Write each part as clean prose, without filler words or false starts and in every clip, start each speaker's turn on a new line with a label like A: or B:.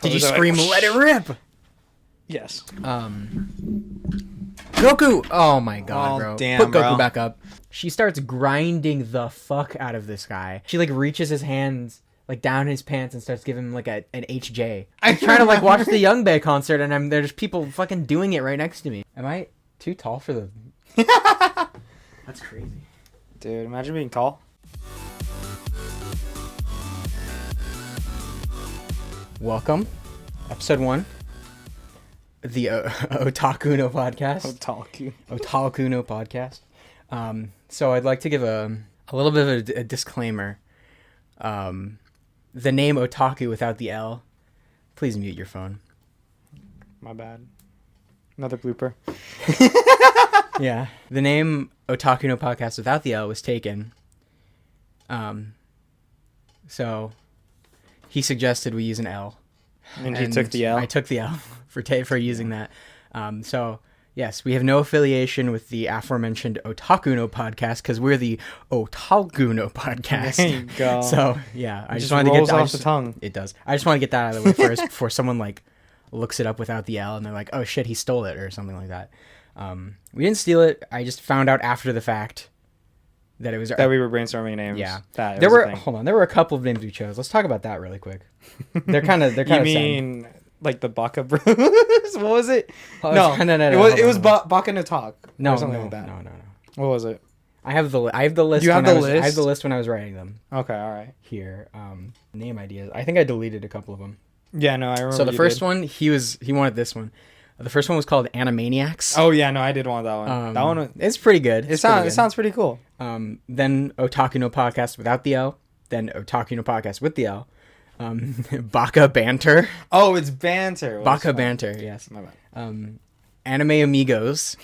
A: Did you scream, "Let it rip"?
B: Yes.
A: Goku! Oh my god, bro.
B: Damn,
A: Put Goku
B: bro.
A: back up. She starts grinding the fuck out of this guy. She like reaches his hands like down his pants and starts giving him like an HJ. I'm trying to like watch the Young Bae concert and there's people fucking doing it right next to me. Am I too tall for the... That's crazy.
B: Dude, imagine being tall.
A: Welcome. Episode 1. The Otalku No Podcast. Otalku No Podcast. So I'd like to give a little bit of a disclaimer. The name Otaku without the L. Please mute your phone.
B: My bad. Another blooper.
A: Yeah. The name Otaku No Podcast without the L was taken. So he suggested we use an L.
B: And you took the L?
A: I took the L for using that. So, yes, we have no affiliation with the aforementioned Otaku No Podcast because we're the Otalku No Podcast.
B: There you go.
A: So, yeah. I
B: It
A: just wanted to get
B: rolls
A: that
B: off the tongue.
A: It does. I just want to get that out of the way first before someone, like, looks it up without the L and they're like, oh, shit, he stole it or something like that. We didn't steal it. I just found out after the fact that it was...
B: That we were brainstorming names.
A: Yeah.
B: There were
A: a couple of names we chose. Let's talk about that really quick. They're kind of
B: You mean
A: sad.
B: like the Baka Bros? What was it?
A: Oh,
B: No. It was
A: hold on.
B: Baka no Talk.
A: No,
B: or something
A: no,
B: like that.
A: no.
B: What was it?
A: I have the list.
B: You have the list?
A: I have the list when I was writing them
B: Okay, all right.
A: here. Name ideas. I think I deleted a couple of them.
B: Yeah, no, I remember.
A: So the first one, he wanted this one. The first one was called Animaniacs.
B: Oh yeah, no, I did want that one. That one.
A: It's pretty good.
B: It sounds pretty cool.
A: Then Otaku No Podcast without the L. Then Otaku No Podcast with the L. Baka Banter.
B: Oh, it's banter.
A: Baka Banter. Yes.
B: My bad.
A: Anime Amigos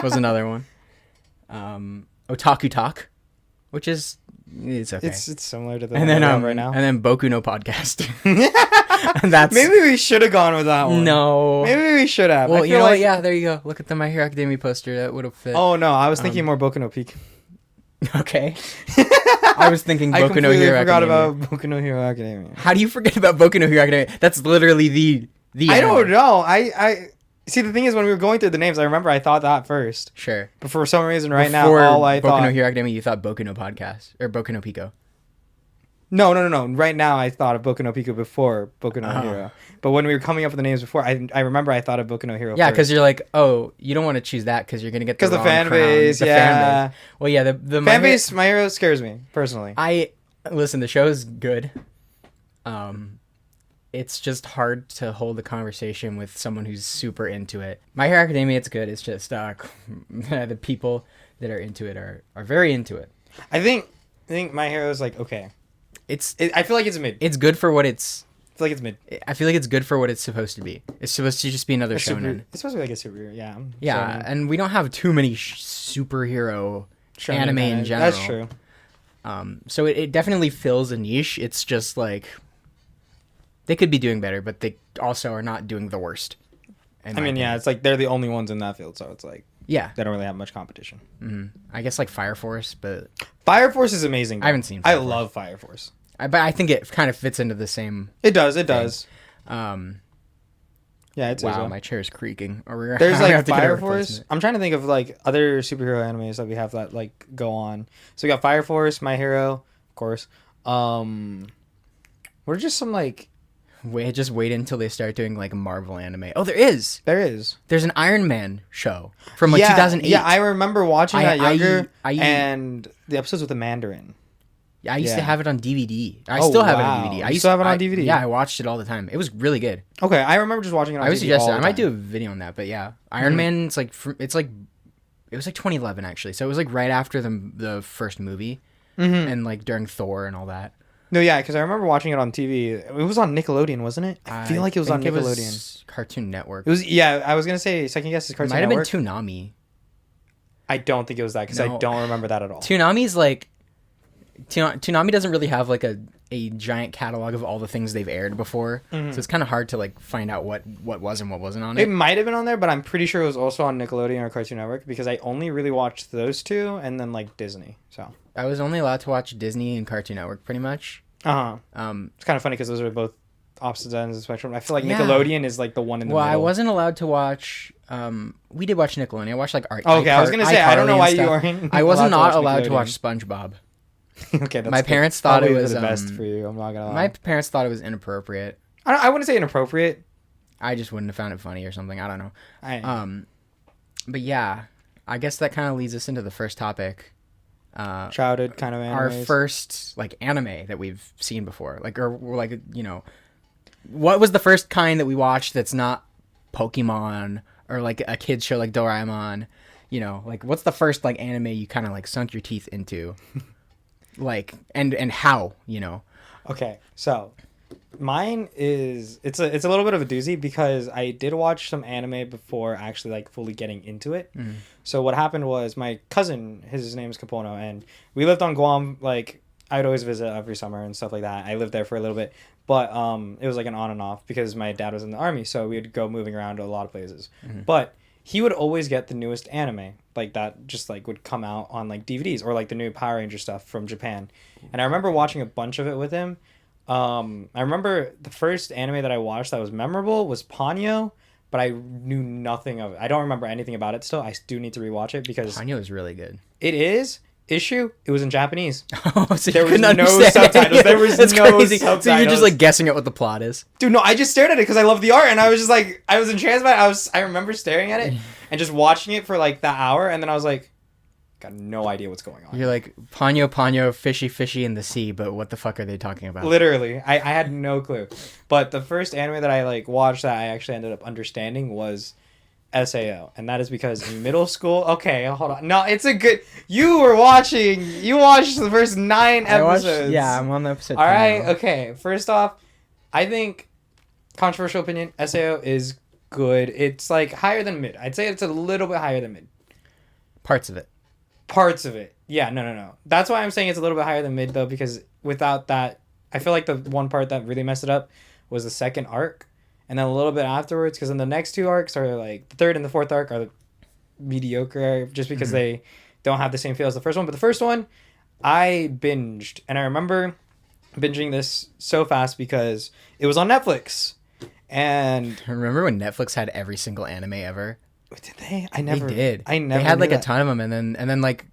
A: was another one. Otaku Talk, which is it's okay.
B: It's similar to the
A: And
B: one
A: then
B: we have right now.
A: and then Boku No Podcast. And that's
B: Maybe we should have gone with that one.
A: no.
B: Maybe we should have.
A: Well, you know what? Yeah, there you go. Look at the My Hero Academia poster. That would have fit.
B: Oh no, I was thinking more Boku no Pico.
A: Okay. I was thinking
B: I
A: Boku No
B: completely
A: Hero
B: forgot
A: Academia.
B: about Boku no Hero Academia.
A: How do you forget about Boku No Hero Academia? That's literally the
B: I
A: anime.
B: don't know. I see. The thing is, when we were going through the names, I remember I thought that first,
A: Sure.
B: but for some reason, right
A: Before
B: now, all I
A: Boku
B: thought.
A: No Hero Academia, you thought Boku No Podcast or Boku no Pico.
B: No. Right now, I thought of Boku no Pico before Boku no
A: Oh.
B: Hero. But when we were coming up with the names before, I remember I thought of Boku no Hero.
A: Yeah,
B: first.
A: because you're like, oh, you don't want to choose that because you're gonna get the
B: the
A: wrong
B: fan
A: crown.
B: base,
A: The
B: yeah.
A: fan base. Well, yeah, the
B: fan base, My Hero scares me personally.
A: Listen, the show's good. It's just hard to hold a conversation with someone who's super into it. My Hero Academia, it's good. It's just the people that are into it are very into it.
B: I think My Hero is like okay. I feel like it's mid.
A: It's good for what it's.
B: I feel like it's mid.
A: I feel like it's good for what it's supposed to be. It's supposed to just be another shonen.
B: It's supposed to be like a superhero, yeah.
A: Yeah,
B: Shonen.
A: and we don't have too many superhero
B: Shonen
A: anime in
B: kinda.
A: general.
B: That's true.
A: So it definitely fills a niche. It's just like they could be doing better, but they also are not doing the worst.
B: I mean, yeah, it's like they're the only ones in that field, so it's like
A: yeah.
B: they don't really have much competition.
A: I guess like Fire Force, but
B: Fire Force is amazing.
A: I haven't seen
B: I
A: Fire Force.
B: love Fire Force.
A: but I think it kind of fits into the same.
B: It does. It does. Yeah, it's
A: Wow, my chair is creaking.
B: There's
A: I
B: like
A: have to get a
B: Fire Force.
A: replacement.
B: I'm trying to think of like other superhero animes that we have that like go on. So we got Fire Force, My Hero, of course. What are just some like
A: Just wait until they start doing like Marvel anime. Oh, there is. There's an Iron Man show from like 2008.
B: Yeah, I remember watching that younger
A: I
B: and the episodes with the Mandarin.
A: Yeah, I used to have it on DVD. I
B: Oh,
A: still have
B: wow.
A: it on DVD.
B: You still have it on DVD?
A: Yeah, I watched it all the time. It was really good.
B: Okay, I remember just watching it on
A: I would
B: TV
A: suggest
B: all
A: it.
B: the
A: I might
B: time.
A: do a video on that, but yeah, Iron Man. It was like 2011 actually, so it was like right after the first movie, and like during Thor and all that.
B: No, yeah, because I remember watching it on TV. It was on Nickelodeon, wasn't it? I feel like it was on
A: think
B: Nickelodeon.
A: It was Cartoon Network.
B: It was, yeah. I was gonna say second guess is
A: It
B: Cartoon
A: might have
B: Network.
A: been Toonami.
B: I don't think it was that because
A: No.
B: I don't remember that at all.
A: Toonami's like Toonami doesn't really have like a giant catalog of all the things they've aired before, so it's kind of hard to like find out what was and what wasn't on
B: It
A: it.
B: might have been on there, but I'm pretty sure it was also on Nickelodeon or Cartoon Network because I only really watched those two and then like Disney. So
A: I was only allowed to watch Disney and Cartoon Network pretty much.
B: it's kind of funny because those are both opposite ends of the spectrum. I feel like
A: Yeah.
B: Nickelodeon is like the one in the
A: Well,
B: middle.
A: I wasn't allowed to watch. We did watch Nickelodeon. I watched like art.
B: Okay, I was gonna say I don't know why you aren't.
A: I wasn't not allowed to
B: Nickelodeon.
A: watch SpongeBob.
B: Okay, that's
A: My
B: good.
A: parents thought
B: Probably
A: it was
B: the best for you. I'm not gonna lie.
A: My parents thought it was inappropriate.
B: I wouldn't say inappropriate.
A: I just wouldn't have found it funny or something. I don't know.
B: I
A: But yeah, I guess that kind of leads us into the first topic.
B: childhood kind of animes.
A: Our first like anime that we've seen before, like or like what was the first kind that we watched that's not Pokemon or like a kids show like Doraemon? Like what's the first like anime you kind of like sunk your teeth into, like and how?
B: Okay, so mine is it's a little bit of a doozy because I did watch some anime before actually like fully getting into it.
A: Mm-hmm.
B: So what happened was my cousin, his name is Kapono, and we lived on Guam. Like I'd always visit every summer and stuff like that. I lived there for a little bit, but it was like an on and off because my dad was in the army, so we'd go moving around to a lot of places.
A: Mm-hmm.
B: But he would always get the newest anime, like that just like would come out on like DVDs or like the new Power Ranger stuff from Japan. And I remember watching a bunch of it with him. I remember the first anime that I watched that was memorable was Ponyo, but I knew nothing of it. I don't remember anything about it still. I do need to rewatch it because
A: Ponyo is really good.
B: it is. Issue, it was in Japanese.
A: Oh, so
B: There
A: you
B: was
A: couldn't
B: no
A: understand
B: subtitles. There was
A: That's
B: no
A: crazy. So you're
B: subtitles.
A: just like guessing at what the plot is.
B: Dude, no, I just stared at it because I love the art and I was just like, I was entranced by it. I remember staring at it and just watching it for like that hour and then I was like, got no idea what's going on.
A: You're like Ponyo, fishy, fishy in the sea, but what the fuck are they talking about?
B: Literally, I had no clue. But the first anime that I like watched that I actually ended up understanding was SAO, and that is because in middle school. Okay, hold on. No, it's a good. You watched the first 9 episodes.
A: Yeah, I'm on the episode.
B: All
A: 10
B: right.
A: now.
B: Okay. First off, I think controversial opinion. SAO is good. It's like higher than mid. I'd say it's a little bit higher than mid.
A: Parts of it.
B: Parts of it. Yeah. No. That's why I'm saying it's a little bit higher than mid though, because without that, I feel like the one part that really messed it up was the second arc. And then a little bit afterwards, because then the next 2 arcs are like the third and the fourth arc are mediocre just because they don't have the same feel as the first one. But the first one, I binged. And I remember binging this so fast because it was on Netflix. And
A: Remember when Netflix had every single anime ever?
B: did they? I never
A: They did.
B: I never
A: They had
B: knew
A: like a
B: that.
A: ton of them, and then like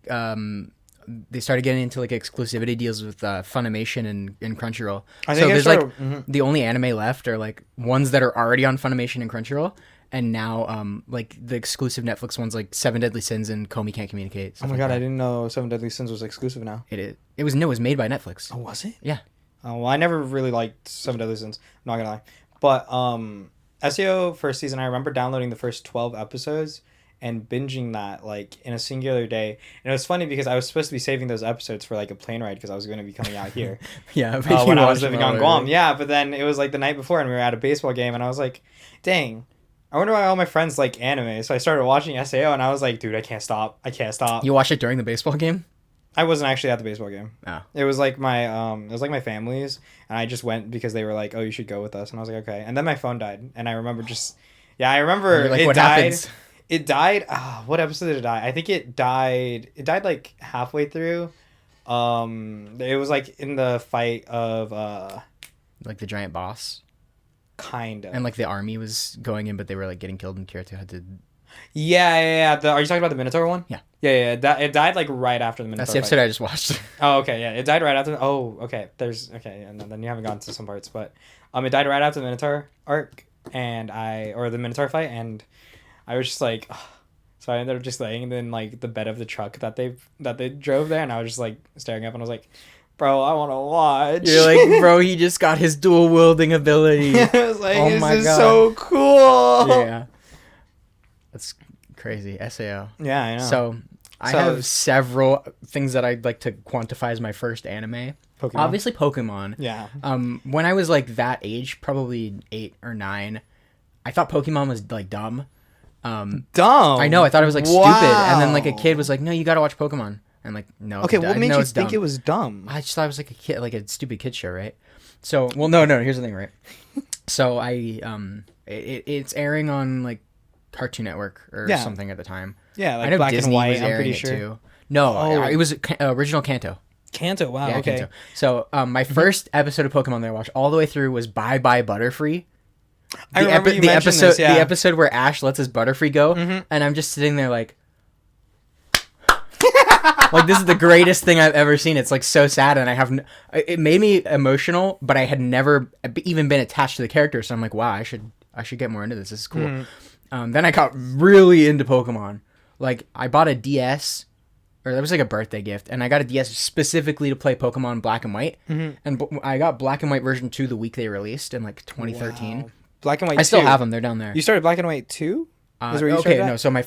A: they started getting into like exclusivity deals with Funimation and Crunchyroll.
B: I think
A: So
B: I
A: there's
B: started-
A: like the only anime left are like ones that are already on Funimation and Crunchyroll, and now like the exclusive Netflix ones like Seven Deadly Sins and Komi Can't Communicate.
B: Oh
A: stuff
B: my
A: like
B: god,
A: that.
B: I didn't know Seven Deadly Sins was exclusive now.
A: It was made by Netflix.
B: Oh, was it?
A: Yeah.
B: Oh, well, I never really liked Seven Deadly Sins. I'm not gonna lie. But SEO first season, I remember downloading the first 12 episodes and binging that like in a singular day. And it was funny because I was supposed to be saving those episodes for like a plane ride because I was going to be coming out here
A: Yeah. But
B: when
A: you
B: I was
A: watched
B: living
A: them
B: on
A: all
B: Guam.
A: already.
B: Yeah, but then it was like the night before and we were at a baseball game and I was like, dang, I wonder why all my friends like anime. So I started watching SAO and I was like, dude, I can't stop.
A: You watched it during the baseball game?
B: I wasn't actually at the baseball game.
A: Oh.
B: It was like my family's, and I just went because they were like, "Oh, you should go with us," and I was like, "Okay." And then my phone died, and I remember I remember
A: You're like,
B: it
A: what
B: died.
A: happens?
B: It died. What episode did it die? I think it died. It died like halfway through. It was like in the fight of
A: Like the giant boss,
B: kind of.
A: and like the army was going in, but they were like getting killed, and Kirito had to.
B: Yeah. Are you talking about the Minotaur one?
A: Yeah.
B: Yeah. It died like right after the Minotaur.
A: That's the episode
B: fight.
A: I just watched.
B: Oh, okay, yeah. It died right after. Oh, okay. And then you haven't gotten to some parts, but it died right after the Minotaur arc, or the Minotaur fight, and I was just like, ugh. So I ended up just laying in like the bed of the truck that they drove there, and I was just like staring up, and I was like, bro, I want to watch.
A: You're like, bro, he just got his dual wielding ability.
B: I was like,
A: Oh
B: this
A: my
B: is
A: God.
B: so cool.
A: Yeah. That's crazy. SAO.
B: Yeah, I know.
A: So I have several things that I'd like to quantify as my first anime.
B: Pokemon.
A: Obviously Pokemon.
B: Yeah.
A: When I was like that age, probably 8 or 9, I thought Pokemon was like dumb.
B: Dumb.
A: I know, I thought it was like stupid. And then like a
B: Wow.
A: kid was like, "No, you got to watch Pokemon." I'm like, "No."
B: Okay,
A: it's
B: what
A: dumb.
B: made
A: No,
B: you
A: it's
B: think
A: dumb.
B: it was dumb?
A: I just thought it was like a kid, like a stupid kid show, right? So, well, no. Here's the thing, right? So it's airing on like Cartoon Network or
B: Yeah.
A: something at the time.
B: Yeah, like
A: I know
B: black
A: Disney
B: and white.
A: was
B: I'm
A: airing
B: pretty
A: it
B: sure.
A: too. No,
B: Oh.
A: it was original Kanto.
B: Kanto. Wow.
A: Yeah,
B: Okay.
A: Kanto. So my first episode of Pokemon that I watched all the way through was Bye Bye Butterfree.
B: I remember you
A: the
B: mentioned
A: episode
B: this, yeah.
A: the episode where Ash lets his Butterfree go, and I'm just sitting there like like this is the greatest thing I've ever seen. It's like so sad, and it made me emotional, but I had never even been attached to the character, so I'm like, wow, I should get more into this. This is cool. Then I got really into Pokemon. Like I bought a DS, or that was like a birthday gift, and I got a DS specifically to play Pokemon Black and White, and I got Black and White version 2 the week they released in like 2013.
B: Wow. Black and White.
A: I still
B: 2.
A: have them. They're down there.
B: You started Black and White 2?
A: So my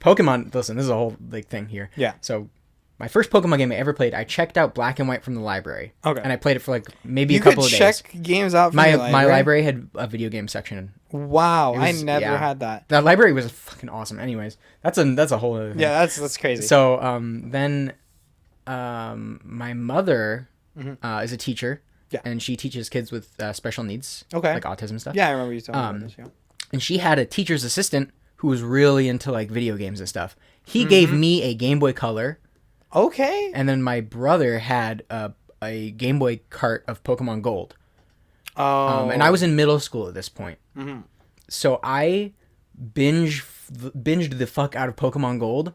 A: Pokemon. Listen, this is a whole big thing here.
B: Yeah.
A: So my first Pokemon game I ever played, I checked out Black and White from the library.
B: Okay.
A: And I played it for like maybe a couple of days.
B: You could check games out from
A: my
B: the library?
A: My library had a video game section.
B: Wow, I never had that.
A: That library was fucking awesome. Anyways, that's a whole other thing.
B: Yeah, that's crazy.
A: So then my mother is a teacher.
B: Yeah.
A: And she teaches kids with special needs.
B: Okay.
A: Like autism stuff.
B: Yeah, I remember you telling me about this. Yeah.
A: And she had a teacher's assistant who was really into like video games and stuff. He gave me a Game Boy Color.
B: Okay.
A: And then my brother had a Game Boy cart of Pokemon Gold.
B: Oh.
A: And I was in middle school at this point. So I binged the fuck out of Pokemon Gold.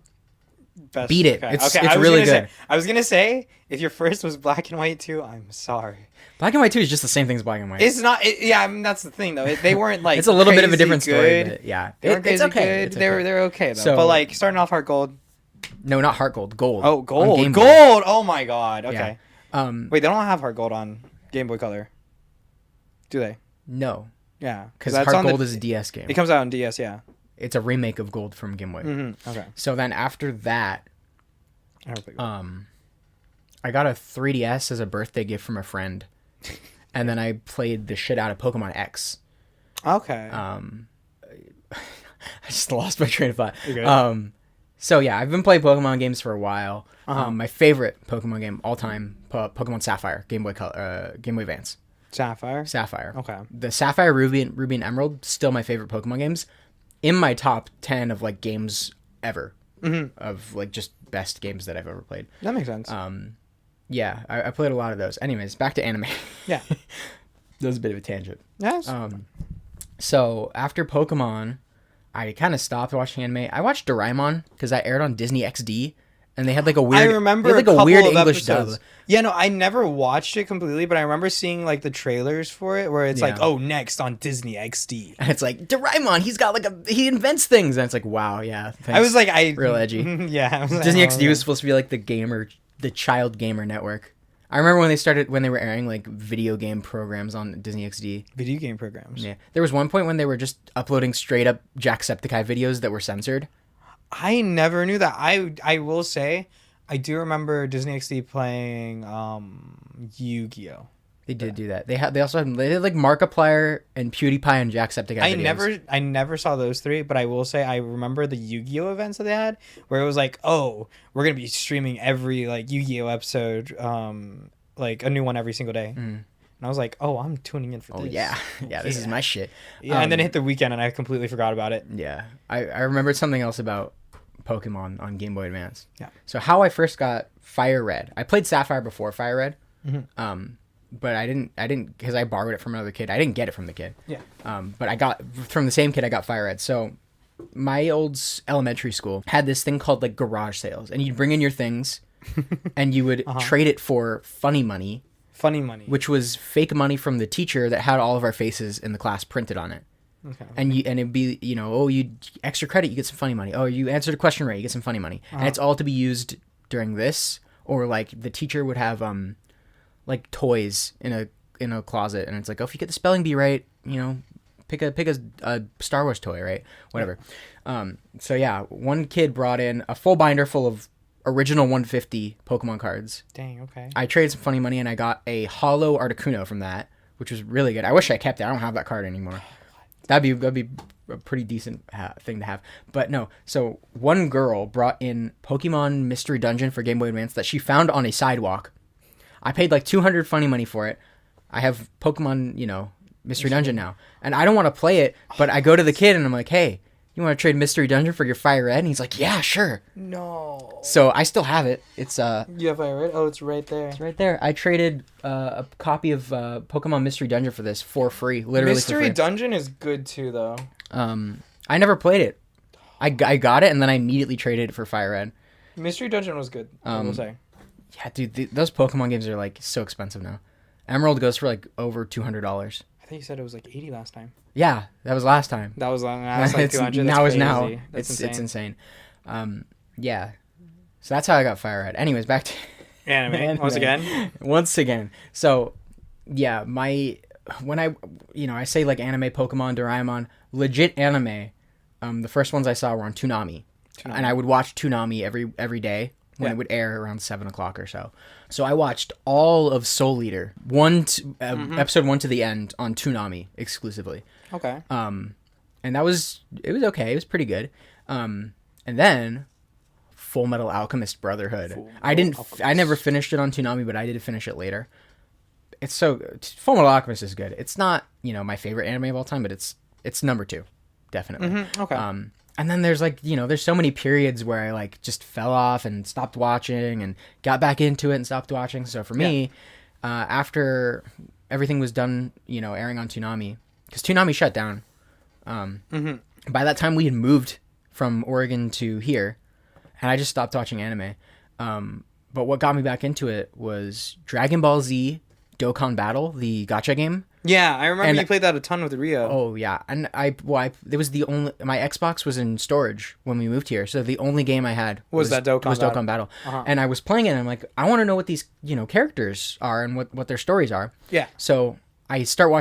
A: Beat it.
B: Okay.
A: It's
B: I was
A: really
B: gonna
A: good.
B: I was going to say, if your first was Black and White 2, I'm sorry.
A: Black and White 2 is just the same thing as Black and White.
B: It's not. Yeah, I mean, that's the thing, though. They weren't like.
A: It's a little bit of a different
B: good.
A: story. But yeah.
B: They weren't
A: It's
B: crazy
A: okay.
B: good. They're okay, though.
A: So-
B: but like, starting off Heart Gold.
A: No, not Heart Gold. Gold.
B: Oh,
A: on
B: Gold.
A: Game Boy.
B: Gold! Oh my god. Okay.
A: Yeah.
B: Wait, they don't have Heart Gold on Game Boy Color. Do they?
A: No.
B: Yeah.
A: Because Heart Gold is a DS game.
B: It comes out on DS, yeah.
A: It's a remake of Gold from Game Boy.
B: Okay.
A: So then after that,
B: I don't think so.
A: I got a 3DS as a birthday gift from a friend. And then I played the shit out of Pokemon X.
B: Okay.
A: I just lost my train of thought.
B: Okay.
A: So yeah, I've been playing Pokemon games for a while. My favorite Pokemon game all time, Pokemon Sapphire, Game Boy Advance.
B: Sapphire? Okay.
A: The Sapphire, Ruby and Emerald, still my favorite Pokemon games. In my top 10 of like games ever. Of like just best games that I've ever played.
B: That makes sense.
A: Yeah, I played a lot of those. Anyways, back to anime.
B: Yeah.
A: That was a bit of a tangent.
B: Yes.
A: So after Pokemon, I kind of stopped watching anime. I watched Doraemon because that aired on Disney XD, and they had like a weird.
B: I remember
A: like a weird English dub.
B: Yeah, no, I never watched it completely, but I remember seeing like the trailers for it, where it's like, oh, next on Disney XD,
A: and it's like Doraemon. He's got like he invents things, and it's like, wow, yeah. Thanks.
B: I was like,
A: real edgy.
B: Yeah, I was like,
A: Disney XD was supposed to be like the child gamer network. I remember when they were airing like video game programs on Disney XD.
B: Video game programs.
A: Yeah, there was one point when they were just uploading straight up Jacksepticeye videos that were censored.
B: I never knew that. I will say, I do remember Disney XD playing Yu-Gi-Oh.
A: They did do that. They did like Markiplier and PewDiePie and Jacksepticeye videos.
B: I never saw those three, but I will say I remember the Yu-Gi-Oh events that they had, where it was like, oh, we're gonna be streaming every like Yu-Gi-Oh episode, like a new one every single day. And I was like, oh, I'm tuning in for this.
A: Oh yeah, this is my shit.
B: Yeah, and then it hit the weekend, and I completely forgot about it.
A: Yeah, I remembered something else about Pokemon on Game Boy Advance.
B: Yeah.
A: So how I first got Fire Red. I played Sapphire before Fire Red. But I didn't because I borrowed it from another kid. I didn't get it from the kid.
B: Yeah.
A: But I got from the same kid. I got Fire Red. So my old elementary school had this thing called like garage sales, and you'd bring in your things, and you would trade it for funny money.
B: Funny money.
A: Which was fake money from the teacher that had all of our faces in the class printed on it.
B: Okay.
A: And it'd be, oh, you extra credit, you get some funny money. Oh, you answered a question right, you get some funny money. And it's all to be used during this, or like the teacher would have like toys in a closet, and it's like, oh, if you get the spelling bee right, pick a Star Wars toy, right? Whatever. So yeah, one kid brought in a full binder full of original 150 Pokemon cards.
B: Dang, okay.
A: I traded some funny money, and I got a hollow Articuno from that, which was really good. I wish I kept it. I don't have that card anymore. That'd be a pretty decent thing to have. But no, so one girl brought in Pokemon Mystery Dungeon for Game Boy Advance that she found on a sidewalk. I paid like 200 funny money for it. I have Pokemon, Mystery Dungeon now. And I don't want to play it, but I go to the kid and I'm like, hey, you want to trade Mystery Dungeon for your Fire Red? And he's like, yeah, sure.
B: No.
A: So I still have it. It's
B: You have Fire Red? Oh, it's right there.
A: It's right there. I traded a copy of Pokemon Mystery Dungeon for this for free, literally for
B: Mystery
A: free.
B: Dungeon is good too, though.
A: I never played it. I got it and then I immediately traded it for Fire Red.
B: Mystery Dungeon was good. I will say.
A: Yeah, dude, those Pokemon games are like so expensive now. Emerald goes for like over $200.
B: I think you said it was like 80 last time.
A: Yeah, that was last time.
B: That was like 200.
A: Now
B: That's
A: is now.
B: crazy. That's
A: It's insane. Yeah. So that's how I got Fire Red. Anyways, back to
B: anime.
A: Once again. So, yeah, when I say like anime, Pokemon, Doraemon, legit anime, the first ones I saw were on Toonami. And I would watch Toonami every day when it would air around 7 o'clock or so. So I watched all of Soul Eater, episode 1 to the end on Toonami exclusively.
B: Okay.
A: And it was okay. It was pretty good. And then Full Metal Alchemist Brotherhood. I never finished it on Toonami, but I did finish it later. It's so good. Full Metal Alchemist is good. It's not, my favorite anime of all time, but it's number 2, definitely.
B: Mm-hmm. Okay.
A: And then there's like, there's so many periods where I like just fell off and stopped watching and got back into it and stopped watching. So for me, after everything was done, airing on Toonami, because Toonami shut down. By that time we had moved from Oregon to here, and I just stopped watching anime. But what got me back into it was Dragon Ball Z Dokkan Battle, the gacha game.
B: Yeah, I remember you played that a ton with Rio.
A: Oh yeah, and it was the only, my Xbox was in storage when we moved here, so the only game I had was Dokkan Battle. Uh-huh. And I was playing it, and I'm like, I want to know what these characters are and what their stories are.
B: Yeah.
A: So I start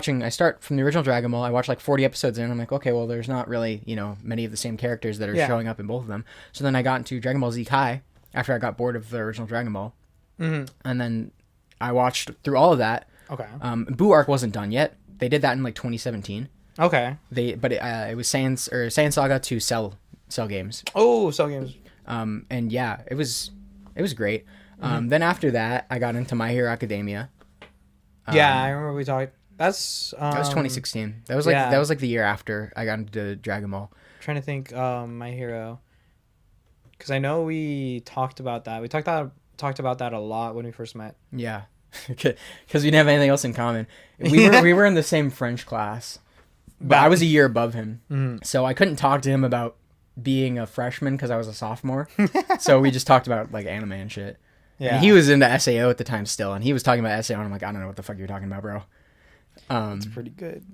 A: from the original Dragon Ball. I watch like 40 episodes in, and I'm like, okay, well, there's not really many of the same characters that are showing up in both of them. So then I got into Dragon Ball Z Kai after I got bored of the original Dragon Ball, and then I watched through all of that.
B: Okay.
A: Boo Arc wasn't done yet. They did that in like 2017.
B: Okay.
A: It was Saiyan Saga to Cell games.
B: Oh, Cell games.
A: And yeah, it was great. Then after that, I got into My Hero Academia.
B: Yeah, I remember we talked. That was
A: 2016. That was like the year after I got into Dragon Ball.
B: I'm trying to think, My Hero, because I know we talked about that. We talked about that a lot when we first met.
A: Yeah. Because we didn't have anything else in common. We were in the same French class, but I was a year above him, so I couldn't talk to him about being a freshman because I was a sophomore. So we just talked about like anime and shit. Yeah, and he was into SAO at the time still, and he was talking about SAO, and I'm like, I don't know what the fuck you're talking about, bro.
B: It's pretty good.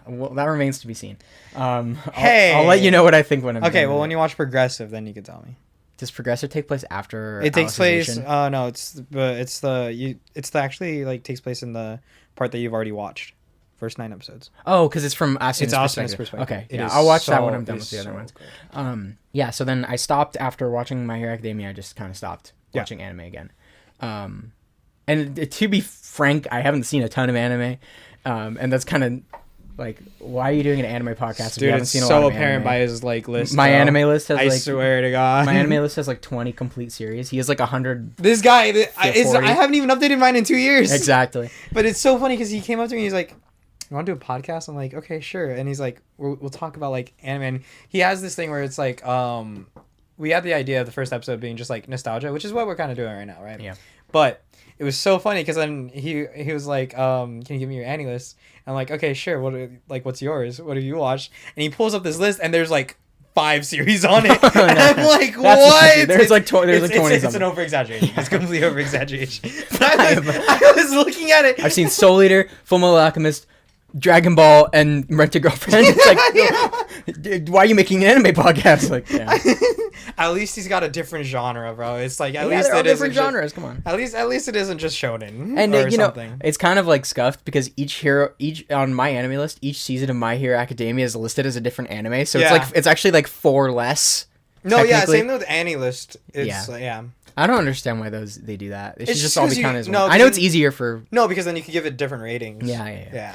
A: Well, that remains to be seen.
B: Hey,
A: I'll let you know what I think when I'm
B: okay. Well, when you watch Progressive, then you can tell me.
A: Does Progressive take place after?
B: It takes place. No, it's actually like takes place in the part that you've already watched, first 9 episodes.
A: Oh, because it's from Asuna's perspective. Okay, yeah, I'll watch that when I'm done with the other ones. Yeah. So then I stopped after watching My Hero Academia. I just kind of stopped watching anime again. And to be frank, I haven't seen a ton of anime, and that's kind of. Like, why are you doing an anime podcast if you haven't seen a lot of anime?
B: So apparent by his list.
A: My anime list has
B: I swear to God.
A: My anime list has like 20 complete series. He has like 100.
B: This guy, I haven't even updated mine in 2 years.
A: Exactly.
B: But it's so funny because he came up to me and he's like, "You want to do a podcast?" I'm like, "Okay, sure." And he's like, "We'll talk about like anime." And he has this thing where it's like, we had the idea of the first episode being just like nostalgia, which is what we're kind of doing right now, right?
A: Yeah.
B: But it was so funny because then he was like, "Can you give me your anime list?" I'm like, "Okay, sure. What's yours? What have you watched?" And he pulls up this list, and there's like 5 series on it. And I'm like, "What?"
A: There's like 20.
B: It's an over exaggeration. It's complete over exaggeration. I was looking at it.
A: I've seen Soul Eater, Full Metal Alchemist, Dragon Ball, and Rent a Girlfriend. It's like, why are you making an anime podcast? Like, yeah.
B: At least he's got a different genre, bro. It's like at least
A: they're all
B: it
A: different
B: isn't
A: genres. Come on.
B: At least it isn't just shonen
A: and
B: or something.
A: It's kind of like scuffed because each on my anime list, each season of My Hero Academia is listed as a different anime. So it's actually like 4 less.
B: No, yeah, same with Annie list. It's yeah.
A: I don't understand why they do that. It should
B: It's
A: just all be
B: just
A: counted as
B: no,
A: one. I know it's easier for.
B: No, because then you can give it different ratings.
A: Yeah.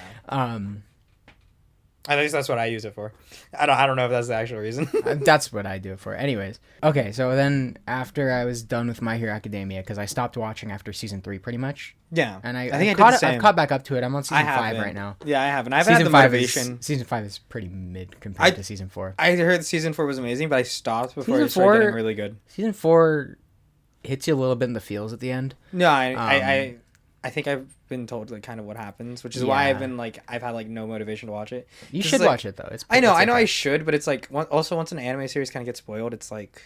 B: At least that's what I use it for. I don't know if that's the actual reason.
A: That's what I do it for. Anyways. Okay, so then after I was done with My Hero Academia, because I stopped watching after season 3 pretty much.
B: Yeah.
A: And
B: I think I've
A: caught back up to it. I'm on season 5 right now.
B: Yeah, I haven't. I haven't had the motivation.
A: Season 5 is pretty mid compared to season 4.
B: I heard season 4 was amazing, but I stopped before it started getting really good.
A: Season 4 hits you a little bit in the feels at the end.
B: No, I think I've been told like kind of what happens, which is why I've had like no motivation to watch it.
A: You should watch it though.
B: I know I should, but it's like also once an anime series kind of gets spoiled, it's like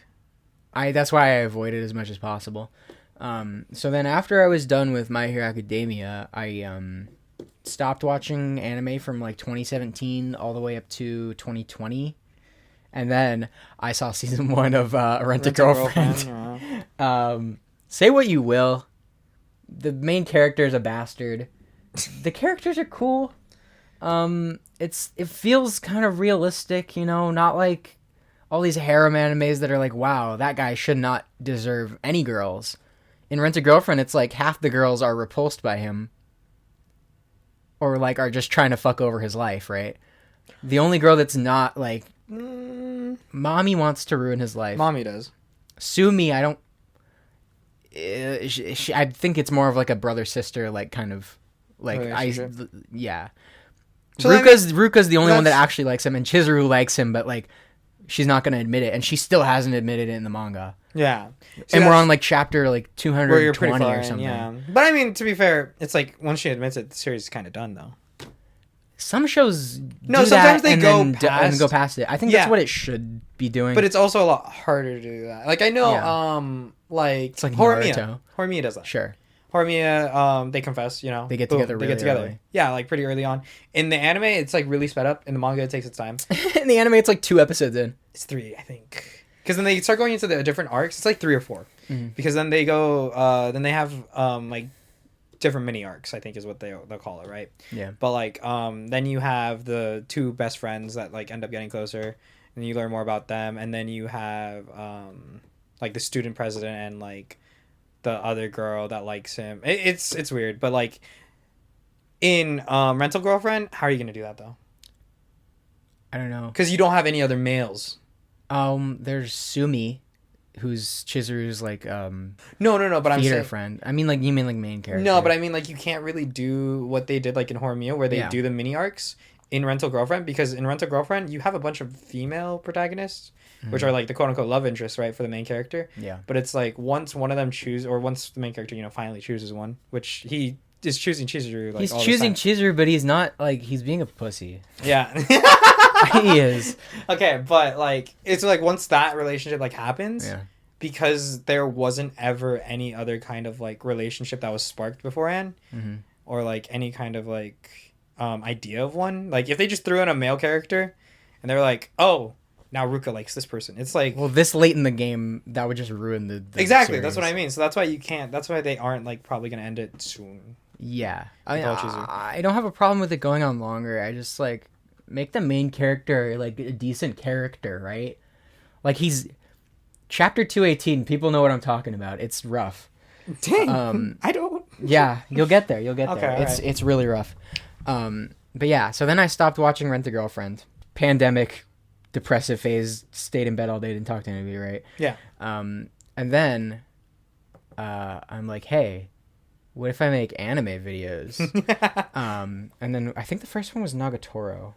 A: that's why I avoid it as much as possible. So then after I was done with My Hero Academia, I stopped watching anime from like 2017 all the way up to 2020. And then I saw season 1 of Rent a Girlfriend. Say what you will. The main character is a bastard. The characters are cool. It feels kind of realistic, you know, not like all these harem animes that are like, wow, that guy should not deserve any girls. In Rent a Girlfriend, it's like half the girls are repulsed by him. Or like are just trying to fuck over his life, right? The only girl that's not like Mommy wants to ruin his life.
B: Mommy does.
A: Sumi, I don't I think it's more of like a brother sister like kind of like yeah. So Ruka's the only one that actually likes him, and Chizuru likes him, but like she's not gonna admit it, and she still hasn't admitted it in the manga.
B: Yeah,
A: and we're on like chapter like 220 or something.
B: Yeah, but I mean to be fair, it's like once she admits it, the series is kind of done though.
A: Some shows
B: sometimes they go
A: past it. I think that's what it should be doing.
B: But it's also a lot harder to do that. Like I know, like it's like Horimiya. Horimiya does that.
A: Sure.
B: Horimiya, they confess, you know.
A: They get together really early.
B: Yeah, like pretty early on. In the anime, it's like really sped up. In the manga, it takes its time.
A: In the anime, it's like 2 episodes in.
B: It's 3, I think. Because then they start going into the different arcs. It's like 3 or 4. Mm-hmm. Because then they go, then they have like different mini arcs, I think is what they'll call it, right?
A: Yeah.
B: But like then you have the 2 best friends that like end up getting closer, and you learn more about them, and then you have like the student president and like the other girl that likes him. It's weird, but like in Rental Girlfriend, how are you gonna do that though?
A: I don't know,
B: because you don't have any other males.
A: There's Sumi, who's Chizuru's like
B: no, but I'm saying
A: friend. I mean, like you mean like main character.
B: No, but I mean like you can't really do what they did like in Horimiya, where they do the mini arcs in Rental Girlfriend, because in Rental Girlfriend you have a bunch of female protagonists, which are like the quote unquote love interests, right, for the main character.
A: Yeah.
B: But it's like once one of them once the main character, you know, finally chooses one, which he is choosing Chizuru. Like,
A: he's choosing Chizuru, but he's not like he's being a pussy.
B: Yeah.
A: He is.
B: Okay, but like it's like once that relationship like happens, because there wasn't ever any other kind of like relationship that was sparked beforehand, or like any kind of like idea of one. Like if they just threw in a male character and they were like, oh, now Ruka likes this person, it's like,
A: well, this late in the game that would just ruin the
B: exactly
A: series.
B: That's what I mean. So that's why you can't, that's why they aren't like probably gonna end it soon.
A: Yeah, I don't have a problem with it going on longer. I just like make the main character like a decent character, right? Like he's chapter 218, people know what I'm talking about. It's rough.
B: Dang. I don't.
A: Yeah, you'll get there.
B: Okay,
A: it's really rough. But yeah, so then I stopped watching Rent a Girlfriend. Pandemic, depressive phase, stayed in bed all day, didn't talk to anybody, right?
B: Yeah.
A: And then I'm like, hey, what if I make anime videos? And then I think the first one was Nagatoro.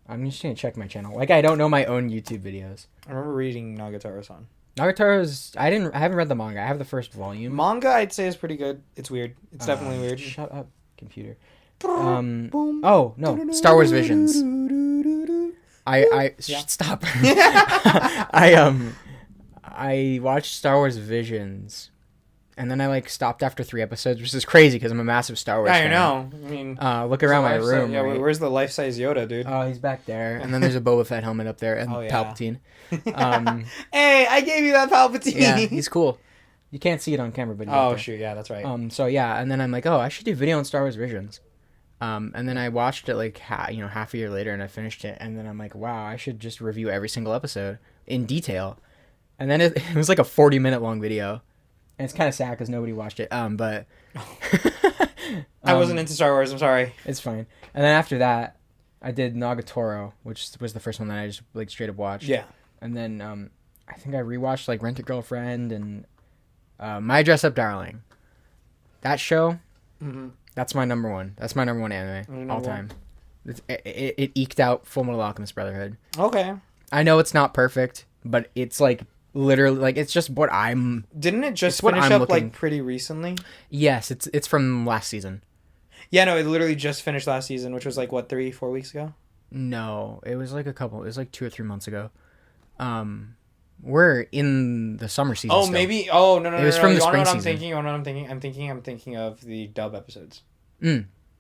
A: I'm just gonna check my channel. Like I don't know my own YouTube videos.
B: I remember reading Nagatoro-san.
A: Nagatoro's I haven't read the manga. I have the first volume.
B: Manga I'd say is pretty good. It's weird. It's definitely weird.
A: Shut up, computer. Oh no, Star Wars Visions. Stop. I watched Star Wars Visions, and then I like stopped after 3 episodes, which is crazy because I'm a massive Star Wars fan.
B: I know. I mean,
A: look around my room.
B: Yeah,
A: right?
B: Where's the life-size Yoda, dude?
A: Oh, he's back there, and then there's a Boba Fett helmet up there, and Palpatine.
B: Hey, I gave you that Palpatine.
A: Yeah, he's cool. You can't see it on camera, but
B: oh shoot, yeah, that's right.
A: So yeah, and then I'm like, oh, I should do video on Star Wars Visions. And then I watched it like half a year later, and I finished it, and then I'm like, wow, I should just review every single episode in detail. And then it was like a 40-minute long video, and it's kind of sad because nobody watched it. But
B: I wasn't into Star Wars. I'm sorry.
A: It's fine. And then after that, I did Nagatoro, which was the first one that I just like straight up watched.
B: Yeah.
A: And then I think I rewatched like Rent a Girlfriend and My Dress Up Darling. That show, that's my number one. That's my number one anime all time. It eked out Full Metal Alchemist Brotherhood.
B: Okay.
A: I know it's not perfect, but it's like literally like it's just what I'm.
B: Didn't it just finish up like pretty recently?
A: Yes, it's from last season.
B: Yeah, no, it literally just finished last season, which was like what 3-4 weeks ago.
A: No, it was like it was like 2 or 3 months ago. We're in the summer season.
B: Oh,
A: still.
B: maybe. Oh no. It was
A: from the
B: spring
A: season.
B: You know what I'm thinking? I'm thinking of the dub episodes.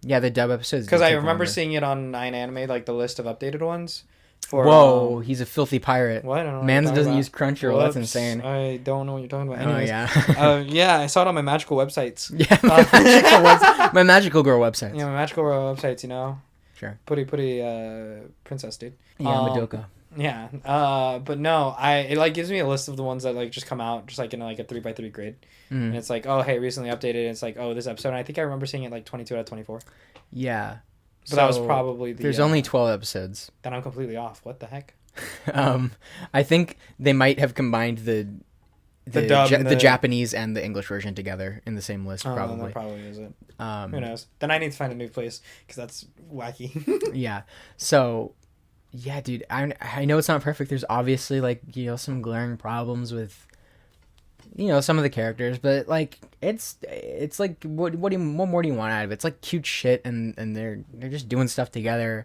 A: Yeah, the dub episodes.
B: Because I remember seeing it on 9anime, like the list of updated ones.
A: Whoa, he's a filthy pirate.
B: What? I don't know
A: Mans doesn't use Crunchyroll. That's insane.
B: I don't know what you're talking about.
A: Anyways.
B: Oh, yeah. Yeah, I saw it on my magical websites.
A: Yeah, my magical girl websites.
B: Yeah, my magical girl websites, you know.
A: Sure.
B: Pretty princess, dude.
A: Yeah, Madoka.
B: Yeah. But no, it like gives me a list of the ones that like just come out just like in like a 3x3 grid. And it's like, oh, hey, recently updated. And it's like, oh, this episode. And I think I remember seeing it like 22 out of 24.
A: Yeah.
B: But so that was probably
A: there's only 12 episodes.
B: Then I'm completely off. What the heck?
A: I think they might have combined the Japanese and the English version together in the same list. Probably.
B: That probably is it. Who knows? Then I need to find a new place because that's wacky.
A: Yeah. So, yeah, dude. I know it's not perfect. There's obviously like some glaring problems with some of the characters, but like it's like what more do you want out of it? It's like cute shit, and they're just doing stuff together.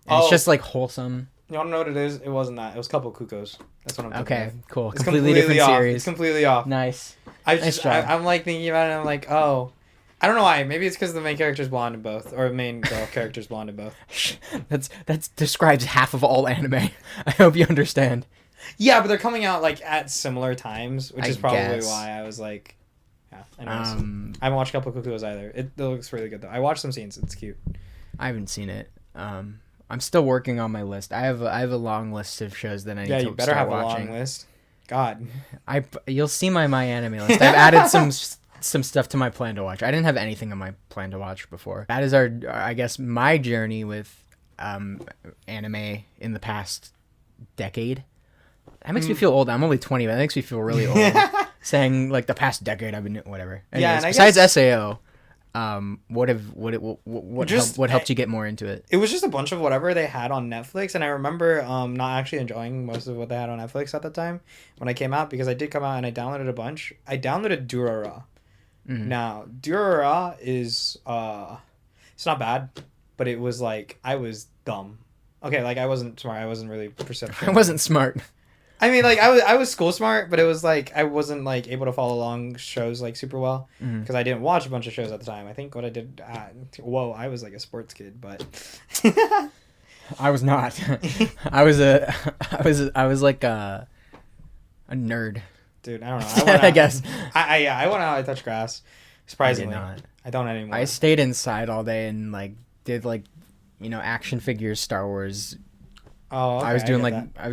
A: And it's just like wholesome.
B: You want to know what it is? It wasn't that. It was Couple Cuckoos. That's what I'm thinking.
A: Okay,
B: of.
A: cool.
B: It's
A: completely different
B: off.
A: series.
B: It's completely off.
A: Nice.
B: I'm like thinking about it. And I'm like, oh, I don't know why. Maybe it's because the main character's blonde in both, or the main girl character's blonde in both.
A: That describes half of all anime. I hope you understand.
B: Yeah, but they're coming out like at similar times, which is probably why I was like, yeah. Anyways, I haven't watched Couple Cuckoos either. It looks really good though. I watched some scenes. It's cute.
A: I haven't seen it. I'm still working on my list. I have a long list of shows that I need to watch. Yeah, you better have watching.
B: A long list. God.
A: You'll see my anime list. I've added some stuff to my plan to watch. I didn't have anything on my plan to watch before. That is I guess my journey with anime in the past decade. That makes me feel old. I'm only 20, but that makes me feel really old. Saying like the past decade I've been whatever. Anyways,
B: yeah, and
A: besides SAO, what helped you get more into it?
B: It was just a bunch of whatever they had on Netflix, and I remember not actually enjoying most of what they had on Netflix at the time when I came out, because I did come out and I downloaded a bunch. I downloaded Durarara. Now Durarara is it's not bad, but it was like I was dumb. Okay, like I wasn't smart. I wasn't really perceptive.
A: I wasn't smart.
B: I mean, like I was school smart, but it was like I wasn't like able to follow along shows like super well because I didn't watch a bunch of shows at the time. I think what I did, I was like a sports kid, but
A: I was not. I was like a nerd.
B: Dude, I don't know.
A: I guess
B: I went out. I touched grass. Surprisingly, I don't anymore.
A: I stayed inside all day and like did like action figures, Star Wars.
B: Oh, okay,
A: I was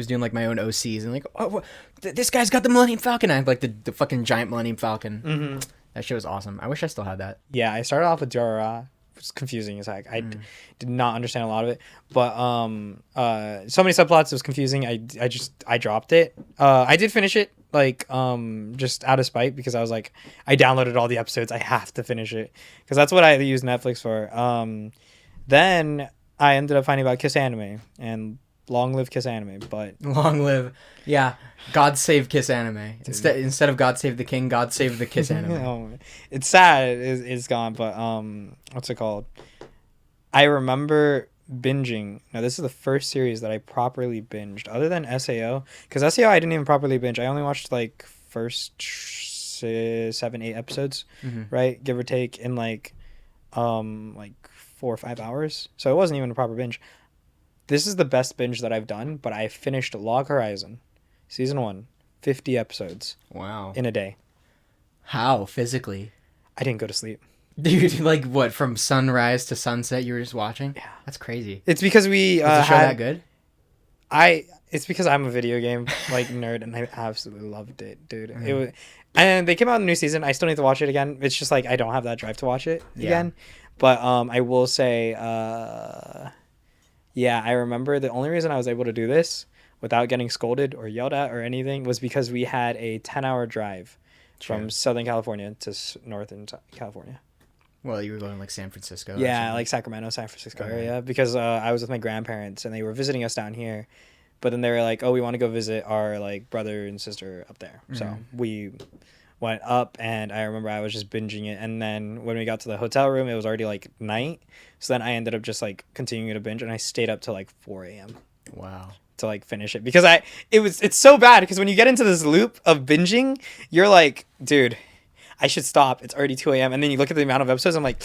A: doing like my own OCs and like, oh, this guy's got the Millennium Falcon. I had like the fucking giant Millennium Falcon. Mm-hmm. That shit was awesome. I wish I still had that.
B: Yeah, I started off with Durarara. It was confusing as heck. I did not understand a lot of it, but so many subplots. It was confusing. I dropped it. I did finish it like just out of spite because I was like, I downloaded all the episodes. I have to finish it because that's what I use Netflix for. Then I ended up finding about Kiss Anime and. Long live Kiss Anime, but
A: long live, yeah. God save Kiss Anime. Instead of God save the King, God save the Kiss Anime.
B: It's sad. It's gone, but what's it called? I remember binging. Now this is the first series that I properly binged, other than SAO, because SAO I didn't even properly binge. I only watched like first 7-8 episodes, right, give or take, in like 4 or 5 hours. So it wasn't even a proper binge. This is the best binge that I've done, but I finished Log Horizon, season 1, 50 episodes.
A: Wow.
B: In a day.
A: How? Physically?
B: I didn't go to sleep.
A: Dude, like what? From sunrise to sunset, you were just watching? Yeah. That's crazy.
B: It's because we
A: was the show that good?
B: It's because I'm a video game like nerd, and I absolutely loved it, dude. It was, and they came out in the new season. I still need to watch it again. It's just like I don't have that drive to watch it again. But I will say. Yeah, I remember the only reason I was able to do this without getting scolded or yelled at or anything was because we had a 10-hour drive from Southern California to Northern California.
A: Well, you were going like San Francisco.
B: Yeah, like Sacramento, San Francisco area, because I was with my grandparents and they were visiting us down here. But then they were like, "Oh, we want to go visit our like brother and sister up there." So we went up, and I remember I was just binging it. And then when we got to the hotel room, it was already like night. So then I ended up just like continuing to binge, and I stayed up till like 4 a.m.
A: Wow.
B: To like finish it, because it's so bad, because when you get into this loop of binging, you're like, dude, I should stop. It's already 2 a.m. And then you look at the amount of episodes, I'm like,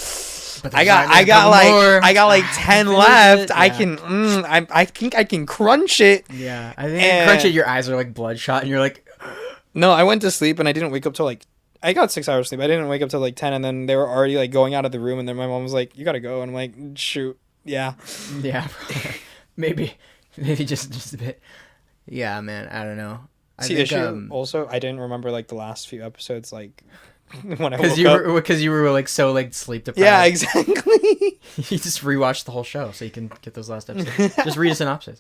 B: I got like 10 left.
A: Yeah.
B: I think I can crunch it.
A: Yeah. I think you crunch it, your eyes are like bloodshot and you're like,
B: no, I went to sleep and I didn't wake up till like, I got 6 hours sleep. I didn't wake up till like 10, and then they were already like going out of the room, and then my mom was like, you gotta go. And I'm like, shoot. Yeah.
A: Yeah. maybe just a bit. Yeah, man. I don't know.
B: See, issue also, I didn't remember like the last few episodes, like when I
A: woke up. Because you were like so like sleep deprived.
B: Yeah, exactly.
A: You just rewatch the whole show so you can get those last episodes. Just read a synopsis.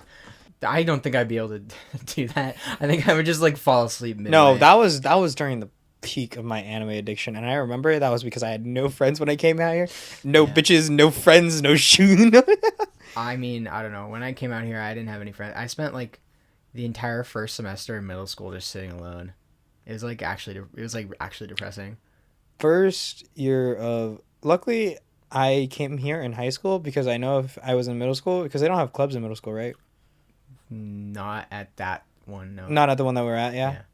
A: I don't think I'd be able to do that. I think I would just like fall asleep midway.
B: No, that was during the peak of my anime addiction, and I remember that was because I had no friends when I came out here. No bitches, no friends, no shoes.
A: I mean, I don't know. When I came out here, I didn't have any friends. I spent like the entire first semester in middle school just sitting alone. It was actually depressing.
B: First year of, luckily I came here in high school, because I know if I was in middle school, because they don't have clubs in middle school, right?
A: Not at that one, no.
B: Not at the one that we're at,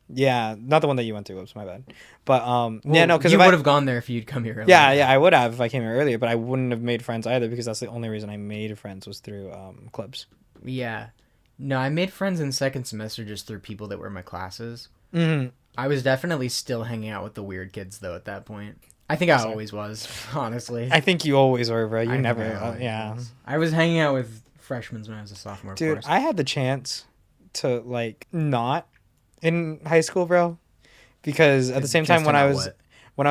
B: yeah, not the one that you went to. Oops, my bad. But
A: well, yeah, no, because you would have gone there if you'd come here earlier.
B: Yeah, I would have if I came here earlier, but I wouldn't have made friends either, because that's the only reason I made friends was through clubs.
A: Yeah, no, I made friends in second semester just through people that were in my classes.
B: Mm-hmm.
A: I was definitely still hanging out with the weird kids though at that point. I think I always was, honestly.
B: I think you always were, bro. You never, yeah.
A: I was hanging out with freshmen when I was a sophomore.
B: Dude, I had the chance to like not in high school, bro, because at the same time when I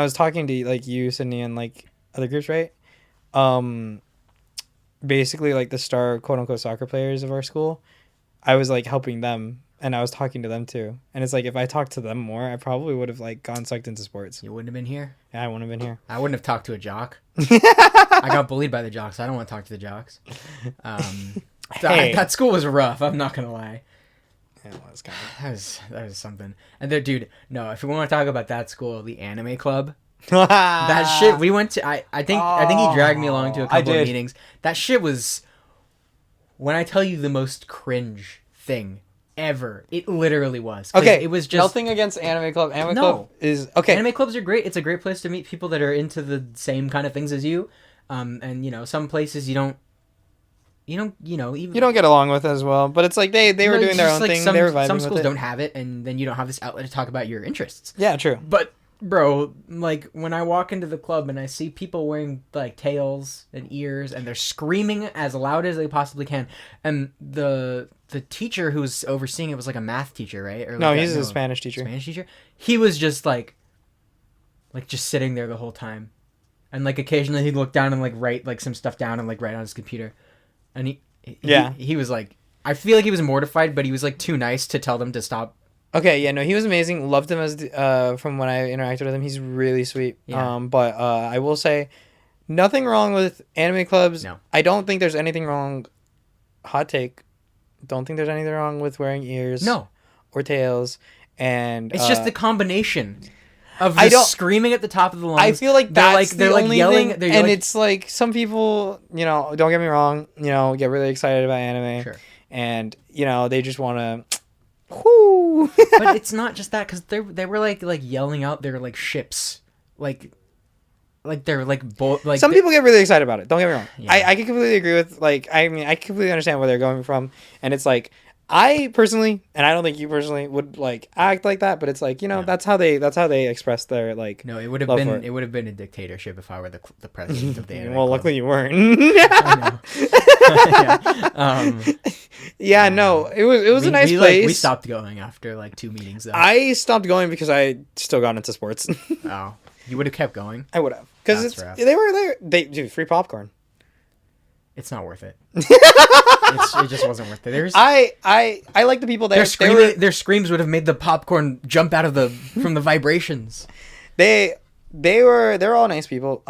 B: was talking to like you, Sydney, and like other groups, right? Basically like the star quote unquote soccer players of our school, I was like helping them, and I was talking to them too. And it's like, if I talked to them more, I probably would have like gone sucked into sports.
A: You wouldn't have been here?
B: Yeah, I wouldn't have been here.
A: I wouldn't have talked to a jock. I got bullied by the jocks. I don't want to talk to the jocks. That school was rough. I'm not gonna lie.
B: Yeah, it was kind of...
A: that was something. And there, dude, no, if we want to talk about that school, the anime club, that shit we went to. I think he dragged me along to a couple of meetings. That shit was, when I tell you, the most cringe thing ever. It literally was.
B: Okay,
A: it was just
B: nothing against anime club. Club is okay.
A: Anime clubs are great. It's a great place to meet people that are into the same kind of things as you. And you know, some places you don't get
B: along with as well. But it's like they were doing their own thing. They were vibing with it.
A: Some schools don't have it, and then you don't have this outlet to talk about your interests.
B: Yeah, true.
A: But bro, like when I walk into the club and I see people wearing like tails and ears, and they're screaming as loud as they possibly can, and the teacher who's overseeing it was like a math teacher, right? Or like
B: he's a Spanish teacher.
A: He was just like just sitting there the whole time, and like occasionally he'd look down and like write like some stuff down and like write on his computer, and he was like, I feel like he was mortified, but he was like too nice to tell them to stop.
B: Okay, yeah, no, he was amazing. Loved him as from when I interacted with him. He's really sweet. Yeah. But I will say, nothing wrong with anime clubs.
A: No.
B: I don't think there's anything wrong. Hot take. Don't think there's anything wrong with wearing ears.
A: No.
B: Or tails. And
A: it's just the combination of the screaming at the top of the lungs.
B: I feel like they're like yelling, and
A: like,
B: it's like some people, don't get me wrong, get really excited about anime.
A: Sure.
B: And they just want to. Whoo!
A: But it's not just that, because they were like yelling out their like ships, like they're like
B: some people get really excited about it. Don't get me wrong.
A: Yeah.
B: I can completely agree with I completely understand where they're going from, and it's like, I personally, and I don't think you personally would like act like that, but it's like, that's how they express their like.
A: No, it would have been a dictatorship if I were the president of the anime
B: well,
A: club.
B: luckily you weren't.
A: Yeah.
B: No, it was a nice place.
A: We stopped going after like 2 meetings though.
B: I stopped going because I still got into sports.
A: Oh, you would have kept going.
B: I would have, because they were there. They do free popcorn.
A: It's not worth it. It just wasn't worth it.
B: I like the people there.
A: Their screams would have made the popcorn jump out of from the vibrations.
B: They're all nice people.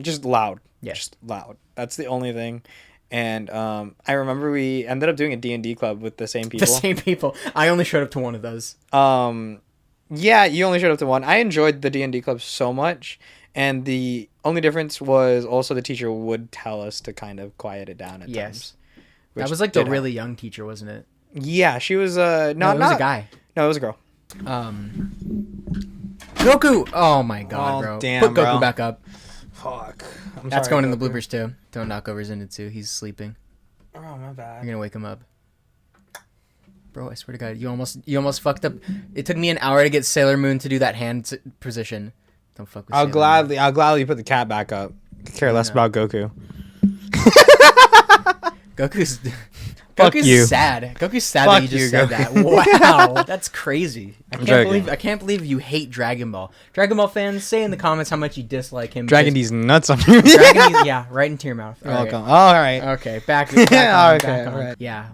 B: Just loud. Yeah. Just loud. That's the only thing. And I remember we ended up doing a D&D club with the same people.
A: The same people. I only showed up to one of those.
B: Yeah, you only showed up to one. I enjoyed the D&D club so much. And the only difference was also the teacher would tell us to kind of quiet it down at times.
A: That was like the really young teacher, wasn't it?
B: Yeah, she was
A: no, it was a guy.
B: No, it was a girl.
A: Goku! Oh my god, bro.
B: Damn,
A: Put Goku
B: bro.
A: back up.
B: Fuck.
A: That's going in the bloopers too. Don't knock over Zenitsu. He's sleeping.
B: Oh, my bad.
A: You're gonna wake him up. Bro, I swear to God, you almost fucked up. It took me an hour to get Sailor Moon to do that hand position. Don't fuck with
B: I'll gladly put the cat back up. Care less about Goku.
A: Goku's
B: you.
A: sad. Goku's sad
B: Fuck
A: that you just
B: you,
A: said that. Wow, that's crazy. I can't believe you hate Dragon Ball. Dragon Ball fans, say in the comments how much you dislike him.
B: Dragging these nuts on you.
A: Yeah, right into your mouth.
B: All right.
A: Okay, back on.
B: Right.
A: Yeah,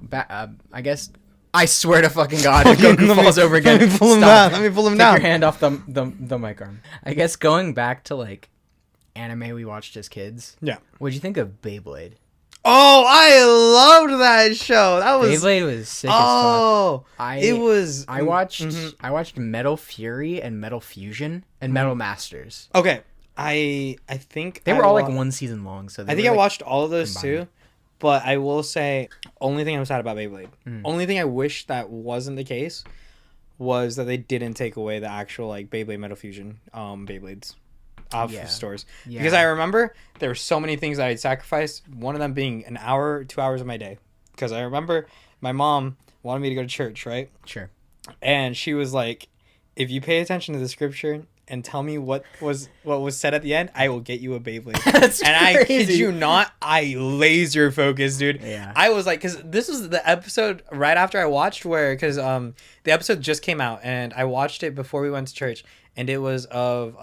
A: I guess. I swear to fucking God, if Goku falls over again,
B: let me pull him down. Let me pull him down.
A: Take your hand off the mic arm. I guess going back to like anime we watched as kids.
B: Yeah.
A: What'd you think of Beyblade?
B: Oh, I loved that show. That was
A: Beyblade was sick as fuck. I watched Metal Fury and Metal Fusion and Metal Masters.
B: Okay. I think
A: they were all like one season long, so
B: I think I watched all of those too. But I will say, only thing I'm sad about Beyblade, only thing I wish that wasn't the case, was that they didn't take away the actual like Beyblade Metal Fusion Beyblades off of stores. Yeah. Because I remember there were so many things that I'd sacrificed, one of them being an hour, 2 hours of my day. Because I remember my mom wanted me to go to church, right?
A: Sure.
B: And she was like, if you pay attention to the scripture and tell me what was said at the end, I will get you a Beyblade.
A: That's
B: and
A: crazy.
B: I kid you not, I laser focused, dude.
A: Yeah.
B: I was like, because this was the episode right after I watched because the episode just came out and I watched it before we went to church, and it was of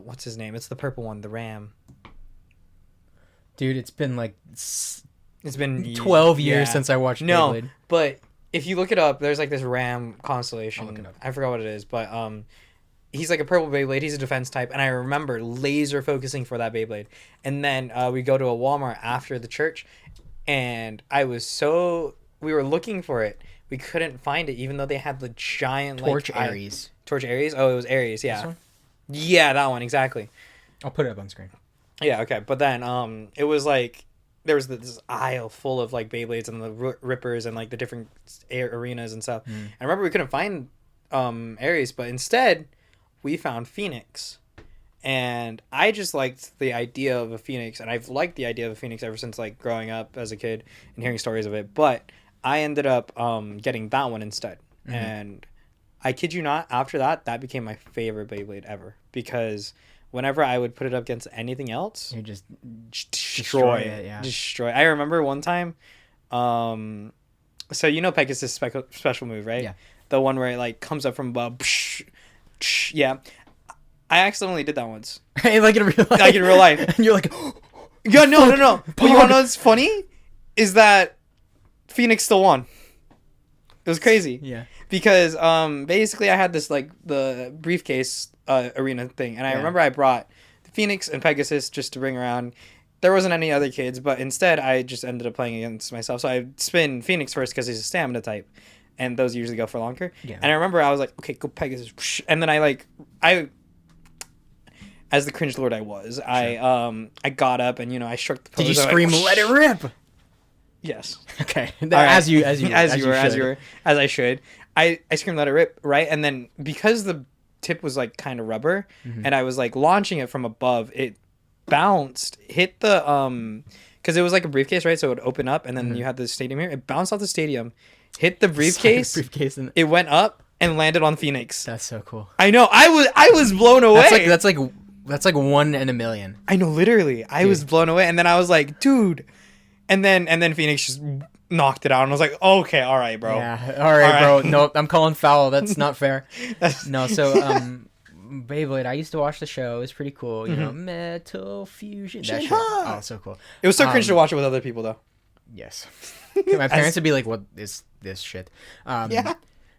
B: what's his name? It's the purple one, the Ram.
A: Dude, it's been
B: 12
A: years since I watched Beyblade.
B: No, but if you look it up, there's like this Ram constellation. I forgot what it is, but he's like a purple Beyblade. He's a defense type. And I remember laser focusing for that Beyblade. And then we go to a Walmart after the church. And we were looking for it. We couldn't find it, even though they had the giant
A: Torch Ares.
B: Torch Ares? Oh, it was Ares, yeah.
A: This one?
B: Yeah, that one, exactly.
A: I'll put it up on screen.
B: Yeah, okay. But then it was like, there was this aisle full of like Beyblades and the Rippers and like the different arenas and stuff. And I remember we couldn't find Ares, but instead we found Phoenix. And I just liked the idea of a Phoenix, and I've liked the idea of a Phoenix ever since like growing up as a kid and hearing stories of it. But I ended up getting that one instead. And I kid you not, after that became my favorite Beyblade ever, because whenever I would put it up against anything else,
A: you just
B: destroy it. Yeah. Destroy. I remember one time, so you know Pegasus' special move, right?
A: Yeah.
B: The one where it like comes up from above. Yeah. I accidentally did that once.
A: Like in real life.
B: Like in real life.
A: And you're like,
B: yeah, no. But you want to know what's funny? Is that Phoenix still won. It was crazy.
A: Yeah.
B: Because basically I had this like the briefcase arena thing, and I remember I brought Phoenix and Pegasus just to bring around. There wasn't any other kids, but instead I just ended up playing against myself. So I spin Phoenix first because he's a stamina type, and those usually go for longer. Yeah. And I remember I was like, okay, go Pegasus, and then I as the cringe lord I was, sure. I got up and I shook the pose.
A: Did you scream, "Let it rip"?
B: Yes.
A: Okay.
B: Right.
A: As
B: I should. I screamed, "Let it rip!" Right, and then because the tip was like kind of rubber, and I was like launching it from above, it bounced, hit the because it was like a briefcase, right? So it would open up, and then you had the stadium here. It bounced off the stadium, hit the briefcase. And it went up and landed on Phoenix.
A: That's so cool.
B: I know. I was blown away.
A: That's like 1 in a million.
B: I know, literally. I was blown away, and then I was like, dude. And then Phoenix just knocked it out, and I was like, okay, all right, bro.
A: Yeah, all right, bro. No, I'm calling foul. That's not fair. No, so Beyblade. I used to watch the show. It was pretty cool. You know, Metal Fusion. That shit. Oh, so cool.
B: It was so cringe to watch it with other people, though.
A: Yes. My parents would be like, "What is this shit?"
B: Yeah.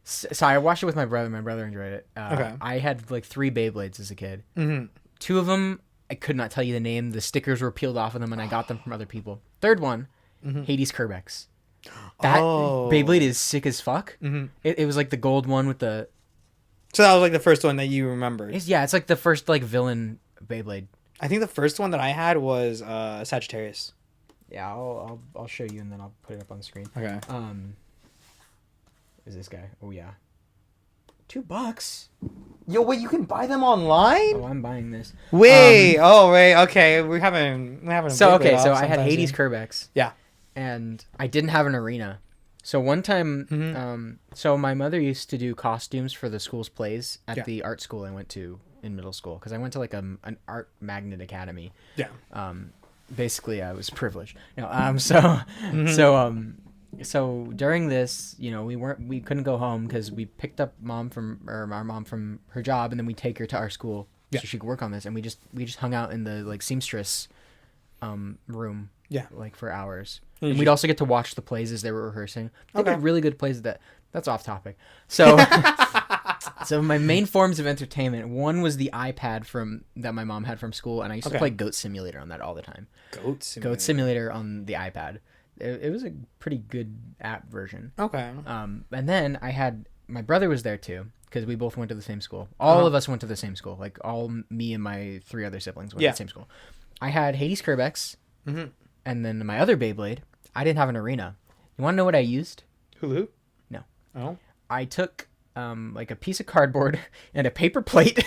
A: So I watched it with my brother. My brother enjoyed it.
B: Okay.
A: I had like 3 Beyblades as a kid.
B: Mm-hmm.
A: 2 of them, I could not tell you the name. The stickers were peeled off of them, and I got them from other people. Third one, Hades Kerbex. That Beyblade is sick as fuck. Mm-hmm. It was like the gold one with the...
B: So that was like the first one that you remembered.
A: It's like the first like villain Beyblade.
B: I think the first one that I had was Sagittarius.
A: Yeah, I'll show you and then I'll put it up on the screen.
B: Okay.
A: Is this guy? Oh yeah. $2.
B: Yo, wait, you can buy them online?
A: Oh, I'm buying this.
B: Wait, okay. We're having
A: so I had Hades Kerbex.
B: Yeah.
A: And I didn't have an arena. So one time, so my mother used to do costumes for the school's plays at the art school I went to in middle school because I went to like an art magnet academy.
B: Yeah.
A: Basically, I was privileged. No. So during this, you know, we couldn't go home because we picked up our mom from her job, and then we take her to our school so she could work on this, and we just hung out in the like seamstress room. Yeah. Like for hours. And we'd also get to watch the plays as they were rehearsing. They did really good plays that's off topic. So so my main forms of entertainment, one was the iPad that my mom had from school, and I used to play Goat Simulator on that all the time. Goat Simulator on the iPad. It was a pretty good app version. Okay. And then my brother was there too, because we both went to the same school. All of us went to the same school. Like me and my 3 other siblings went to the same school. I had Hades Kerbex. Mm-hmm. And then my other Beyblade, I didn't have an arena. You want to know what I used?
B: Hula hoop?
A: No.
B: Oh.
A: I took like a piece of cardboard and a paper plate.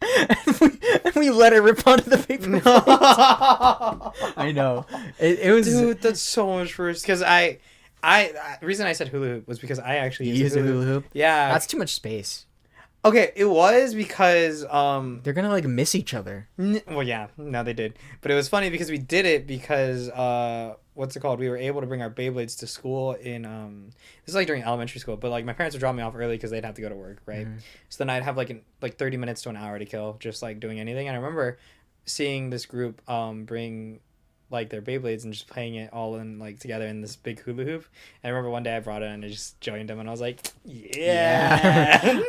A: and we let it rip onto the paper plate. I know. It was...
B: Dude, that's so much worse. Because the reason I said hula hoop was because I actually
A: used a hula hoop. Yeah. That's too much space.
B: Okay, it was because
A: they're gonna like miss each other.
B: Well, yeah, no, they did, but it was funny because we did it because what's it called? We were able to bring our Beyblades to school in this is like during elementary school, but like my parents would drop me off early because they'd have to go to work, right? Mm-hmm. So then I'd have like 30 minutes to an hour to kill, just like doing anything. And I remember seeing this group bring like their Beyblades and just playing it all in like together in this big hula hoop. And I remember one day I brought it and I just joined them and I was like, yeah.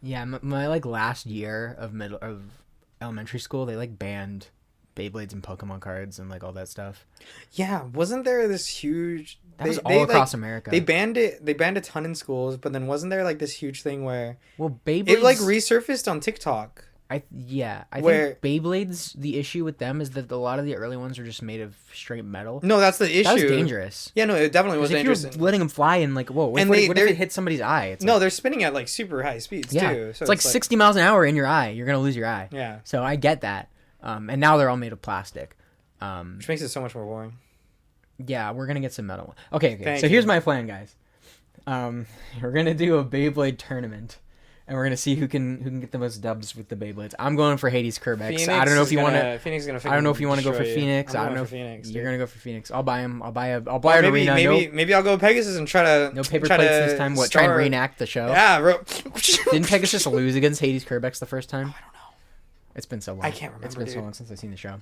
A: My like last year of elementary school, they like banned Beyblades and Pokemon cards and like all that stuff.
B: Yeah, wasn't there this huge?
A: That was all across America.
B: They banned it. They banned a ton in schools, but then wasn't there like this huge thing where
A: Beyblades,
B: it like resurfaced on TikTok?
A: I think Beyblades, the issue with them is that a lot of the early ones are just made of straight metal.
B: No, that's the issue.
A: That was dangerous.
B: Yeah, no, it definitely was dangerous.
A: If you're letting them fly and like, whoa, what if it hits somebody's eye?
B: They're spinning at like super high speeds too. So
A: it's like 60 miles an hour in your eye. You're gonna lose your eye.
B: Yeah.
A: So I get that. And now they're all made of plastic.
B: Which makes it so much more boring.
A: Yeah, we're gonna get some metal. Okay. So here's my plan, guys. We're gonna do a Beyblade tournament. And we're gonna see who can get the most dubs with the Beyblades. I'm going for Hades Kerbex. I don't know if you want to.
B: Phoenix is gonna.
A: I don't know if you want to go for Phoenix. I don't know if
B: Phoenix.
A: You're gonna go for Phoenix. I'll buy him. I'll buy an arena.
B: Maybe I'll go Pegasus and try to.
A: No paper plates this time. Try and reenact the show.
B: Yeah, bro.
A: Didn't Pegasus lose against Hades Kerbex the first time?
B: I don't know.
A: It's been so long.
B: I can't remember.
A: It's been so long since I've seen the show.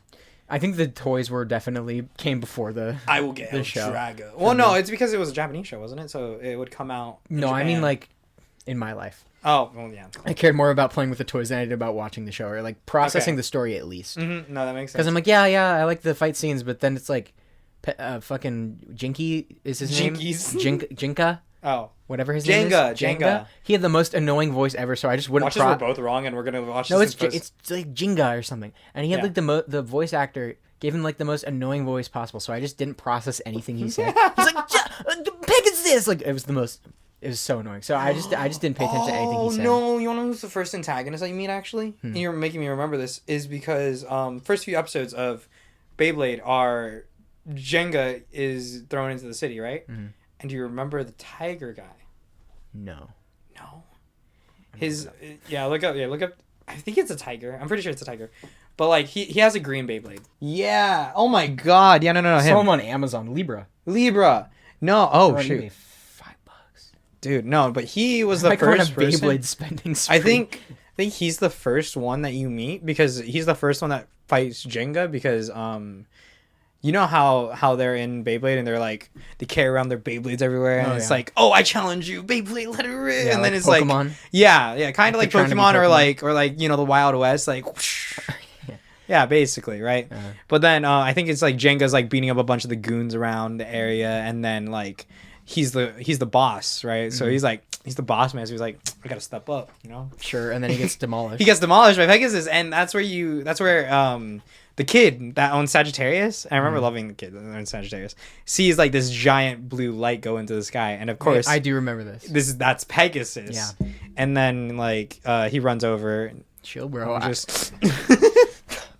A: I think the toys came before the.
B: I will get
A: the show.
B: Drago. Well, no, it's because it was a Japanese show, wasn't it? So it would come out.
A: No, Japan. I mean like, in my life.
B: Oh, well, yeah.
A: I cared more about playing with the toys than I did about watching the show, or like processing the story at least.
B: Mm-hmm. No, that makes sense.
A: Because I'm like, yeah, I like the fight scenes, but then it's like, fucking Jinky is his name. Jinka.
B: Oh.
A: Whatever his name is.
B: Jenga.
A: He had the most annoying voice ever, so I just wouldn't.
B: Watch this, we're both wrong, and we're gonna watch.
A: No, it's like Jenga or something, and he had like the voice actor gave him like the most annoying voice possible, so I just didn't process anything he said. He's like, Pegasus! Like it was the most. It was so annoying. So I just didn't pay attention to anything he said.
B: Oh no! You want to know who's the first antagonist that you meet? Actually, and you're making me remember this is because first few episodes of Beyblade are Jenga is thrown into the city, right? Mm-hmm. And do you remember the tiger guy?
A: No.
B: Look up. I think it's a tiger. I'm pretty sure it's a tiger. But like he has a green Beyblade. Yeah. Oh my god. Yeah. No.
A: Saw him on Amazon. Libra.
B: No. Oh shoot. Dude, no, but he was the
A: Like on a
B: first person.
A: Beyblade spending spree.
B: I think he's the first one that you meet because he's the first one that fights Jenga because you know how they're in Beyblade and they're like they carry around their Beyblades everywhere and it's like, oh, I challenge you, Beyblade, let it rip.
A: Yeah,
B: and then
A: like
B: it's
A: Pokemon.
B: like yeah, kind of like
A: trying to be
B: Pokemon
A: Pokemon.
B: or like you know the Wild West, like whoosh. Yeah, basically, right? But then I think it's like Jenga's like beating up a bunch of the goons around the area, and then like he's the boss, right? So he's the boss man. So he's like, I gotta step up, you know?
A: Sure, and then he gets demolished.
B: He gets demolished by Pegasus, and that's where the kid that owns Sagittarius, I remember loving the kid that owns Sagittarius, sees like this giant blue light go into the sky, and of course
A: I do remember this.
B: That's Pegasus.
A: Yeah.
B: And then like he runs over.
A: Chill, bro.
B: Just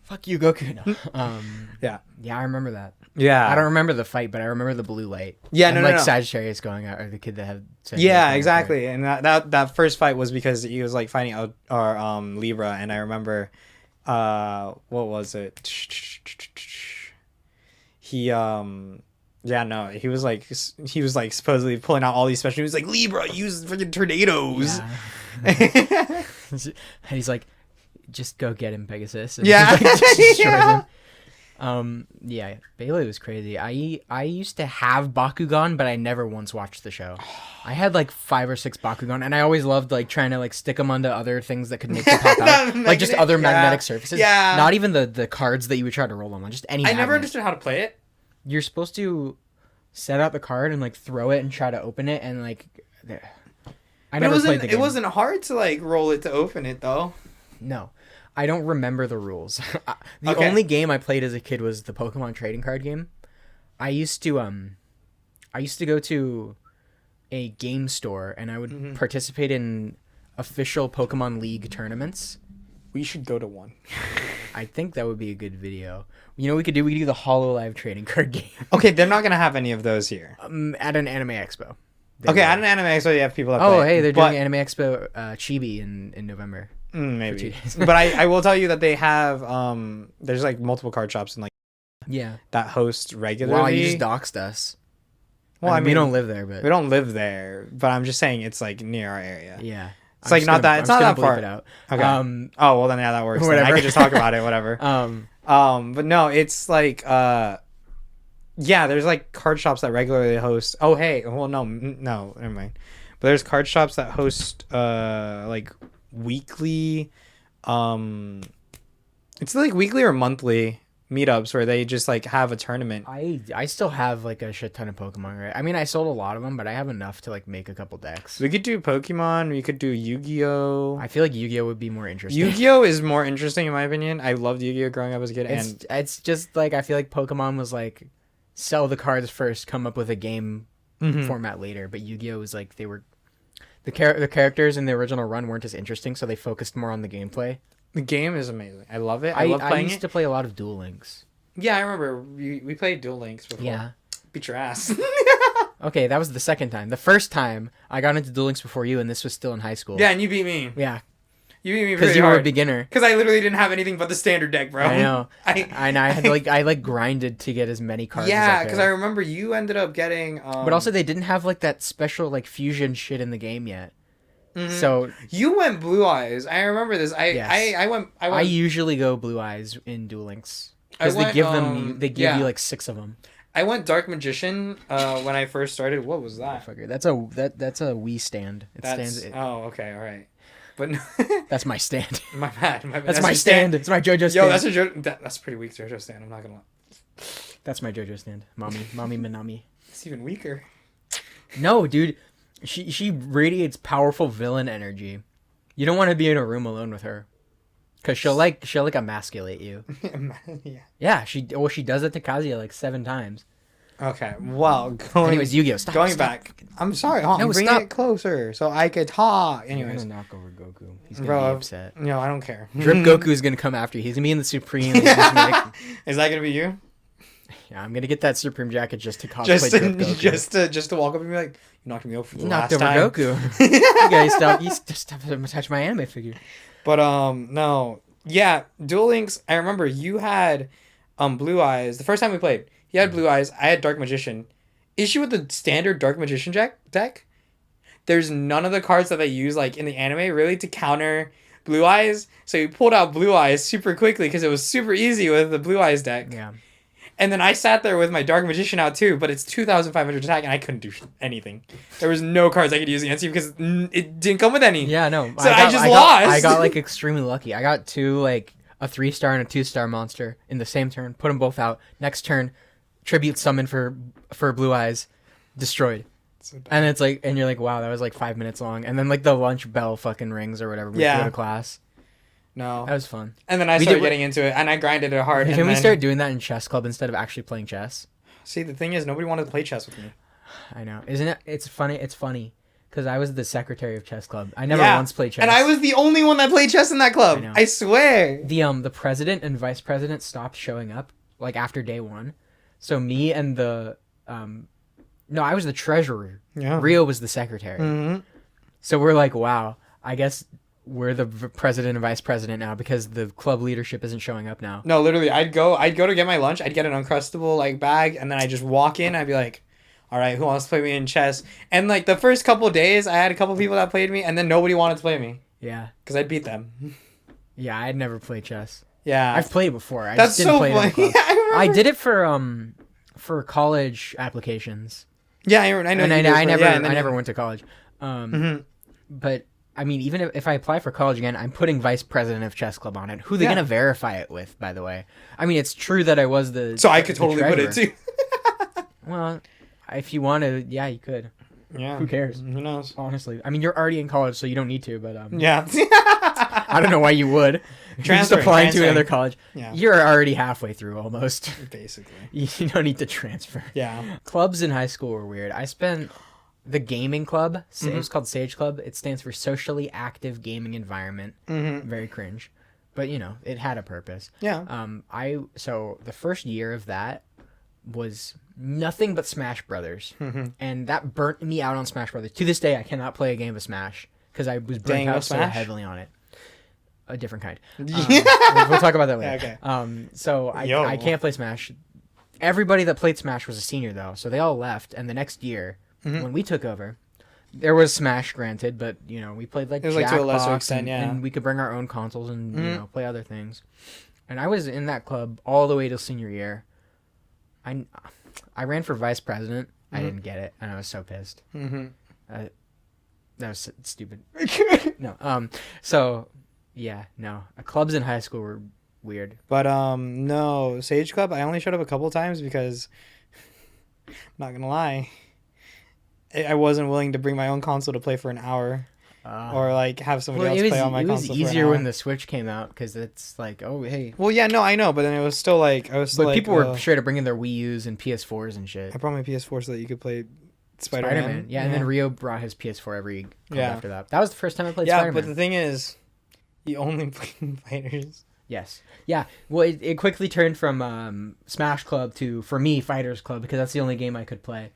A: Fuck you, Goku. No.
B: Yeah.
A: Yeah, I remember that.
B: Yeah.
A: I don't remember the fight, but I remember the blue light.
B: Yeah,
A: and
B: no,
A: like
B: no.
A: Sagittarius going out, or the kid that had.
B: Yeah, exactly. And that first fight was because he was like fighting our Libra, and I remember, what was it? He he was like supposedly pulling out all these special. He was like, Libra, use freaking tornadoes.
A: Yeah. And he's like, just go get him, Pegasus. And
B: Yeah.
A: he, like, just destroys
B: Yeah.
A: him. Yeah, Beyblade was crazy. I used to have Bakugan, but I never once watched the show. I had like 5 or 6 Bakugan, and I always loved like trying to like stick them onto other things that could make them pop out, like just other magnetic surfaces.
B: Yeah.
A: Not even the cards that you would try to roll them on, just any.
B: I never
A: magnet.
B: understood how to play it.
A: You're supposed to set out the card and like throw it and try to open it, and like. I never played the game.
B: It wasn't hard to like roll it to open it though.
A: No. I don't remember the rules. The
B: Okay.
A: only game I played as a kid was the Pokemon trading card game. I used to go to a game store and I would participate in official Pokemon League tournaments.
B: We should go to one.
A: I think that would be a good video. You know what we could do? We could do the HoloLive trading card game.
B: Okay, they're not gonna have any of those here.
A: At an anime expo.
B: Okay, at an anime expo, you have people that
A: Oh,
B: play.
A: hey, they're
B: But-
A: doing Anime Expo Chibi in November.
B: maybe.
A: 2 days.
B: But I will tell you that they have there's like multiple card shops and like
A: Yeah.
B: that host regularly.
A: Wow, you just doxed us.
B: Well,
A: I mean, we don't live there, but
B: we don't live there, but I'm just saying it's like near our area.
A: yeah.
B: It's like not that. It's not that far.
A: It out.
B: Okay. Oh well, then yeah, that works. Then. I
A: Whatever.
B: could just talk about it. Whatever. But no, it's like yeah, there's like card shops that regularly host. Oh hey, well no, never mind. But there's card shops that host like weekly, it's like weekly or monthly meetups where they just like have a tournament.
A: I still have like a shit ton of Pokemon, right? I mean, I sold a lot of them, but I have enough to like make a couple decks.
B: We could do Pokemon. We could do Yu-Gi-Oh.
A: I feel like Yu-Gi-Oh would be more interesting.
B: Yu-Gi-Oh is more interesting in my opinion. I loved Yu-Gi-Oh growing up as a kid, and
A: It's just like I feel like Pokemon was like sell the cards first, come up with a game format later, but Yu-Gi-Oh was like they were the characters in the original run weren't as interesting, so they focused more on the gameplay.
B: the game is amazing. I love it. I love
A: I
B: playing
A: used
B: it.
A: to play a lot of Duel Links.
B: Yeah, I remember we played Duel Links before.
A: Yeah.
B: Beat your ass.
A: Okay, that was the second time. The first time I got into Duel Links before you, and this was still in high school.
B: Yeah, and you beat me.
A: Yeah,
B: You beat me
A: because
B: pretty
A: you were a
B: hard.
A: beginner.
B: Because I literally didn't have anything but the standard deck, bro.
A: I know.
B: I
A: I had to, I grinded to get as many cards.
B: yeah,
A: as
B: because I remember you ended up getting.
A: But also, they didn't have like that special like fusion shit in the game yet. So
B: you went Blue Eyes. I remember this.
A: Yes.
B: I went.
A: I usually go Blue Eyes in Duel Links because
B: I
A: they
B: went,
A: give them they give
B: yeah.
A: you like 6 of them.
B: I went Dark Magician when I first started. What was that?
A: Fucker, that's a Wii stand. It stands.
B: Oh, okay, all right. But no,
A: That's my stand.
B: my bad.
A: That's my
B: your
A: stand. It's my JoJo stand.
B: Yo, that's a pretty weak JoJo stand. I'm not gonna lie.
A: That's my JoJo stand. Mommy Minami.
B: It's even weaker.
A: No, dude. She radiates powerful villain energy. You don't want to be in a room alone with her, cause she'll emasculate you.
B: Yeah.
A: Yeah, she does it to Kazuya like 7 times.
B: Okay. Well,
A: Anyways, Yu-Gi-Oh, stop.
B: Going
A: stop.
B: back. I'm sorry. I'm bringing
A: stop.
B: it closer so I could talk.
A: You're
B: Anyways,
A: gonna knock over Goku. He's gonna
B: bro,
A: be upset.
B: No, I don't care.
A: Drip Goku is gonna come after you. He's gonna be in the Supreme. He's gonna be like,
B: Is that gonna be you?
A: yeah, I'm gonna get that Supreme jacket just to cosplay Drip Goku.
B: Just to walk up and be like, you knocked me over for the
A: You
B: last
A: knocked over
B: time.
A: Goku. You guys stop to touch my anime figure.
B: But no, yeah, Duel Links. I remember you had Blue Eyes the first time we played. You had Blue Eyes. I had Dark Magician. Issue with the standard Dark Magician deck. there's none of the cards that they use like in the anime really to counter Blue Eyes. So he pulled out Blue Eyes super quickly because it was super easy with the Blue Eyes deck.
A: Yeah.
B: And then I sat there with my Dark Magician out too, but it's 2,500 attack and I couldn't do anything. There was no cards I could use against you because it didn't come with any.
A: Yeah, no.
B: So I just lost.
A: I got like extremely lucky. I got two, like a 3-star and a 2-star monster in the same turn. Put them both out. Next turn, tribute summon for Blue Eyes, destroyed.
B: So
A: And it's like, and you're like, wow, that was like 5 minutes long. And then like the lunch bell fucking rings or whatever. We go to class.
B: No.
A: That was fun.
B: And then I started getting into it and I grinded it hard.
A: Can we start doing that in chess club instead of actually playing chess?
B: See, the thing is, nobody wanted to play chess with me.
A: I know. Isn't it? It's funny. It's funny. Because I was the secretary of chess club. I never once played chess.
B: And I was the only one that played chess in that club. I swear.
A: The president and vice president stopped showing up like after day 1. So me and the no, I was the treasurer. Yeah. Rio was the secretary. Mm-hmm. So we're like, wow, I guess we're the president and vice president now because the club leadership isn't showing up now.
B: No, literally, I'd go to get my lunch. I'd get an Uncrustable like bag, and then I just walk in. I'd be like, all right, who wants to play me in chess? And like the first couple of days, I had a couple people that played me, and then nobody wanted to play me.
A: Yeah.
B: Because I'd beat them.
A: Yeah, I'd never played chess.
B: Yeah.
A: I've played before. I
B: That's
A: just didn't
B: so
A: play
B: funny.
A: it in the club.
B: Yeah, I remember.
A: I did it for college applications.
B: Yeah, I know.
A: And I never went to college. But I mean, even if I apply for college again, I'm putting vice president of chess club on it. Who are they gonna verify it with? By the way, I mean it's true that I was the.
B: So I could totally put it too.
A: Well, if you want to, yeah, you could.
B: Yeah.
A: Who cares?
B: Who knows?
A: Honestly, I mean you're already in college, so you don't need to. But
B: yeah.
A: I don't know why you would. You're just applying to another college.
B: Yeah.
A: You're already halfway through almost.
B: Basically.
A: You don't need to transfer.
B: Yeah.
A: Clubs in high school were weird. I spent the gaming club. It was called Sage Club. It stands for Socially Active Gaming Environment. Very cringe, but you know it had a purpose.
B: Yeah.
A: So the first year of that was nothing but Smash Brothers, and that burnt me out on Smash Brothers. To this day, I cannot play a game of Smash because I was burnt out so heavily on it. A different kind. We'll talk about that later.
B: Yeah, okay.
A: So I can't play Smash. Everybody that played Smash was a senior though, so they all left. And the next year, when we took over, there was Smash, granted, but you know we played like
B: to a lesser extent,
A: and we could bring our own consoles and you know play other things. And I was in that club all the way till senior year. I ran for vice president. I didn't get it, and I was so pissed. That was stupid. No. So. Yeah, no. Clubs in high school were weird.
B: But no, Sage Club, I only showed up a couple times because I'm not gonna lie, I wasn't willing to bring my own console to play for an hour. Or like have somebody else play on my console.
A: It was easier when the Switch came out because it's like, oh hey.
B: Well, yeah, no, I know, but then it was still like
A: But people were straight up bringing their Wii U's and PS4s and shit.
B: I brought my PS4 so that you could play Spider-Man.
A: Yeah, and then Rio brought his PS4 every club after that. That was the first time I played Spider-Man.
B: Yeah, but the thing is, you only played fighters.
A: Yes. Yeah. Well, it quickly turned from Smash Club to, for me, Fighters Club because that's the only game I could play.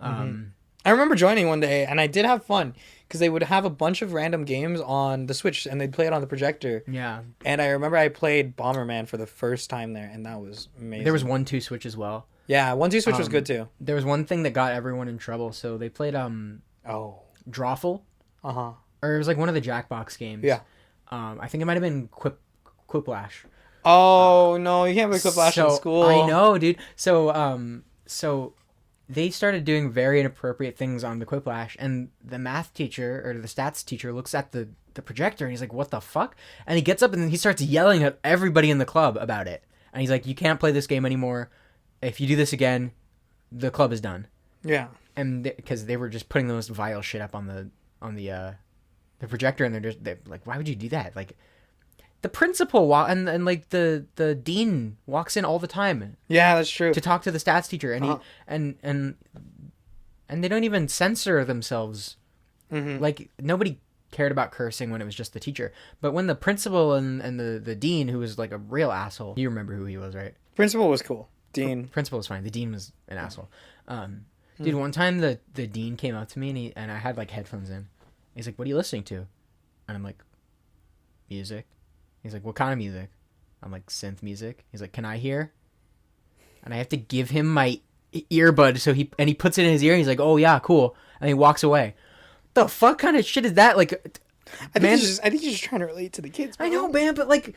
B: I remember joining one day, and I did have fun because they would have a bunch of random games on the Switch, and they'd play it on the projector.
A: Yeah.
B: And I remember I played Bomberman for the first time there, and that was amazing.
A: There was 1-2 Switch as well.
B: Yeah, 1-2 Switch was good too.
A: There was one thing that got everyone in trouble, so they played Drawful.
B: Uh-huh.
A: Or it was like one of the Jackbox games.
B: Yeah.
A: I think it might have been Quiplash.
B: Oh no, you can't play Quiplash in school.
A: I know, dude. So they started doing very inappropriate things on the Quiplash, and the math teacher or the stats teacher looks at the projector and he's like, "What the fuck?" And he gets up and then he starts yelling at everybody in the club about it. And he's like, "You can't play this game anymore. If you do this again, the club is done."
B: Yeah.
A: And because they were just putting the most vile shit up on the projector, and they're like, why would you do that? Like, the principal and like the dean walks in all the time.
B: Yeah, that's true.
A: To talk to the stats teacher, and he and they don't even censor themselves. Like nobody cared about cursing when it was just the teacher, but when the principal and the dean, who was like a real asshole, you remember who he was, right?
B: Principal was cool. Dean.
A: Principal was fine. The dean was an asshole. Dude, one time the dean came up to me and I had like headphones in. He's like, "What are you listening to?" And I'm like, "Music." He's like, "What kind of music?" I'm like, "Synth music." He's like, "Can I hear?" And I have to give him my earbud, so he puts it in his ear and he's like, "Oh yeah, cool." And he walks away. the fuck kind of shit is that? Like,
B: I think you're just trying to relate to the kids. Bro.
A: I know, man, but like,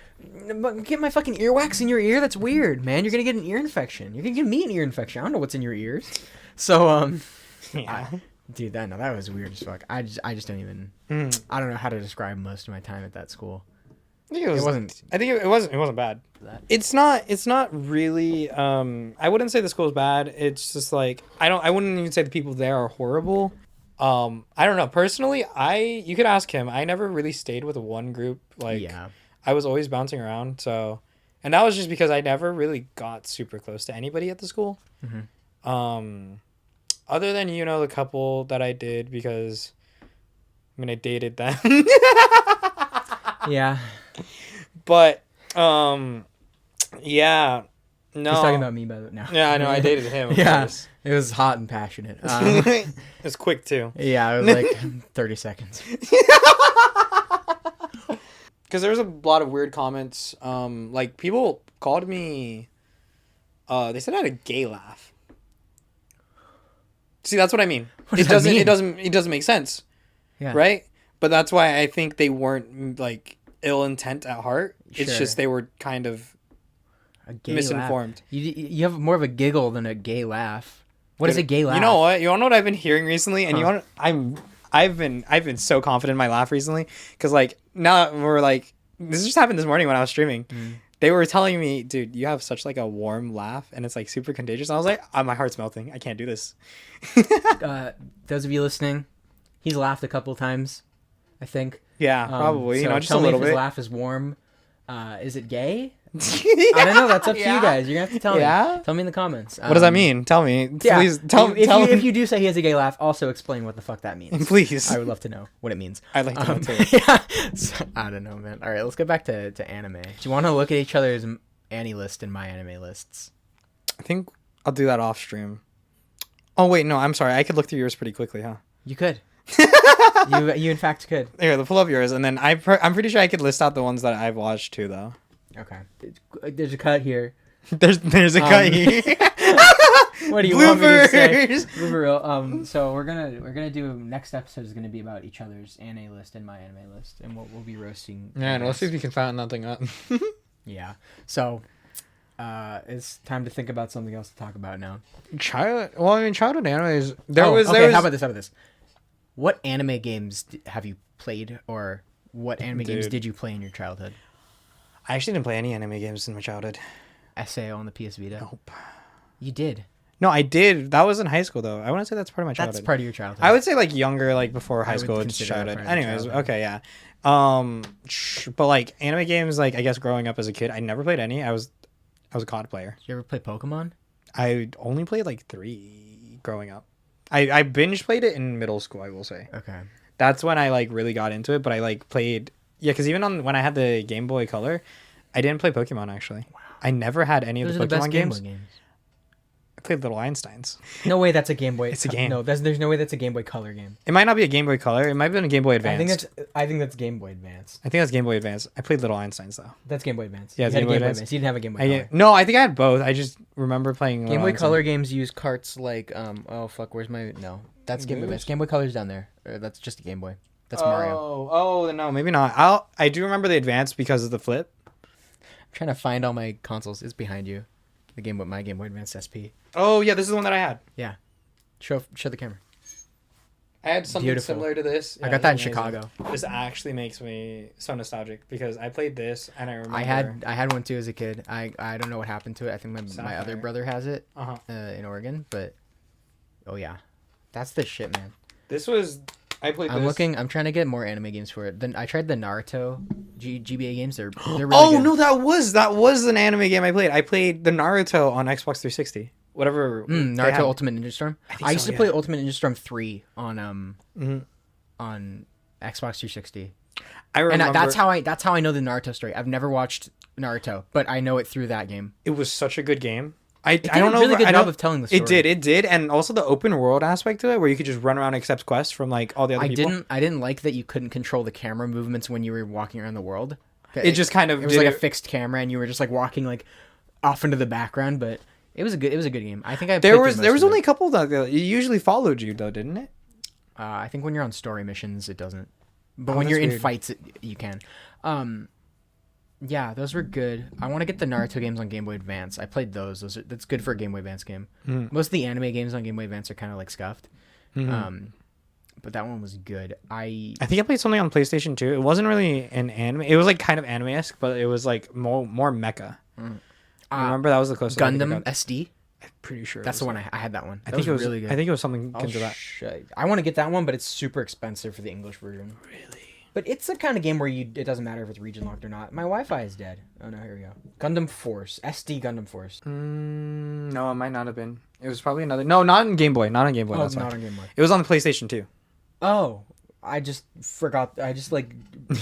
A: get my fucking earwax in your ear. That's weird, man. You're gonna get an ear infection. You're gonna give me an ear infection. I don't know what's in your ears. So,
B: Yeah.
A: Dude, that was weird as fuck. I just don't even. I don't know how to describe most of my time at that school.
B: I think it wasn't bad. It's not really. I wouldn't say the school's bad. It's just like I wouldn't even say the people there are horrible. I don't know. Personally, you could ask him. I never really stayed with one group. Like,
A: Yeah.
B: I was always bouncing around. So, and that was just because I never really got super close to anybody at the school.
A: Mm-hmm.
B: Other than, the couple that I did because, I dated them.
A: Yeah.
B: But, yeah. No.
A: He's talking about me, by the way. No.
B: Yeah, I know. I dated him.
A: Yeah. It was hot and passionate.
B: It was quick, too.
A: Yeah, it was like 30 seconds.
B: Because there was a lot of weird comments. Like, people called me... they said I had a gay laugh. See, that's what I mean. It doesn't make sense.
A: Yeah.
B: Right? But that's why I think they weren't, like, ill intent at heart. It's just they were kind of misinformed.
A: You have more of a giggle than a gay laugh. What is a gay laugh?
B: You know what? You want to know what I've been hearing recently? And I've been so confident in my laugh recently. Because, like, now we're like... This just happened this morning when I was streaming. They were telling me, dude, you have such like a warm laugh and it's like super contagious. And I was like, my heart's melting. I can't do this.
A: Those of you listening, he's laughed a couple times, I think.
B: Yeah, probably.
A: So
B: just
A: tell
B: a
A: me
B: little
A: if
B: bit.
A: his laugh is warm. Is it gay? I don't know. That's up to you guys. You're gonna have to tell me. Tell me in the comments.
B: What does that mean? Tell me. Please tell me.
A: If you do say he has a gay laugh, also explain what the fuck that means.
B: Please.
A: I would love to know what it means.
B: I'd like to know too.
A: Yeah. So, I don't know, man. All right, let's get back to anime. Do you want to look at each other's Annie list and my anime lists?
B: I think I'll do that off stream. Oh wait, no, I'm sorry. I could look through yours pretty quickly, huh?
A: You could. You in fact could.
B: Here, pull up yours, and then I'm pretty sure I could list out the ones that I've watched too, though.
A: Okay. There's a cut here.
B: There's a cut here.
A: What do you want me to say? Blooper. So we're gonna do next episode is gonna be about each other's anime list and my anime list, and we'll be roasting.
B: Yeah, and we'll see if you can fatten that thing up.
A: Yeah. So it's time to think about something else to talk about now.
B: Childhood anime is
A: How about this? What anime games have you played, or what anime games did you play in your childhood?
B: I actually didn't play any anime games in my childhood.
A: SAO on the PS Vita?
B: Nope.
A: You did?
B: No, I did. That was in high school, though. I wouldn't say that's part of my childhood.
A: That's part of your childhood.
B: I would say, like, younger, like, before high school, it's
A: consider
B: childhood.
A: that part of
B: Anyways,
A: childhood.
B: okay, yeah. But, like, anime games, like, I guess growing up as a kid, I never played any. I was a COD player.
A: Did you ever play Pokemon?
B: I only played, like, 3 growing up. I binge played it in middle school, I will say.
A: Okay.
B: That's when I, like, really got into it, but I, like, played... Yeah, because even when I had the Game Boy Color, I didn't play Pokemon, actually. Wow. I never had any of the Pokemon games.
A: Game Boy games.
B: I played Little Einsteins.
A: No way that's a Game Boy.
B: It's a game.
A: No, there's no way that's a Game Boy Color game.
B: It might not be a Game Boy Color. It might have been a Game Boy Advance.
A: I think that's Game Boy Advance.
B: I think that's Game Boy Advance. I played Little Einsteins, though.
A: That's Game Boy Advance.
B: Yeah,
A: you had a Game Boy Advance. You didn't have a Game Boy Color.
B: No, I think I had both. I just remember playing
A: Game Boy Color games use carts like oh fuck, where's my that's Game Boy Advance. Game Boy Color's down there. That's just a Game Boy. That's Mario.
B: Oh no, maybe not. I do remember the Advance because of the flip.
A: I'm trying to find all my consoles. It's behind you. My Game Boy Advance SP.
B: Oh yeah, this is the one that I had.
A: Yeah. Show the camera.
B: I had something similar to this.
A: I got that in Chicago.
B: This actually makes me so nostalgic because I played this and I remember.
A: I had one too as a kid. I don't know what happened to it. I think my other brother has it in Oregon, but oh yeah, that's the shit, man.
B: I played.
A: I'm trying to get more anime games for it. Then I tried the Naruto GBA games. They're really good.
B: No, that was an anime game I played. I played the Naruto on Xbox 360. Whatever.
A: Naruto Ultimate Ninja Storm. I used to play Ultimate Ninja Storm 3 on Xbox 360.
B: I remember.
A: And that's how I know the Naruto story. I've never watched Naruto, but I know it through that game.
B: It was such a good game. I
A: don't know. It did a really good job of telling the story.
B: It did, and also the open world aspect to it, where you could just run around and accept quests from like all the other people.
A: I didn't like that you couldn't control the camera movements when you were walking around the world.
B: It just kind of
A: it was like a fixed camera, and you were just like walking like off into the background. But it was a good game. I think there was
B: only a couple that usually followed you though, didn't it?
A: I think when you're on story missions, it doesn't. But
B: Oh,
A: when you're
B: that's
A: in
B: weird.
A: fights, you can. Yeah, those were good. I want to get the Naruto games on Game Boy Advance. I played those. That's good for a Game Boy Advance game. Most of the anime games on Game Boy Advance are kind of like scuffed. But that one was good.
B: I think I played something on PlayStation 2. It wasn't really an anime. It was like kind of anime-esque, but it was like more mecha. I remember that was the closest.
A: Gundam SD.
B: I'm pretty sure
A: That's the one I had. That one.
B: I think it was
A: really good.
B: I think it was something
A: Oh,
B: akin to that.
A: shit. I want to get that one, but it's super expensive for the English version.
B: Really?
A: But it's the kind of game where it doesn't matter if it's region locked or not. My Wi-Fi is dead. Oh no, here we go. Gundam Force. SD Gundam Force.
B: No, it might not have been. It was probably another. No, not on Game Boy. Not on Game Boy.
A: Oh,
B: That's
A: it's
B: why.
A: not on Game Boy.
B: It was on the PlayStation 2.
A: Oh, I just forgot. I just like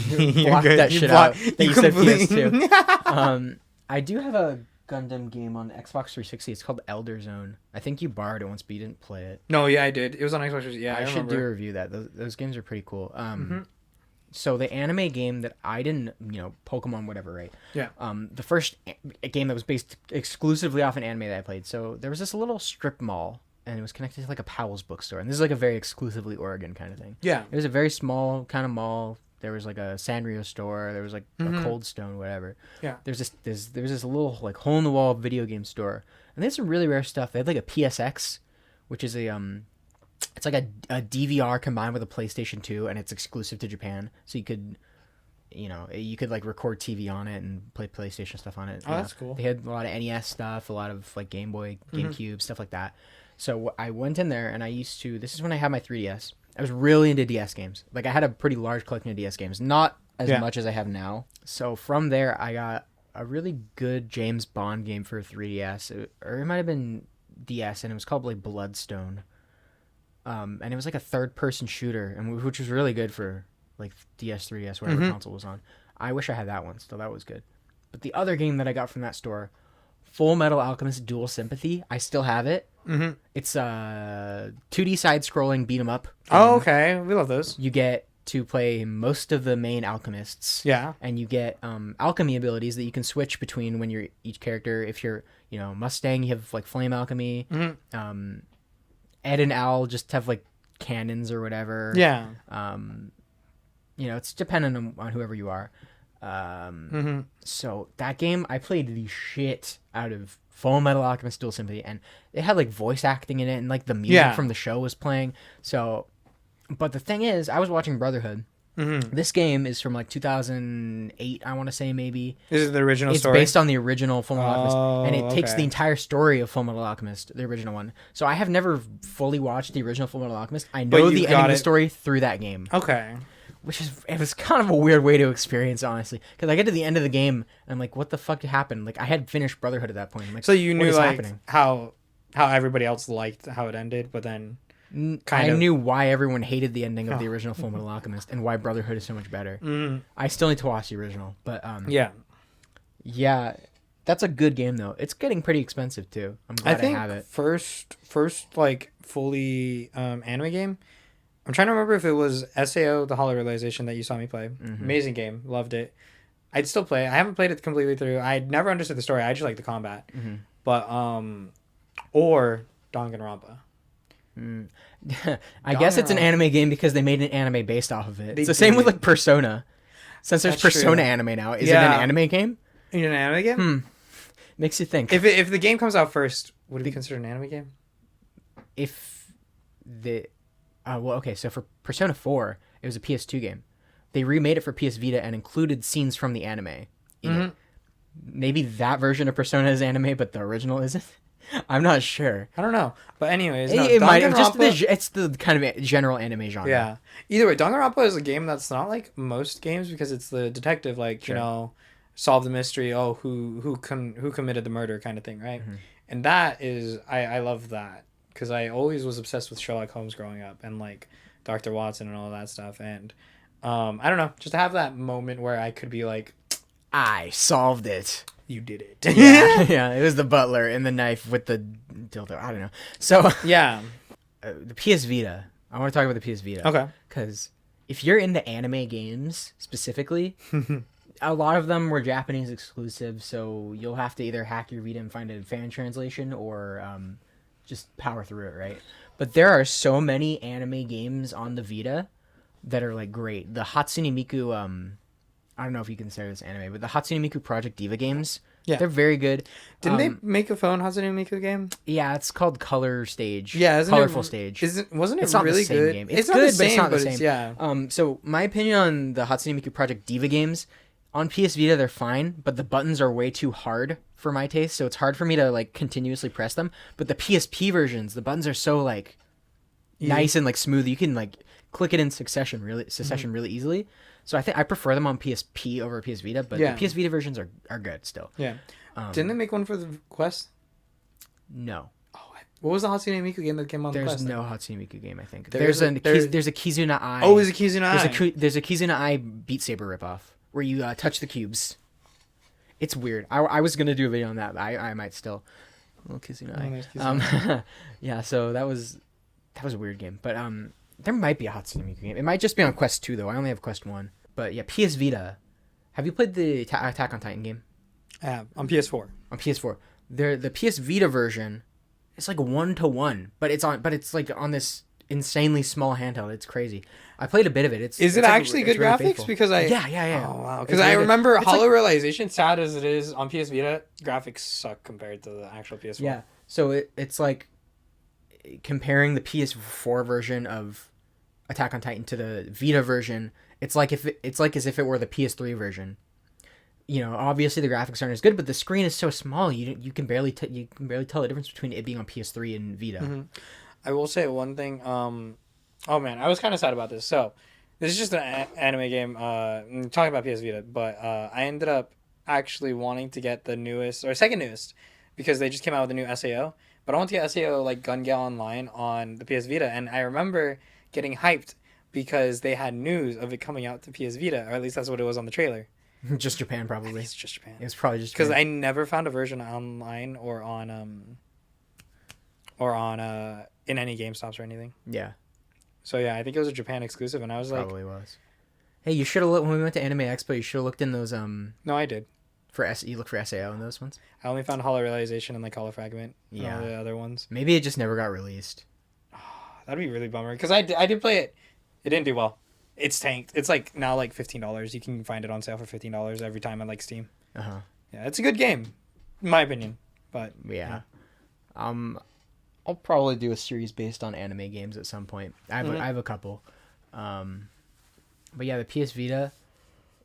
B: You're
A: blocked
B: good.
A: that
B: You
A: shit
B: blocked-
A: out. That
B: you
A: you said
B: completely-
A: PS2. I do have a Gundam game on Xbox 360. It's called Elder Zone. I think you borrowed it once, but you didn't play it.
B: No, yeah, I did. It was on Xbox. Yeah,
A: I should
B: remember.
A: do a review of that. Those games are pretty cool. So the anime game that I didn't, Pokemon, whatever, right?
B: Yeah.
A: The first game that was based exclusively off an anime that I played. So there was this little strip mall, and it was connected to like a Powell's bookstore. And this is like a very exclusively Oregon kind of thing.
B: Yeah.
A: It was a very small kind of mall. There was like a Sanrio store. There was like a Cold Stone, whatever.
B: Yeah.
A: There was this little like hole in the wall video game store, and they had some really rare stuff. They had like a PSX, which is it's like a DVR combined with a PlayStation 2, and it's exclusive to Japan. So you could like record TV on it and play PlayStation stuff on it.
B: Oh, that's cool.
A: They had a lot of NES stuff, a lot of like Game Boy, GameCube, stuff like that. So I went in there, and this is when I had my 3DS. I was really into DS games. Like I had a pretty large collection of DS games, not as much as I have now. So from there, I got a really good James Bond game for 3DS, or it might have been DS, and it was called like Bloodstone. And it was like a third-person shooter, and which was really good for like DS, 3DS, whatever console was on. I wish I had that one, so that was good. But the other game that I got from that store, Full Metal Alchemist Dual Sympathy, I still have it. It's a 2D side-scrolling beat 'em up.
B: Oh, okay. We love those.
A: You get to play most of the main alchemists.
B: Yeah.
A: And you get alchemy abilities that you can switch between when you're each character. If you're, Mustang, you have like flame alchemy. Ed and Al just have like cannons or whatever.
B: Yeah.
A: It's dependent on whoever you are. So that game, I played the shit out of Full Metal Alchemist Dual Sympathy, and it had like voice acting in it, and like the music from the show was playing. So, but the thing is, I was watching Brotherhood. This game is from like 2008, I want to say, maybe.
B: This is the original
A: It's
B: story.
A: based on the original Full Metal Alchemist, and it takes
B: okay.
A: the entire story of Full Metal Alchemist, the original one. So I have never fully watched the original Full Metal Alchemist. I know
B: you
A: the
B: got
A: ending of the
B: it.
A: story through that game.
B: Okay.
A: It was kind of a weird way to experience, honestly, because I get to the end of the game and I'm like, what the fuck happened? Like I had finished Brotherhood at that point. I'm like,
B: So you
A: what
B: knew
A: is
B: like
A: happening?
B: how everybody else liked how it ended, but then
A: I
B: of-
A: knew why everyone hated the ending of the original Full Metal Alchemist and why Brotherhood is so much better. I still need to watch the original, but yeah, that's a good game though. It's getting pretty expensive too. I'm glad I have it.
B: first like fully anime game. I'm trying to remember if it was SAO The Hollow Realization that you saw me play. Amazing game, loved it. I'd still play it. I haven't played it completely through. I never understood the story. I just like the combat. But or Danganronpa.
A: I guess it's an anime game because they made an anime based off of it. It's the same with like Persona. Since there's
B: That's
A: Persona
B: true.
A: anime now, is it an anime game?
B: In an anime game?
A: Makes you think.
B: If the game comes out first, would it be considered an anime game?
A: So for Persona 4, it was a PS2 game. They remade it for PS Vita and included scenes from the anime in it. Maybe that version of Persona is anime, but the original isn't. I'm not sure.
B: I don't know. But anyways, no,
A: It might just
B: Danganronpa-
A: it's the kind of general anime genre.
B: Yeah. Either way, Danganronpa is a game that's not like most games because it's the detective, like solve the mystery. Oh, who committed the murder, kind of thing, right? And that is I love that because I always was obsessed with Sherlock Holmes growing up and like Dr. Watson and all that stuff. And I don't know, just to have that moment where I could be like,
A: I solved it.
B: you did it.
A: Yeah, it was the butler and the knife with the dildo. I don't know. So
B: Yeah.
A: the PS Vita. I want to talk about the PS Vita.
B: Okay.
A: Because if you're into anime games specifically, a lot of them were Japanese exclusive, so you'll have to either hack your Vita and find a fan translation or just power through it, right? But there are so many anime games on the Vita that are like great. The Hatsune Miku, I don't know if you consider this anime, but the Hatsune Miku Project Diva games, they're very good.
B: Didn't they make a phone Hatsune Miku game?
A: Yeah, it's called Color Stage.
B: Yeah,
A: Colorful Stage.
B: Wasn't it
A: It's not
B: really
A: the same
B: good?
A: game. It's good, but it's not the same.
B: Yeah.
A: So my opinion on the Hatsune Miku Project Diva games, on PS Vita they're fine, but the buttons are way too hard for my taste, so it's hard for me to like continuously press them. But the PSP versions, the buttons are so like nice and like smooth. You can like click it in succession really easily. So I think I prefer them on PSP over PS Vita, but the PS Vita versions are good still.
B: Yeah. Didn't they make one for the Quest?
A: No.
B: Oh, what was the Hatsune Miku game that came on the Quest?
A: There's no Hatsune Miku game, I think.
B: There's
A: a Kizuna Eye.
B: Oh, is it Kizuna Eye?
A: There's a Kizuna Eye Beat Saber ripoff where you touch the cubes. It's weird. I was gonna do a video on that, but I might still. Little Kizuna Eye. Yeah. So that was a weird game, but there might be a Hatsune Miku game. It might just be on Quest 2 though. I only have Quest 1. But yeah, PS Vita. Have you played the Attack on Titan game?
B: On PS4.
A: On PS4. The PS Vita version, it's like 1-to-1, but it's like on this insanely small handheld. It's crazy. I played a bit of it.
B: Is it actually good
A: really
B: graphics?
A: faithful.
B: Because
A: yeah.
B: Oh wow. Because I remember Hollow Realization, sad as it is on PS Vita, graphics suck compared to the actual PS4.
A: Yeah. So it's like comparing the PS4 version of Attack on Titan to the Vita version. It's like as if it were the PS3 version. You know, obviously the graphics aren't as good, but the screen is so small. You can barely tell the difference between it being on PS3 and Vita.
B: Mm-hmm. I will say one thing. Oh man, I was kind of sad about this. So, this is just an anime game. Talking about PS Vita, but I ended up actually wanting to get the newest or second newest because they just came out with a new SAO. But I want to get SAO like Gun Gale Online on the PS Vita, and I remember getting hyped because they had news of it coming out to PS Vita, or at least that's what it was on the trailer.
A: Just Japan, probably.
B: It's just Japan.
A: It was probably just
B: because I never found a version online or on in any GameStops or anything.
A: Yeah.
B: So yeah, I think it was a Japan exclusive, and I was
A: probably was. Hey, you should have looked when we went to Anime Expo. You should have looked in those.
B: No, I did.
A: You look for SAO in those ones.
B: I only found Hollow Realization and like Hollow Fragment. And all the other ones.
A: Maybe it just never got released.
B: That'd be really bummer because I did play it. It didn't do well. It's tanked. It's like now like $15. You can find it on sale for $15 every time on like Steam. Yeah, it's a good game, in my opinion. But
A: yeah. I'll probably do a series based on anime games at some point. I have a couple. But yeah, the PS Vita,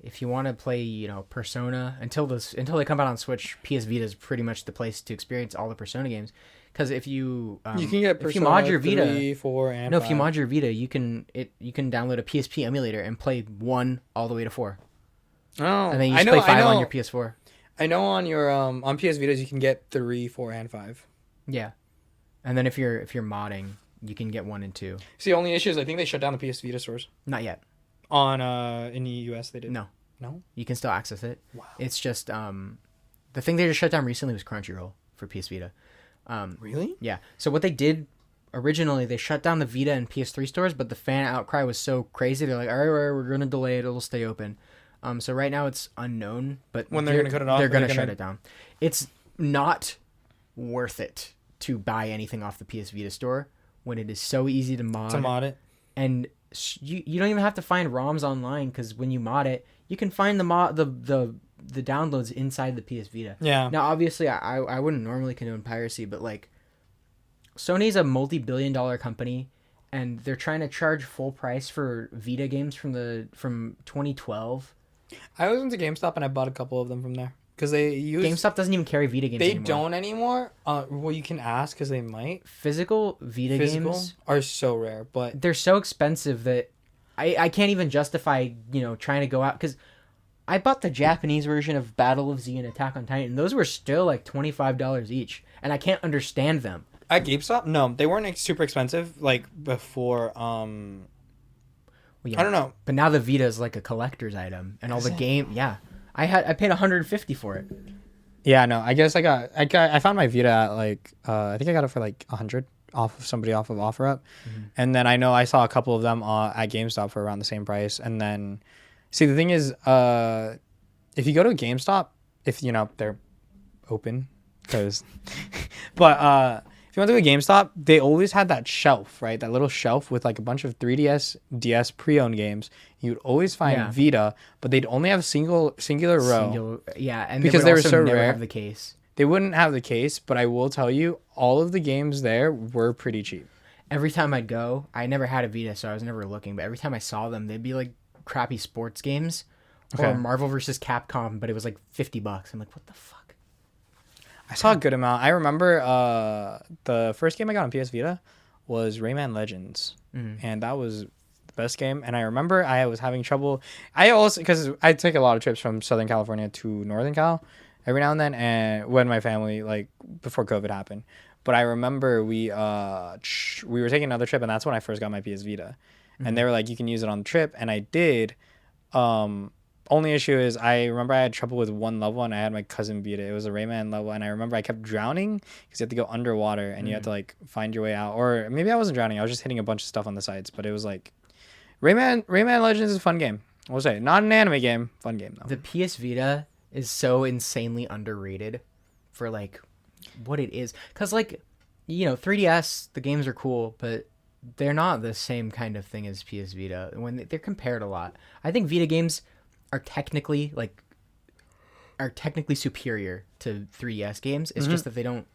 A: if you want to play, you know, Persona until they come out on Switch, PS Vita is pretty much the place to experience all the Persona games. Because if you
B: you can get Persona
A: if you mod your Vita,
B: 3, 4, and 5.
A: If you mod your Vita, you can download a PSP emulator and play 1 all the way to 4.
B: Oh,
A: and then you just play 5 on your PS4.
B: I know on your on PS Vitas you can get 3, 4, and 5.
A: Yeah, and then if you're modding, you can get 1 and 2.
B: See, the only issue is I think they shut down the PS Vita stores.
A: Not yet.
B: On in the US they did.
A: No. You can still access it.
B: Wow.
A: It's just the thing they just shut down recently was Crunchyroll for PS Vita.
B: Really?
A: Yeah. So what they did originally, they shut down the Vita and PS3 stores, but the fan outcry was so crazy. They're like, all right, we're going to delay it. It'll stay open. So right now it's unknown, but
B: when they're going to cut it off,
A: they're going to shut it down. It's not worth it to buy anything off the PS Vita store when it is so easy to mod
B: it.
A: And you don't even have to find ROMs online because when you mod it, you can find the downloads inside the PS Vita.
B: Yeah.
A: Now, obviously, I wouldn't normally condone piracy, but like, Sony's a multi-billion-dollar company, and they're trying to charge full price for Vita games from 2012.
B: I was into GameStop and I bought a couple of them from there because
A: GameStop doesn't even carry Vita games anymore.
B: They don't anymore. Well, you can ask because they might.
A: Physical Vita games
B: are so rare, but
A: they're so expensive that I can't even justify trying to go out because. I bought the Japanese version of Battle of Z and Attack on Titan. Those were still like $25 each, and I can't understand them.
B: At GameStop? No, they weren't super expensive like before.
A: Well, yeah,
B: I don't know.
A: But now the Vita is like a collector's item, and all the game. Yeah, I paid $150 for it.
B: Yeah, no, I guess I found my Vita at like I think I got it for like $100 off of OfferUp, and then I know I saw a couple of them at GameStop for around the same price, and then. See, the thing is, if you go to a GameStop, if they're open, but if you went to a GameStop, they always had that shelf, right? That little shelf with like a bunch of 3DS, DS pre-owned games. You'd always find Vita, but they'd only have singular row.
A: And
B: because they were so rare.
A: Have the case.
B: They wouldn't have the case, but I will tell you, all of the games there were pretty cheap.
A: Every time I'd go, I never had a Vita, so I was never looking. But every time I saw them, they'd be like crappy sports games, or Marvel vs. Capcom, but it was like $50. I'm like, what the fuck?
B: I saw a good amount. I remember the first game I got on PS Vita was Rayman Legends, and that was the best game. And I remember I was having trouble. I also, because I take a lot of trips from Southern California to Northern Cal every now and then, and when my family, like before COVID happened. But I remember we were taking another trip, and that's when I first got my PS Vita. And they were like, you can use it on the trip, and I did. Only issue is I remember I had trouble with one level, and I had my cousin beat it. It was a Rayman level, and I remember I kept drowning because you have to go underwater, and you have to like find your way out. Or maybe I wasn't drowning; I was just hitting a bunch of stuff on the sides. But it was like Rayman Legends is a fun game. I will say, not an anime game, fun game though.
A: The PS Vita is so insanely underrated for like what it is, because like 3DS, the games are cool, but they're not the same kind of thing as PS Vita. When they're compared a lot, I think Vita games are technically superior to 3DS games. It's just that they don't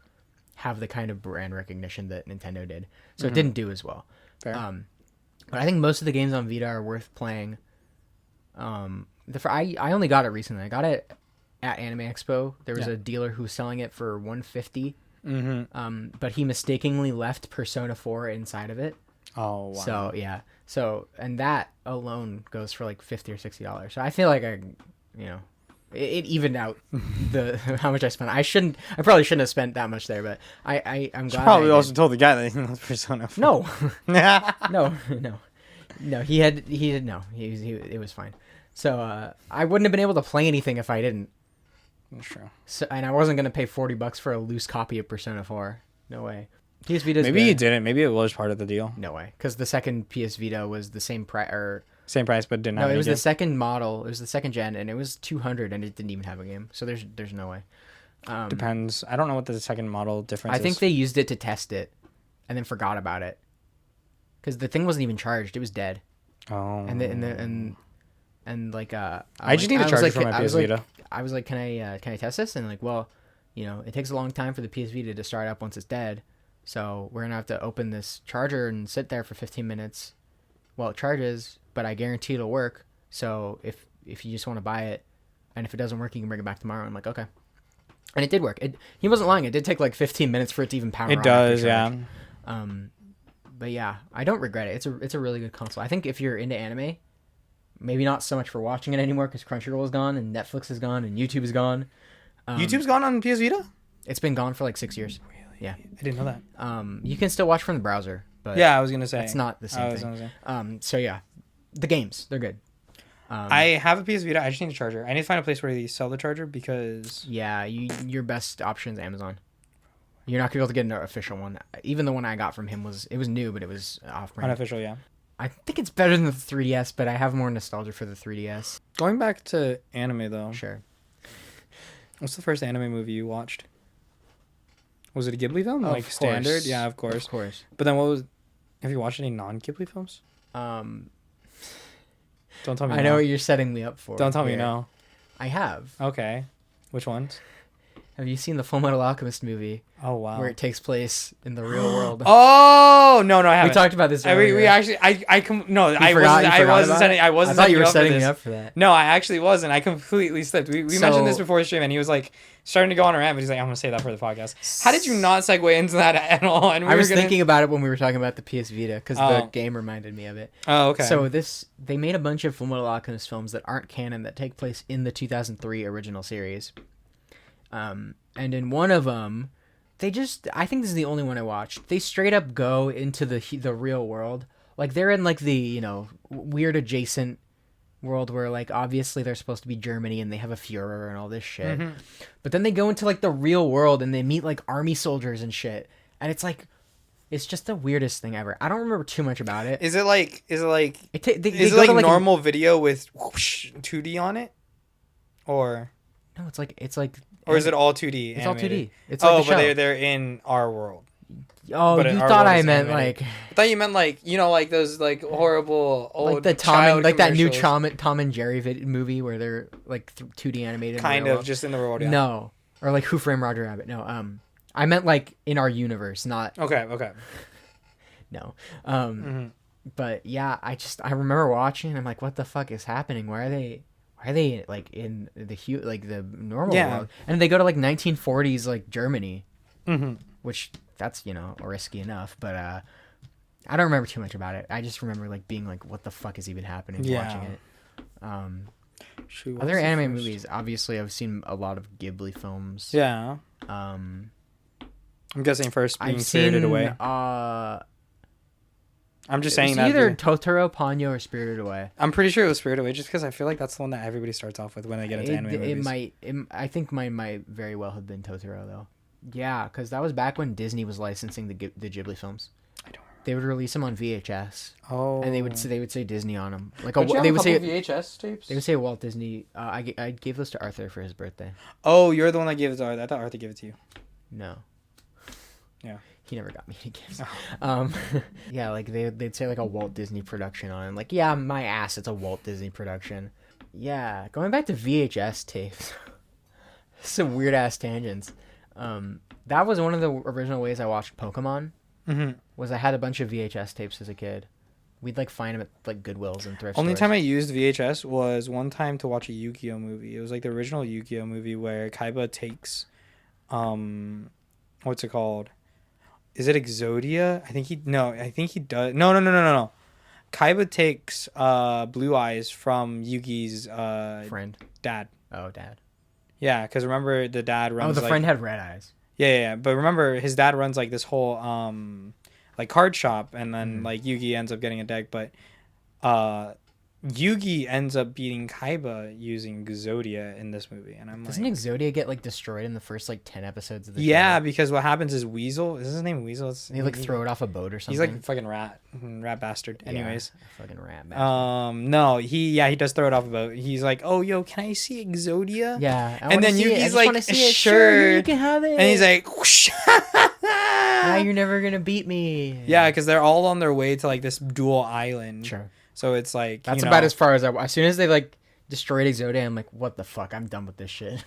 A: have the kind of brand recognition that Nintendo did, so it didn't do as well.
B: Fair.
A: But I think most of the games on Vita are worth playing. I only got it recently. I got it at Anime Expo. There was a dealer who was selling it for $150. But he mistakenly left Persona 4 inside of it. Oh wow. So yeah. So, and that alone goes for like $50 or $60. So I feel like it evened out how much I spent. I probably shouldn't have spent that much there, but I'm glad.
B: Probably also told the guy that he loves Persona 4.
A: No. No, it was fine. So, I wouldn't have been able to play anything if I didn't.
B: That's true.
A: So, and I wasn't going to pay $40 for a loose copy of Persona 4. No way. PS Vita's
B: maybe you didn't. Maybe it was part of the deal.
A: No way. Because the second PS Vita was the same price.
B: Same price, but didn't have
A: No, it was
B: game.
A: the second model. It was the second gen, and it was $200, and it didn't even have a game. So there's no way.
B: Depends. I don't know what the second model difference is.
A: I think they used it to test it, and then forgot about it. Because the thing wasn't even charged. It was dead.
B: Oh.
A: And like
B: I just need a charger for my PS Vita.
A: I was like, can I test this? And like, well, it takes a long time for the PS Vita to start up once it's dead. So we're gonna have to open this charger and sit there for 15 minutes while it charges, but I guarantee it'll work. So if you just want to buy it, and if it doesn't work, you can bring it back tomorrow. I'm like, okay. And it did work. He wasn't lying. It did take like 15 minutes for it to even power on.
B: It does, yeah.
A: But yeah, I don't regret it. It's a really good console. I think if you're into anime, maybe not so much for watching it anymore because Crunchyroll is gone and Netflix is gone and YouTube is gone.
B: YouTube's gone on PS Vita?
A: It's been gone for like 6 years.
B: Really?
A: Yeah.
B: I didn't know that.
A: You can still watch from the browser, but
B: yeah, I was gonna say
A: it's not the same thing. So yeah, the games, they're good.
B: I have a PS Vita. I just need a charger. I need to find a place where they sell the charger because
A: your best option is Amazon. You're not gonna be able to get an official one. Even the one I got from him was new, but it was off-brand.
B: Unofficial, yeah.
A: I think it's better than the 3DS, but I have more nostalgia for the 3DS.
B: Going back to anime though.
A: Sure.
B: What's the first anime movie you watched? Was it a Ghibli film?
A: Of
B: Like
A: course.
B: Standard? Yeah, of course.
A: Of course.
B: But then have you watched any non-Ghibli films? Don't tell me
A: I know what you're setting me up for.
B: Don't tell me no.
A: I have.
B: Okay. Which ones?
A: Have you seen the Full Metal Alchemist movie?
B: Oh, wow.
A: Where it takes place in the real world.
B: Oh, no, I haven't.
A: We talked about this earlier.
B: We actually, I wasn't
A: I thought you were setting me up for that.
B: No, I actually wasn't. I completely slipped. We mentioned this before the stream, and he was like starting to go on a rant, but he's like, I'm going to say that for the podcast. How did you not segue into that at all? And
A: I was thinking about it when we were talking about the PS Vita, because the game reminded me of it.
B: Oh, okay.
A: So they made a bunch of Full Metal Alchemist films that aren't canon, that take place in the 2003 original series. And in one of them, I think this is the only one I watched, they straight up go into the real world. Like, they're in like the, weird adjacent world where like obviously they're supposed to be Germany and they have a Führer and all this shit. Mm-hmm. But then they go into like the real world and they meet like army soldiers and shit. And it's like, it's just the weirdest thing ever. I don't remember too much about it.
B: Is it like normal video with whoosh, 2D on it? Or
A: no, it's like
B: or is it all 2D?
A: It's all 2D. It's
B: like but they're in our world.
A: Oh,
B: But
A: you
B: our
A: thought
B: world
A: I
B: is
A: meant
B: animated.
A: like
B: I thought you meant like, you know, like those like horrible old
A: like the
B: child
A: like that new
B: commercials.
A: Tom and Jerry movie where they're like 2D animated. In
B: Kind
A: real
B: of
A: world.
B: just in the world. Yeah.
A: No, or like Who Framed Roger Rabbit. No, I meant like in our universe, not
B: Okay. Okay.
A: no.
B: Mm-hmm.
A: But yeah, I remember watching. And I'm like, what the fuck is happening? Why are they like in the normal world? And they go to like 1940s like Germany, which that's risky enough. But I don't remember too much about it. I just remember like being like, what the fuck is even happening? Watching it. Other anime movies, obviously, I've seen a lot of Ghibli films.
B: Yeah. I'm guessing first being
A: I've
B: Spirited
A: seen,
B: Away. I'm just saying
A: it's
B: that
A: either Totoro, Ponyo, or Spirited Away.
B: I'm pretty sure it was Spirited Away, just because I feel like that's the one that everybody starts off with when they get into anime movies.
A: I think mine might very well have been Totoro though. Yeah, because that was back when Disney was licensing the Ghibli films.
B: I don't remember.
A: They would release them on VHS.
B: Oh.
A: And they would say Disney on them. Like
B: they would say VHS tapes.
A: They would say Walt Disney. I gave those to Arthur for his birthday.
B: Oh, you're the one that gave it to Arthur. I thought Arthur gave it to you.
A: No.
B: Yeah.
A: He never got me any gifts. Yeah, like they'd say like a Walt Disney production on it. Like, yeah, my ass, it's a Walt Disney production. Yeah, going back to VHS tapes. Some weird ass tangents. That was one of the original ways I watched Pokemon. Was I had a bunch of VHS tapes as a kid. We'd like find them at like Goodwills and thrift
B: Only
A: stores.
B: time I used VHS was one time to watch a Yu-Gi-Oh movie. It was like the original Yu-Gi-Oh movie where Kaiba takes, what's it called? Is it Exodia? I think he does. No. Kaiba takes Blue Eyes from Yugi's
A: friend.
B: Dad.
A: Oh, dad.
B: Yeah, because remember the dad runs.
A: Oh, the friend had red eyes.
B: Yeah. But remember his dad runs like this whole like card shop, and then like Yugi ends up getting a deck, but Yugi ends up beating Kaiba using Exodia in this movie, and I'm
A: Doesn't
B: like,
A: Exodia get like destroyed in the first like 10 episodes of the show?
B: yeah, because what happens is Weasel, is his name Weasel?
A: They like throw it off a boat or something.
B: He's like a fucking rat bastard. Anyways,
A: yeah, fucking rat bastard.
B: no, he does throw it off a boat. He's like, oh yo, can I see Exodia?
A: Yeah,
B: and then Yugi's like,
A: sure, you can have it.
B: And he's like, whoosh.
A: Now you're never gonna beat me.
B: Yeah, because they're all on their way to like this dual island.
A: Sure.
B: So it's like
A: that's about as far as as soon as they like destroyed Exodia, I'm like, what the fuck? I'm done with this shit.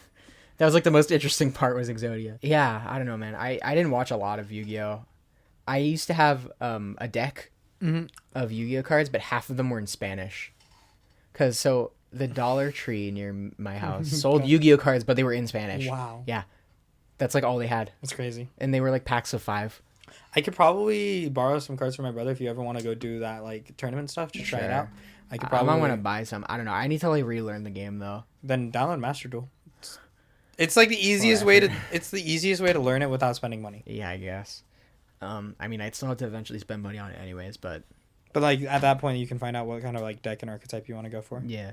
A: That was like the most interesting part was Exodia. Yeah, I don't know, man. I didn't watch a lot of Yu-Gi-Oh. I used to have a deck of Yu-Gi-Oh cards, but half of them were in Spanish. So the Dollar Tree near my house sold Yu-Gi-Oh cards, but they were in Spanish.
B: Wow.
A: Yeah. That's like all they had.
B: That's crazy.
A: And they were like packs of 5.
B: I could probably borrow some cards from my brother if you ever want to go do that like tournament stuff to try it out. I could probably.
A: I want to buy some. I don't know. I need to like relearn the game though.
B: Then download Master Duel. It's like the easiest way to. It's the easiest way to learn it without spending money.
A: Yeah, I guess. I mean, I'd still have to eventually spend money on it anyways, but.
B: But like at that point, you can find out what kind of like deck and archetype you want to go for.
A: Yeah.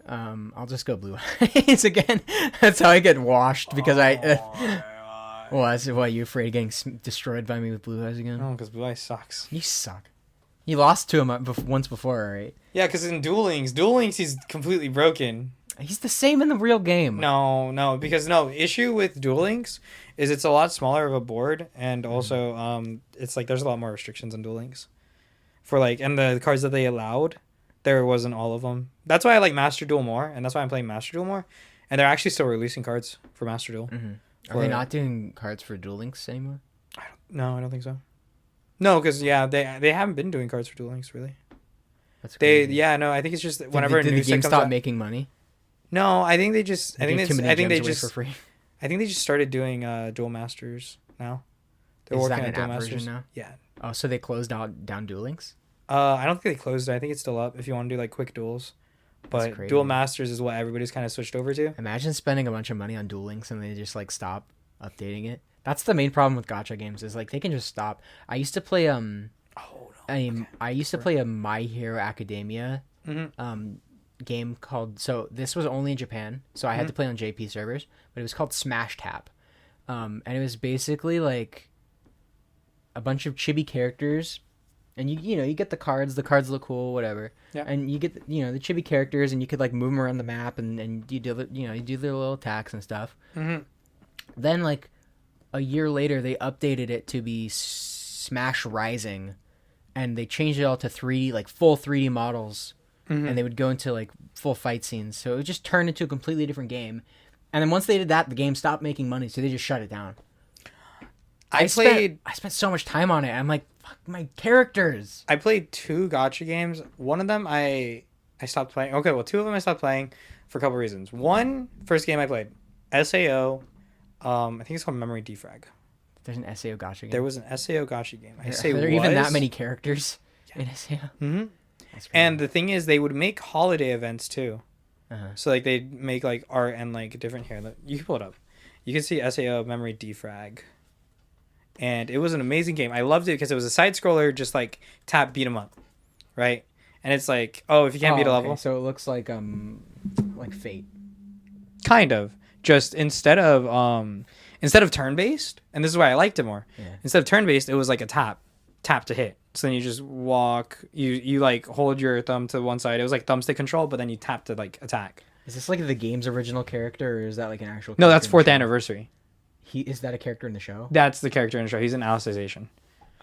A: I'll just go Blue Eyes again. That's how I get washed because What, you afraid of getting destroyed by me with Blue Eyes again?
B: No, because Blue Eyes sucks.
A: You suck. You lost to him once before, right?
B: Yeah, because in Duel Links, he's completely broken.
A: He's the same in the real game.
B: No, because issue with Duel Links is it's a lot smaller of a board, and also it's like there's a lot more restrictions on Duel Links. For like, and the cards that they allowed, there wasn't all of them. That's why I like Master Duel more, and that's why I'm playing Master Duel more. And they're actually still releasing cards for Master Duel.
A: Are they not doing cards for Duel Links anymore?
B: I don't think so. No, because they haven't been doing cards for Duel Links really.
A: That's crazy.
B: I think it's just whenever
A: did
B: a new
A: the game
B: set comes
A: stop
B: out,
A: making money?
B: No, I think they just I think they just
A: for free.
B: I think they just started doing Duel Masters now. They're working on Duel Masters
A: now.
B: Yeah.
A: Oh, so they closed down Duel Links?
B: I don't think they closed it. I think it's still up if you want to do like quick duels. But Duel Masters is what everybody's kind of switched over to.
A: Imagine spending a bunch of money on Duel Links and they just like stop updating it. That's the main problem with gacha games is like they can just stop. I used to play I used to play a My Hero Academia game called, so this was only in Japan, so I had to play on JP servers, but it was called Smash Tap. And it was basically like a bunch of chibi characters, and you get the cards look cool, whatever.
B: Yeah.
A: And you get the chibi characters, and you could like move them around the map, and you do you do their little attacks and stuff. Then like a year later they updated it to be Smash Rising, and they changed it all to 3D, like full 3D models, and they would go into like full fight scenes. So it would just turn into a completely different game. And then once they did that, the game stopped making money, so they just shut it down. I spent so much time on it. I'm like, fuck my characters.
B: I played 2 gacha games. One of them I stopped playing. Okay, well, 2 of them I stopped playing for a couple reasons. One, first game I played, SAO. I think it's called Memory Defrag.
A: There's an SAO gacha game.
B: There was an SAO gacha game.
A: Are there even that many characters in SAO?
B: Mm-hmm. And the thing is, they would make holiday events too. So like they'd make like art and like different here. You can pull it up. You can see SAO Memory Defrag. And it was an amazing game. I loved it because it was a side scroller, just like tap beat 'em up, right? And it's like, oh, if you can't beat a level,
A: so it looks like Fate.
B: Kind of. Just instead of turn based, and this is why I liked it more. Yeah. Instead of turn based, it was like a tap to hit. So then you just walk. You like hold your thumb to one side. It was like thumbstick control, but then you tap to like attack.
A: Is this like the game's original character, or is that like an actual?
B: No, that's 4th anniversary.
A: Is that a character in the show?
B: That's the character in the show. He's in Alicization.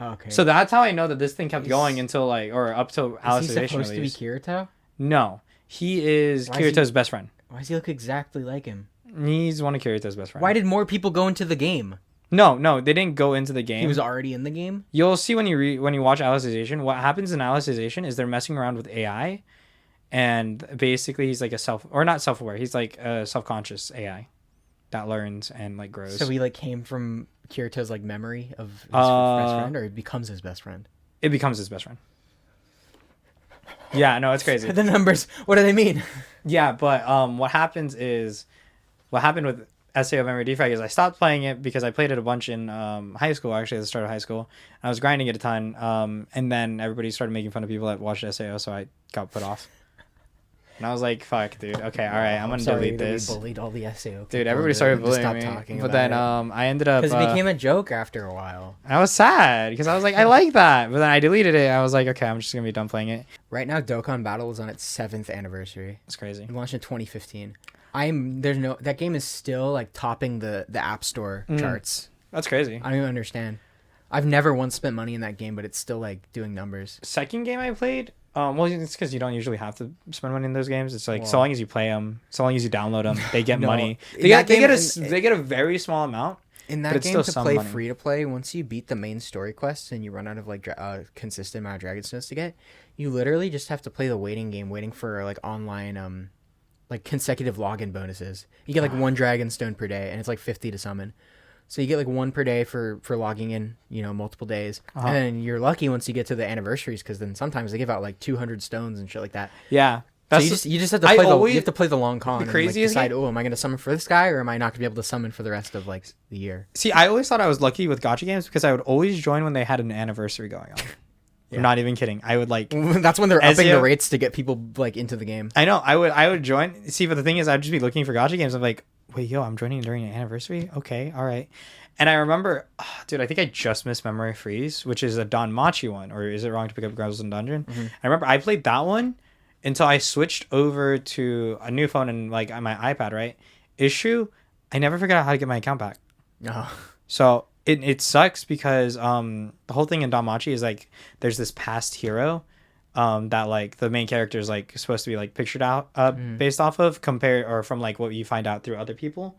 A: Oh, okay.
B: So that's how I know that this thing kept going until like, or up till Alicization.
A: Is he supposed to be Kirito?
B: No, he is Kirito's best friend.
A: Why does he look exactly like him?
B: He's one of Kirito's best friends.
A: Why did more people go into the game?
B: No, they didn't go into the game.
A: He was already in the game?
B: You'll see when you watch Alicization, what happens in Alicization is they're messing around with AI, and basically he's like not self-aware, he's like a self-conscious AI that learns and like grows.
A: So he like came from Kirito's like memory of his best friend, or it becomes his best friend?
B: It becomes his best friend. Yeah, no, it's crazy.
A: The numbers, what do they mean?
B: Yeah, but what happened with SAO Memory Defrag is I stopped playing it because I played it a bunch in high school, actually at the start of high school. I was grinding it a ton, and then everybody started making fun of people that watched SAO, so I got put off. And I was like, fuck, dude. Okay, all right, I'm going to delete this.
A: We bullied all the SAO.
B: Dude, everybody started bullying me. But then I ended up...
A: Because it became a joke after a while.
B: I was sad because I was like, I like that. But then I deleted it. I was like, okay, I'm just going to be done playing it.
A: Right now, Dokkan Battle is on its 7th anniversary.
B: That's crazy.
A: It launched in 2015. That game is still like topping the App Store charts.
B: That's crazy.
A: I don't even understand. I've never once spent money in that game, but it's still like doing numbers.
B: Second game I played... well, it's because you don't usually have to spend money in those games. It's like so long as you play them, so long as you download them, they get money. They get a very small amount.
A: In that game, to play free to play, once you beat the main story quests and you run out of like consistent amount of Dragon Stones to get, you literally just have to play the waiting game, waiting for like online like consecutive login bonuses. You get like 1 Dragon Stone per day, and it's like 50 to summon. So you get like 1 per day for logging in, multiple days. And then you're lucky once you get to the anniversaries, because then sometimes they give out like 200 stones and shit like that.
B: Yeah.
A: So you just have to play the long con and like decide, am I going to summon for this guy, or am I not going to be able to summon for the rest of like the year?
B: See, I always thought I was lucky with gacha games because I would always join when they had an anniversary going on. Yeah. I'm not even kidding. I would like...
A: That's when they're upping the rates to get people like into the game.
B: I know. I would join. See, but the thing is, I'd just be looking for gacha games. I'm like, wait, I'm joining during an anniversary? Okay, all right. And I remember, dude, I think I just missed Memory Freeze, which is a Danmachi one, or is it wrong to pick up Girls in Dungeon? Mm-hmm. I remember I played that one until I switched over to a new phone and like on my iPad, right? Issue, I never figured out how to get my account back. No. So it sucks because the whole thing in Danmachi is like there's this past hero that like the main character is like supposed to be like pictured out based off of from like what you find out through other people.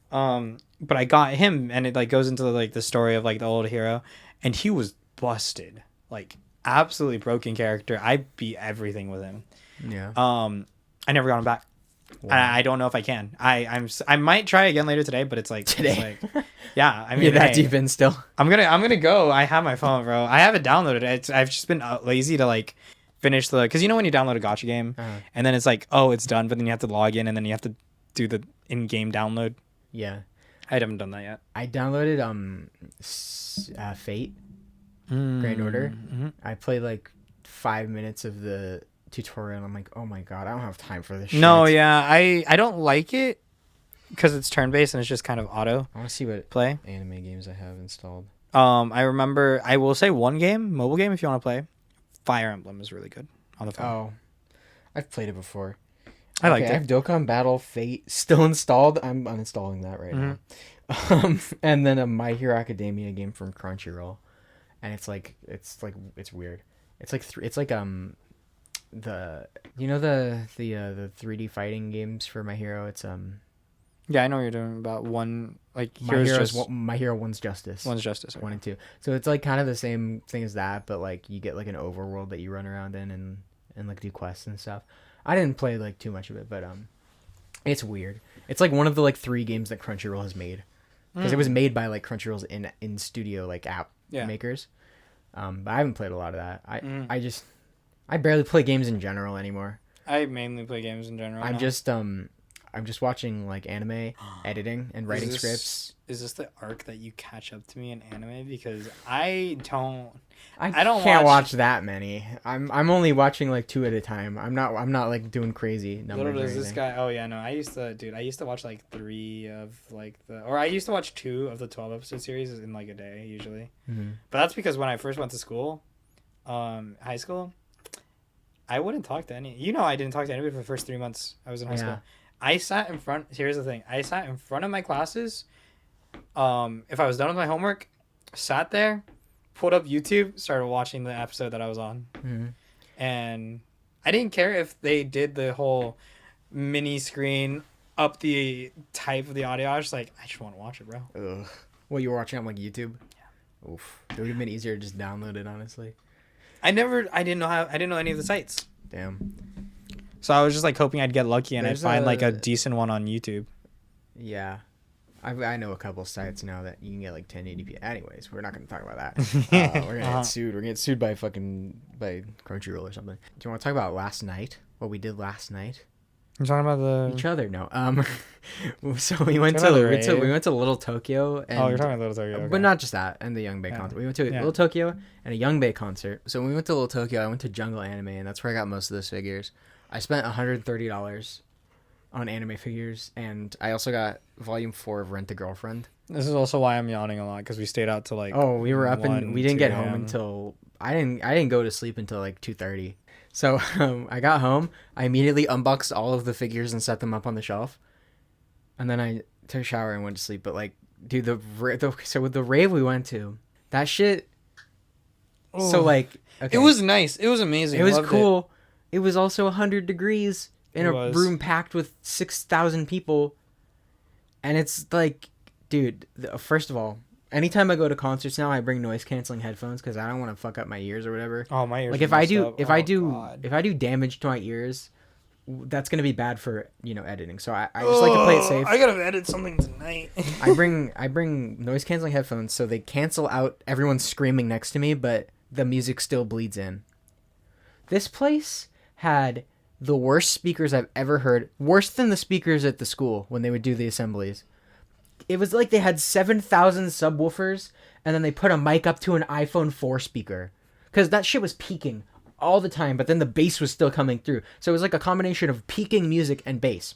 B: But I got him, and it like goes into like the story of like the old hero, and he was busted, like absolutely broken character. I beat everything with him. Yeah. I never got him back. Wow. I don't know if I can. I might try again later today, but it's like today. It's like, yeah, I mean,
A: you're that deep in still.
B: I'm gonna go. I have my phone, bro. I have it downloaded. I've just been lazy to like finish because when you download a gacha game, and then it's like, oh, it's done, but then you have to log in, and then you have to do the in-game download. Yeah, I haven't done that yet.
A: I downloaded Fate Grand Order. Mm-hmm. I played like 5 minutes of the tutorial, and I'm like, oh my god, I don't have time for this shit.
B: No, yeah, I don't like it because it's turn-based and it's just kind of auto.
A: I want to see what
B: play
A: anime games I have installed.
B: I remember, I will say one game, mobile game, if you want to play. Fire Emblem is really good on the phone.
A: Oh, I've played it before.
B: I liked it.
A: I have Dokkan Battle Fate still installed. I'm uninstalling that right now. And then a My Hero Academia game from Crunchyroll, and it's weird. It's like the the 3D fighting games for My Hero. It's
B: Yeah, I know what you're doing about one like
A: My Hero One's Justice.
B: One's Justice. Okay.
A: 1 and 2. So it's like kind of the same thing as that, but like you get like an overworld that you run around in and like do quests and stuff. I didn't play like too much of it, but it's weird. It's like one of the like 3 games that Crunchyroll has made, because it was made by like Crunchyroll's in studio like app makers. But I haven't played a lot of that. I barely play games in general anymore.
B: I mainly play games in general.
A: I'm just watching like anime, editing and writing scripts.
B: Is this the arc that you catch up to me in anime? Because I can't
A: watch that many. I'm only watching like 2 at a time. I'm not like doing crazy numbers.
B: Little does this guy. Oh yeah, no. I used to watch like 3 of like I used to watch 2 of the 12 episode series in like a day usually. Mm-hmm. But that's because when I first went to school, high school, I wouldn't talk to any. I didn't talk to anybody for the first 3 months I was in high school. I sat in front. Here's the thing. I sat in front of my classes. If I was done with my homework, sat there, pulled up YouTube, started watching the episode that I was on, and I didn't care if they did the whole mini screen up the type of the audio. I was just like, I just want to watch it, bro.
A: Ugh. Well, you were watching on like YouTube. Yeah. Oof. It would have been easier to just download it, honestly. I didn't
B: know any of the sites.
A: Damn.
B: So I was just like hoping I'd get lucky and I'd find like a decent one on YouTube.
A: Yeah. I know a couple sites now that you can get like 1080p. Anyways, we're not going to talk about that. We're going to get sued. We're going to get sued by Crunchyroll or something. Do you want to talk about last night? What we did last night?
B: You're talking about
A: each other? No. So we went to Little Tokyo. And,
B: you're talking about Little Tokyo. Okay.
A: But not just that, and the Young Bay concert. We went to Little Tokyo and a Young Bay concert. So when we went to Little Tokyo, I went to Jungle Anime, and that's where I got most of those figures. I spent $130 on anime figures, and I also got Volume 4 of Rent a Girlfriend.
B: This is also why I'm yawning a lot, because we stayed out till like
A: we were up and we didn't get home until I didn't go to sleep until like 2:30. So I got home, I immediately unboxed all of the figures and set them up on the shelf, and then I took a shower and went to sleep. But like, dude, so with the rave we went to, that shit. Oh. So like,
B: okay. It was nice. It was amazing.
A: It was cool. It was also 100 degrees in a room packed with 6,000 people. And it's like, dude, first of all, anytime I go to concerts now, I bring noise canceling headphones because I don't want to fuck up my ears or whatever.
B: Oh, my ears.
A: Like if I do damage to my ears, that's going to be bad for, editing. So I just like to play it safe.
B: I got to edit something tonight.
A: I bring noise canceling headphones so they cancel out everyone screaming next to me, but the music still bleeds in. This place had the worst speakers I've ever heard. Worse than the speakers at the school when they would do the assemblies. It was like they had 7,000 subwoofers and then they put a mic up to an iPhone 4 speaker. Because that shit was peaking all the time, but then the bass was still coming through. So it was like a combination of peaking music and bass.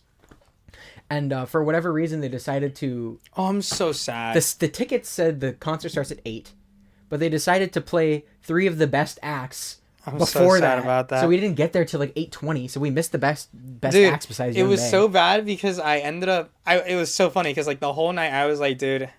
A: And for whatever reason, they decided to...
B: Oh, I'm so sad.
A: The tickets said the concert starts at 8. But they decided to play 3 of the best acts before
B: so sad about that.
A: So we didn't get there till like 8:20. So we missed the best
B: dude,
A: acts besides.
B: It was so bad because I ended up. It was so funny because like the whole night I was like, dude,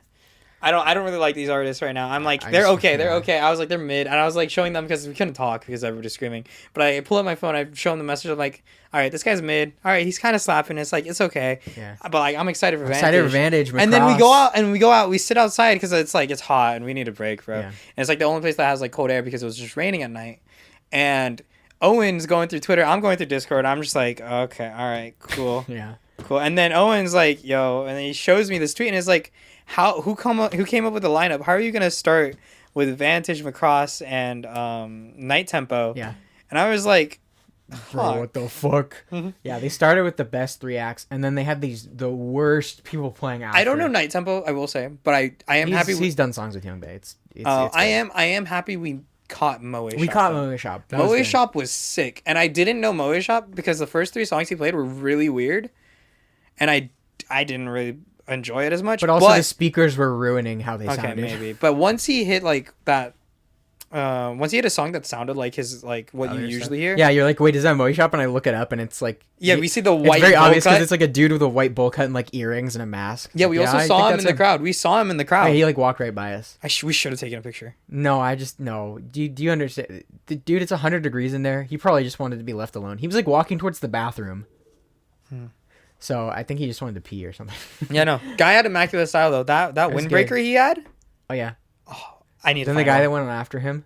B: I don't really like these artists right now. I'm like, they're okay. I was like, they're mid, and I was like showing them because we couldn't talk because everybody was screaming. But I pull up my phone, I show them the message. I'm like, all right, this guy's mid. All right, he's kind of slapping. It's like it's okay. Yeah. But like I'm excited for Vantage. And then we go out. We sit outside because it's like it's hot and we need a break, bro. Yeah. And it's like the only place that has like cold air because it was just raining at night. And Owen's going through Twitter. I'm going through Discord. I'm just like, okay, all right, cool.
A: Yeah.
B: Cool. And then Owen's like, yo, and then he shows me this tweet and it's like, who came up with the lineup? How are you gonna start with Vantage, Macross, and Night Tempo?
A: Yeah.
B: And I was like,
A: bro, what the fuck? Yeah, they started with the best 3 acts, and then they had the worst people playing after.
B: I don't know Night Tempo, I will say, but I am happy.
A: He's done songs with Young Bay.
B: I am happy we caught Moe Shop.
A: We caught Moe Shop.
B: Moe Shop was sick, and I didn't know Moe Shop because the first 3 songs he played were really weird, and I didn't really enjoy it as much.
A: But also the speakers were ruining how they sounded.
B: Okay, maybe. But once he hit like that once he had a song that sounded like his like what you usually hear.
A: Yeah, you're like, wait, is that Moe Shop? And I look it up, and it's like,
B: yeah, we see the white.
A: It's very
B: bowl
A: obvious
B: cut.
A: because it's like a dude with a white bowl cut and like earrings and a mask.
B: Yeah, we also
A: I
B: saw
A: think
B: him in the crowd. We saw him in the crowd.
A: Yeah, he like walked right by us.
B: We should have taken a picture.
A: No, no. Do you understand? Dude, it's 100 degrees in there. He probably just wanted to be left alone. He was like walking towards the bathroom. So I think he just wanted to pee or something.
B: Yeah, no. Guy had immaculate style though. That windbreaker he had.
A: Oh yeah.
B: Oh, I need.
A: Then the guy that went on after him.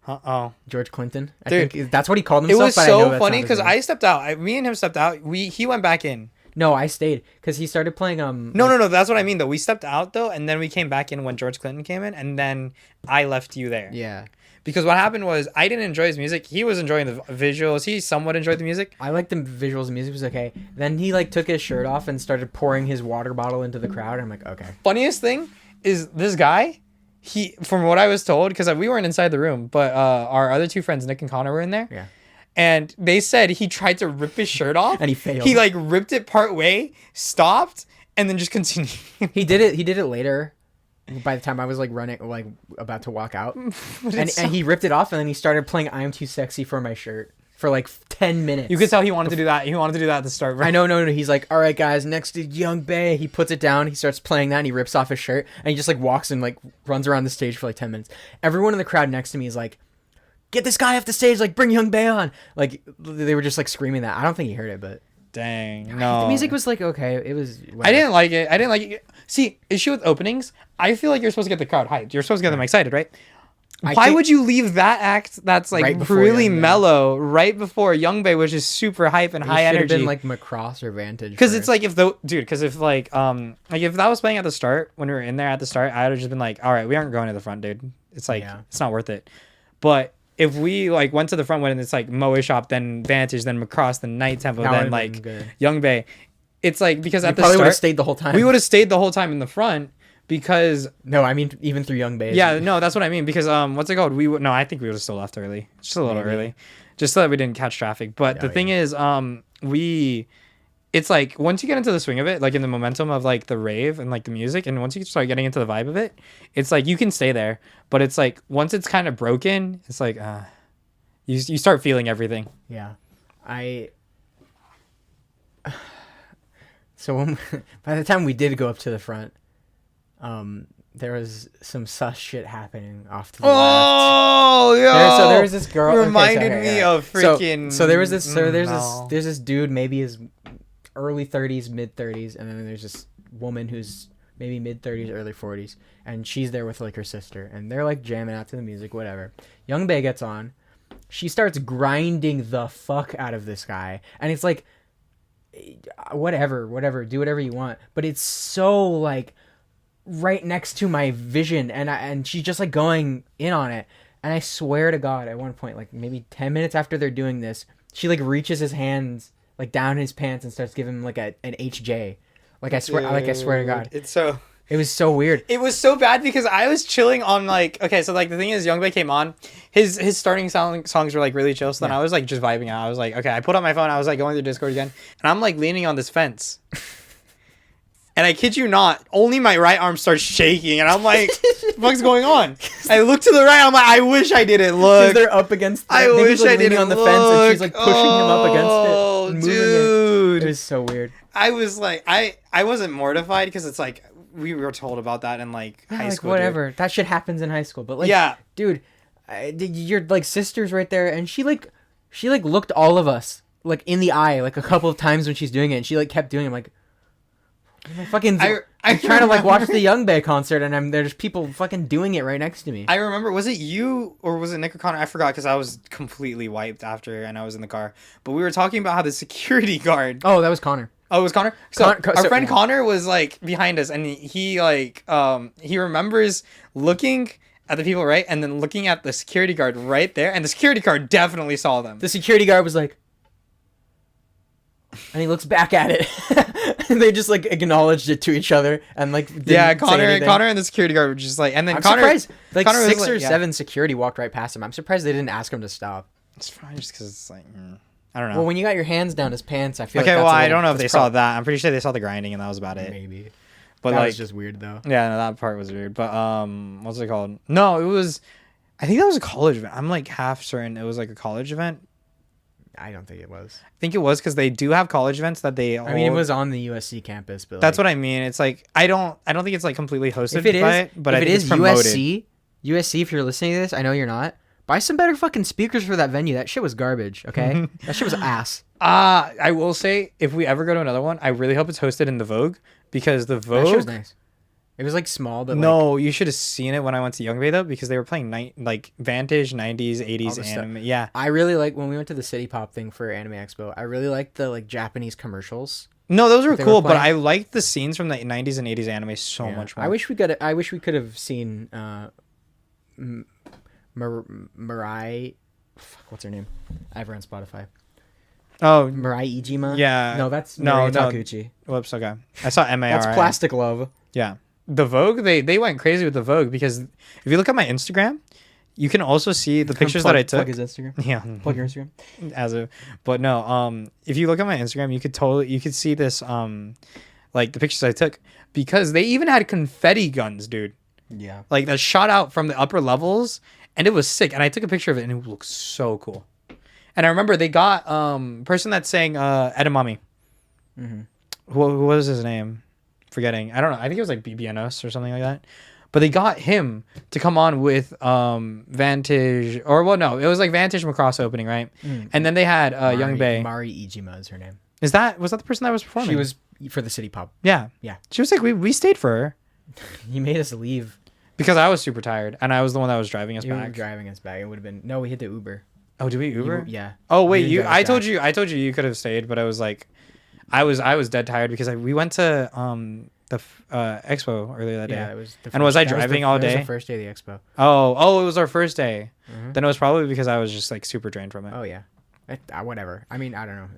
B: Oh,
A: George Clinton.
B: Dude,
A: I think that's what he called himself.
B: It was so funny because I stepped out. Me and him stepped out. He went back in.
A: No, I stayed because he started playing.
B: No. That's what I mean though. We stepped out though, and then we came back in when George Clinton came in, and then I left you there.
A: Yeah.
B: Because what happened was I didn't enjoy his music. He was enjoying the visuals. He somewhat enjoyed the music.
A: I liked the visuals. The music was okay. Then he like took his shirt off and started pouring his water bottle into the crowd. I'm like, okay.
B: Funniest thing is this guy. He, from what I was told, because we weren't inside the room, but our other two friends, Nick and Connor, were in there.
A: Yeah.
B: And they said he tried to rip his shirt off.
A: And he failed.
B: He like ripped it part way, stopped, and then just continued.
A: He did it later. By the time I was like running, like about to walk out, and he ripped it off, and then he started playing "I'm Too Sexy for My Shirt" for like 10 minutes.
B: You could tell he wanted to do that. He wanted to do that at the start. Right?
A: I know, no. He's like, all right, guys, next is Young Bae. He puts it down. He starts playing that, and he rips off his shirt, and he just like walks and like runs around the stage for like 10 minutes. Everyone in the crowd next to me is like, get this guy off the stage, like bring Young Bae on. Like they were just like screaming that. I don't think he heard it, but
B: dang, no.
A: The music was like okay. It was. Whatever.
B: I didn't like it. See, issue with openings. I feel like you're supposed to get the crowd hyped. You're supposed to get them excited, right? Why would you leave that act that's like
A: right
B: really mellow right before Young Bae, which is super hype and high energy?
A: Should have been like Macross or Vantage.
B: Because it's like if if that was playing at the start when we were in there at the start, I would have just been like, all right, we aren't going to the front, dude. It's like it's not worth it. But if we like went to the front when it's like Moe Shop, then Vantage, then Macross, then Night Tempo, then like Young Bae, it's like because at the start
A: would have stayed the whole time.
B: We would have stayed the whole time in the front. Because
A: no, I mean even through Young Bae.
B: Yeah, no, that's what I mean. Because what's it called? I think we would have still left early, just a little early, just so that we didn't catch traffic. But the thing is, it's like once you get into the swing of it, like in the momentum of like the rave and like the music, and once you start getting into the vibe of it, it's like you can stay there. But it's like once it's kind of broken, it's like you start feeling everything.
A: Yeah, so when, by the time we did go up to the front. There was some sus shit happening off to the left.
B: Oh, yeah.
A: So there was this girl.
B: Reminded me of freaking.
A: So there was this. So there's this dude, maybe his early 30s, mid 30s, and then there's this woman who's maybe mid 30s, early 40s, and she's there with like her sister, and they're like jamming out to the music, whatever. Young Bae gets on. She starts grinding the fuck out of this guy, and it's like, whatever, do whatever you want, but it's so like. Right next to my vision, and she's just like going in on it, and I swear to God, at one point, like maybe 10 minutes after they're doing this, she like reaches his hands like down his pants and starts giving him like an HJ. Like I swear to God, it was so weird.
B: It was so bad because I was chilling on like so like the thing is Young Bae came on, his starting songs were like really chill, so then I was like just vibing out. I was like, okay, I put on my phone, I was like going through Discord again, and I'm like leaning on this fence. And I kid you not, only my right arm starts shaking, and I'm like, "What's going on?" I look to the right. I'm like, "I wish I didn't look."
A: Because they're up against.
B: I wish I didn't
A: on the
B: look.
A: fence, and she's like pushing him up against it.
B: Oh, dude,
A: it was so weird.
B: I was like, I wasn't mortified because it's like we were told about that in like high school.
A: Whatever,
B: dude.
A: that shit happens in high school. But like, dude, your like sister's right there, and she looked all of us like in the eye like a couple of times when she's doing it, and she like kept doing it. I'm like. I'm trying to like watch the Young Bae concert, and there's people fucking doing it right next to me.
B: I remember, was it you or was it Nick or Connor? I forgot because I was completely wiped after, and I was in the car. But we were talking about how the security guard.
A: Oh, that was Connor.
B: Oh, it was Connor. So our friend Connor was like behind us, and he like he remembers looking at the people right, and then looking at the security guard right there, and the security guard definitely saw them.
A: The security guard was like. And he looks back at it. And they just like acknowledged it to each other and like
B: Connor and the security guard were just like, and then
A: I'm
B: Connor
A: surprised like Connor 6 or 7 security walked right past him. I'm surprised they didn't ask him to stop.
B: It's probably just because it's like I don't know.
A: Well, when you got your hands down his pants, I feel
B: like that's I don't know if they saw that. I'm pretty sure they saw the grinding and that was about it.
A: Maybe.
B: But
A: that
B: like,
A: was just weird though.
B: Yeah, no, that part was weird. But what's it called? No, it was. I think that was a college event. I'm like half certain it was like a college event.
A: I don't think it was.
B: I think it was because they do have college events that they.
A: I mean, it was on the USC campus, but
B: that's what I mean. It's like I don't think it's like completely hosted
A: if it is,
B: by it, but
A: if
B: I
A: it
B: think
A: is
B: it's promoted.
A: USC, if you're listening to this, I know you're not. Buy some better fucking speakers for that venue. That shit was garbage. Okay, that shit was ass.
B: I will say if we ever go to another one, I really hope it's hosted in the Vogue because the Vogue.
A: That shit was nice. It was like small, but
B: no, you should have seen it when I went to Youngbay though because they were playing like vintage 90s, 80s anime. Yeah,
A: I really like when we went to the City Pop thing for Anime Expo. I really liked the like Japanese commercials.
B: No, those were cool, but I liked the scenes from the 90s and 80s anime so much more.
A: I wish we could have seen Mirai. What's her name? I have her on Spotify.
B: Oh,
A: Mirai Ijima.
B: Yeah.
A: No, that's
B: no.
A: Takuchi.
B: Whoops. Okay. I saw MARI.
A: That's Plastic Love.
B: Yeah. The Vogue, they went crazy with the Vogue because if you look at my Instagram, you can also see the pictures that I took.
A: Plug his Instagram.
B: Yeah.
A: Plug your Instagram.
B: But no, if you look at my Instagram, you could see this like the pictures I took because they even had confetti guns, dude.
A: Yeah.
B: Like that shot out from the upper levels and it was sick. And I took a picture of it and it looked so cool. And I remember they got person that sang Edamame.
A: Mm-hmm.
B: Who was his name? Forgetting. I don't know. I think it was like BBNOS or something like that. But they got him to come on with Vantage, or well, no, it was like Vantage Macross opening, right? And then they had Young Bae.
A: Mari Ijima is her name.
B: Was that the person that was performing?
A: She was for the City Pop.
B: Yeah. She was like, we stayed for her.
A: He made us leave
B: because I was super tired, and I was the one that was driving us
A: you
B: back.
A: Were driving us back. It would have been no. We had to Uber.
B: Oh, did we Uber?
A: Yeah.
B: Oh wait, I told you you could have stayed, but I was like, I was dead tired because we went to the expo earlier that day.
A: Yeah, it was.
B: And was I driving all day?
A: It was the first day of the expo.
B: Oh, it was our first day. Mm-hmm. Then it was probably because I was just like super drained from it.
A: Oh yeah, whatever. I mean, I don't know.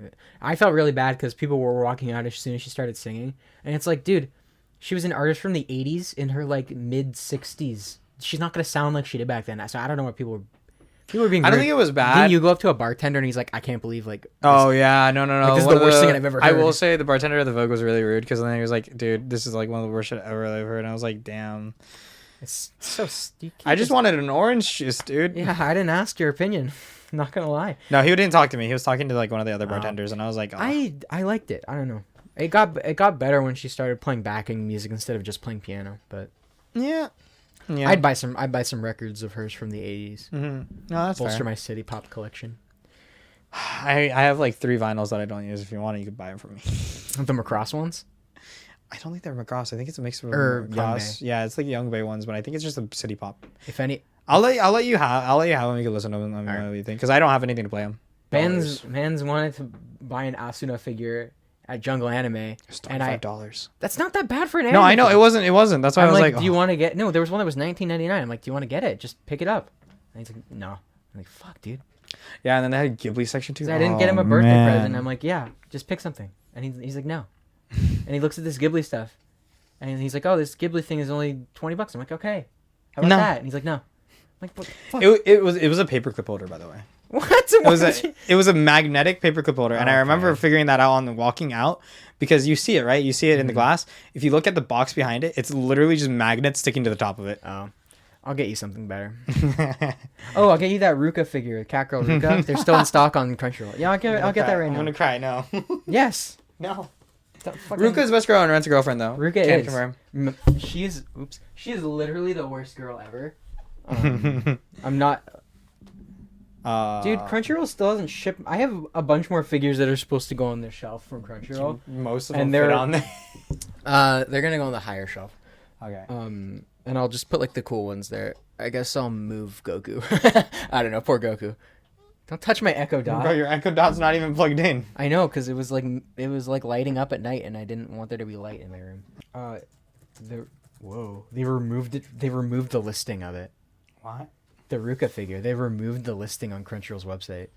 A: I felt really bad because people were walking out as soon as she started singing, and it's like, dude, she was an artist from the '80s in her like mid '60s. She's not gonna sound like she did back then. So I don't know what people were being.
B: I don't think it was bad.
A: Didn't you go up to a bartender and he's like, I can't believe like.
B: Oh yeah, no.
A: Like, this is the worst thing I've ever heard.
B: I will say the bartender at the Vogue was really rude because then he was like, dude, this is like one of the worst shit I've ever heard. And I was like, damn.
A: It's so sticky.
B: I just wanted an orange juice, dude.
A: Yeah, I didn't ask your opinion. I'm not gonna lie.
B: No, he didn't talk to me. He was talking to like one of the other bartenders, and I was like, oh.
A: I liked it. I don't know. It got better when she started playing backing music instead of just playing piano. But
B: yeah.
A: I'd buy some records of hers from the 80s.
B: Mm-hmm. No, that's
A: bolster
B: fair.
A: my City Pop collection.
B: I have like 3 vinyls that I don't use. If you want it, you could buy them from me.
A: The Macross ones?
B: I don't think they're Macross. I think it's a mix of
A: Macross.
B: Yeah, it's like Young Bae ones, but I think it's just a City Pop.
A: If any,
B: I'll let you have them. You can listen to them. Let me know what you think, because I don't have anything to play them.
A: Mans wanted to buy an Asuna figure at Jungle Anime,
B: it's $25.
A: That's not that bad for an anime.
B: No, I know it wasn't. That's why I was like,
A: do you want to get? No, there was one that was $19.99. I'm like, do you want to get it? Just pick it up. And he's like, no. I'm like, fuck, dude.
B: Yeah, and then they had a Ghibli section too.
A: I didn't get him a birthday present. I'm like, yeah, just pick something. And he's like, no. And he looks at this Ghibli stuff, and he's like, oh, this Ghibli thing is only $20. I'm like, okay, how about that? And he's like, no. I'm like, what the fuck?
B: It was a paperclip holder, by the way.
A: What?
B: It was a magnetic paperclip holder, and I remember figuring that out on the walking out, because you see it, right? You see it in the glass. If you look at the box behind it, it's literally just magnets sticking to the top of it.
A: Oh, I'll get you something better. Oh, I'll get you that Ruka figure, Cat Girl Ruka. They're still in stock on Crunchyroll. Yeah, I'll get that right now.
B: I'm gonna cry now.
A: Yes.
B: No. Ruka's best girl and Rent's a girlfriend though.
A: Ruka
B: Can't
A: is.
B: confirm.
A: She is literally the worst girl ever. I'm not. Dude, Crunchyroll still doesn't ship. I have a bunch more figures that are supposed to go on their shelf from Crunchyroll.
B: Most of them fit on there.
A: They're gonna go on the higher shelf.
B: Okay.
A: And I'll just put like the cool ones there. I guess I'll move Goku. I don't know, poor Goku. Don't touch my Echo Dot.
B: Bro, your Echo Dot's not even plugged in.
A: I know, because it was like lighting up at night, and I didn't want there to be light in my room. They removed it. They removed the listing of it.
B: What?
A: The Ruka figure. They removed the listing on Crunchyroll's website.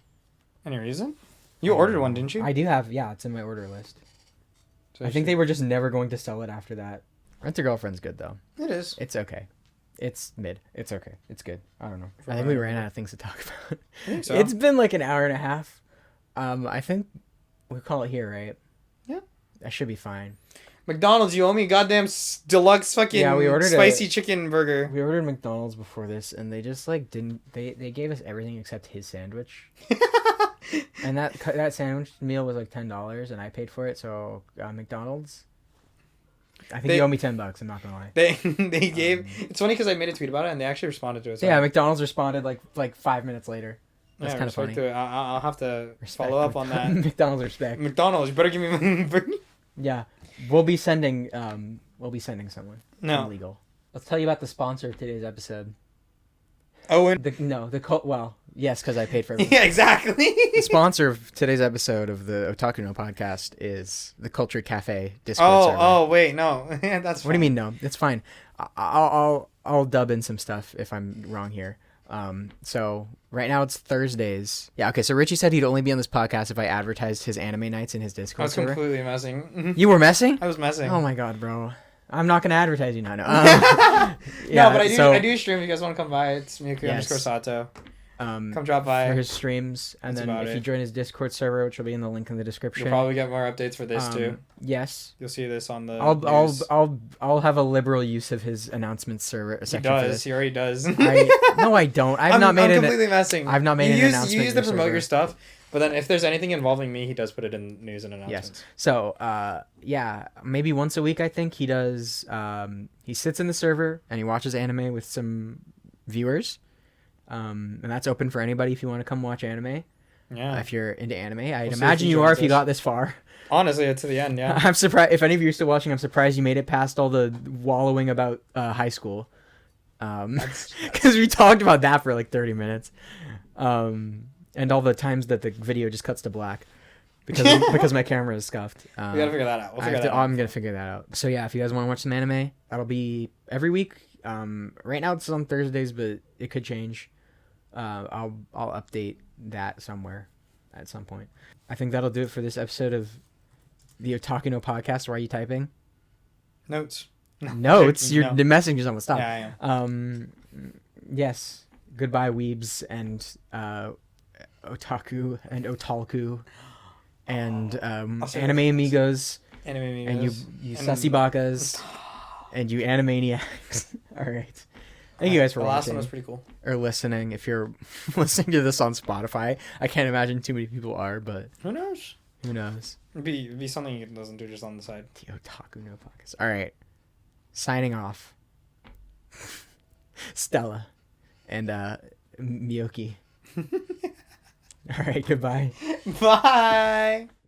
B: Any reason? You ordered one, didn't you?
A: I do have. Yeah, it's in my order list. So I think they were just never going to sell it after that. Rent a Girlfriend's good though.
B: It is.
A: It's okay. It's mid. It's okay. It's good. I don't know. I think we ran out of things to talk about.
B: I think so.
A: It's been like an hour and a half. I think we call it here, right?
B: Yeah.
A: That should be fine.
B: McDonald's, you owe me a goddamn deluxe fucking
A: we ordered
B: spicy chicken burger.
A: We ordered McDonald's before this, and they just like didn't. They gave us everything except his sandwich. And that sandwich meal was like $10, and I paid for it. So McDonald's. I think you owe me $10. I'm not gonna lie.
B: They gave. It's funny because I made a tweet about it, and they actually responded to it. So
A: yeah, McDonald's responded like 5 minutes later. That's kind of funny.
B: To it. I'll have to follow up on that.
A: McDonald's respect.
B: McDonald's, you better give me.
A: Yeah, we'll be sending someone.
B: No.
A: Illegal. Let's tell you about the sponsor of today's episode.
B: Owen.
A: Yes, because I paid for it.
B: Yeah, exactly.
A: The sponsor of today's episode of the Otalku No Podcast is the Culture Cafe Discord server.
B: Oh, wait, no. Yeah, that's fine.
A: What do you mean, no? It's fine. I'll dub in some stuff if I'm wrong here. So right now it's Thursdays. Yeah, okay, so Richie said he'd only be on this podcast if I advertised his anime nights in his Discord
B: I was
A: server.
B: completely messing.
A: You were messing?
B: I was messing.
A: Oh my god, bro. I'm not going to advertise you now. No,
B: no, but I do stream if you guys want to come by. It's Miyuki_Sato. Come drop by.
A: For his streams. And then if you join his Discord server, which will be in the link in the description.
B: You'll probably get more updates for this too.
A: Yes.
B: You'll see this on the
A: news. I'll have a liberal use of his announcements server section.
B: He does. He already does.
A: No, I don't. I'm
B: completely messing.
A: I've not made an announcement.
B: You use to promote your stuff. But then if there's anything involving me, he does put it in news and announcements.
A: Yes. So, maybe once a week, I think he does. He sits in the server and he watches anime with some viewers. And that's open for anybody if you want to come watch anime.
B: Yeah.
A: If you're into anime. I'd imagine you are if you got this far.
B: Honestly, it's to the end, yeah.
A: I'm surprised. If any of you are still watching, I'm surprised you made it past all the wallowing about high school. Because we talked about that for like 30 minutes. And all the times that the video just cuts to black because my camera is scuffed.
B: We gotta figure that out.
A: I'm gonna figure that out. So yeah, if you guys want to watch some anime, that'll be every week. Right now it's on Thursdays, but it could change. I'll update that somewhere at some point. I think that'll do it for this episode of the Otaku No Podcast. Why are you typing?
B: Notes.
A: Notes? The messengers almost stopped.
B: Yeah, I am.
A: Yes. Goodbye, weebs and otaku and otalku and anime amigos.
B: Anime amigos.
A: And you sussy bakas and you animaniacs. All right. Thank you guys for watching.
B: The last one was pretty cool.
A: Or listening. If you're listening to this on Spotify, I can't imagine too many people are, but
B: who knows?
A: Who knows?
B: It'd be something you can listen to just on the side.
A: The Otaku No Podcast. All right. Signing off. Stella and Miyoki. All right, goodbye.
B: Bye.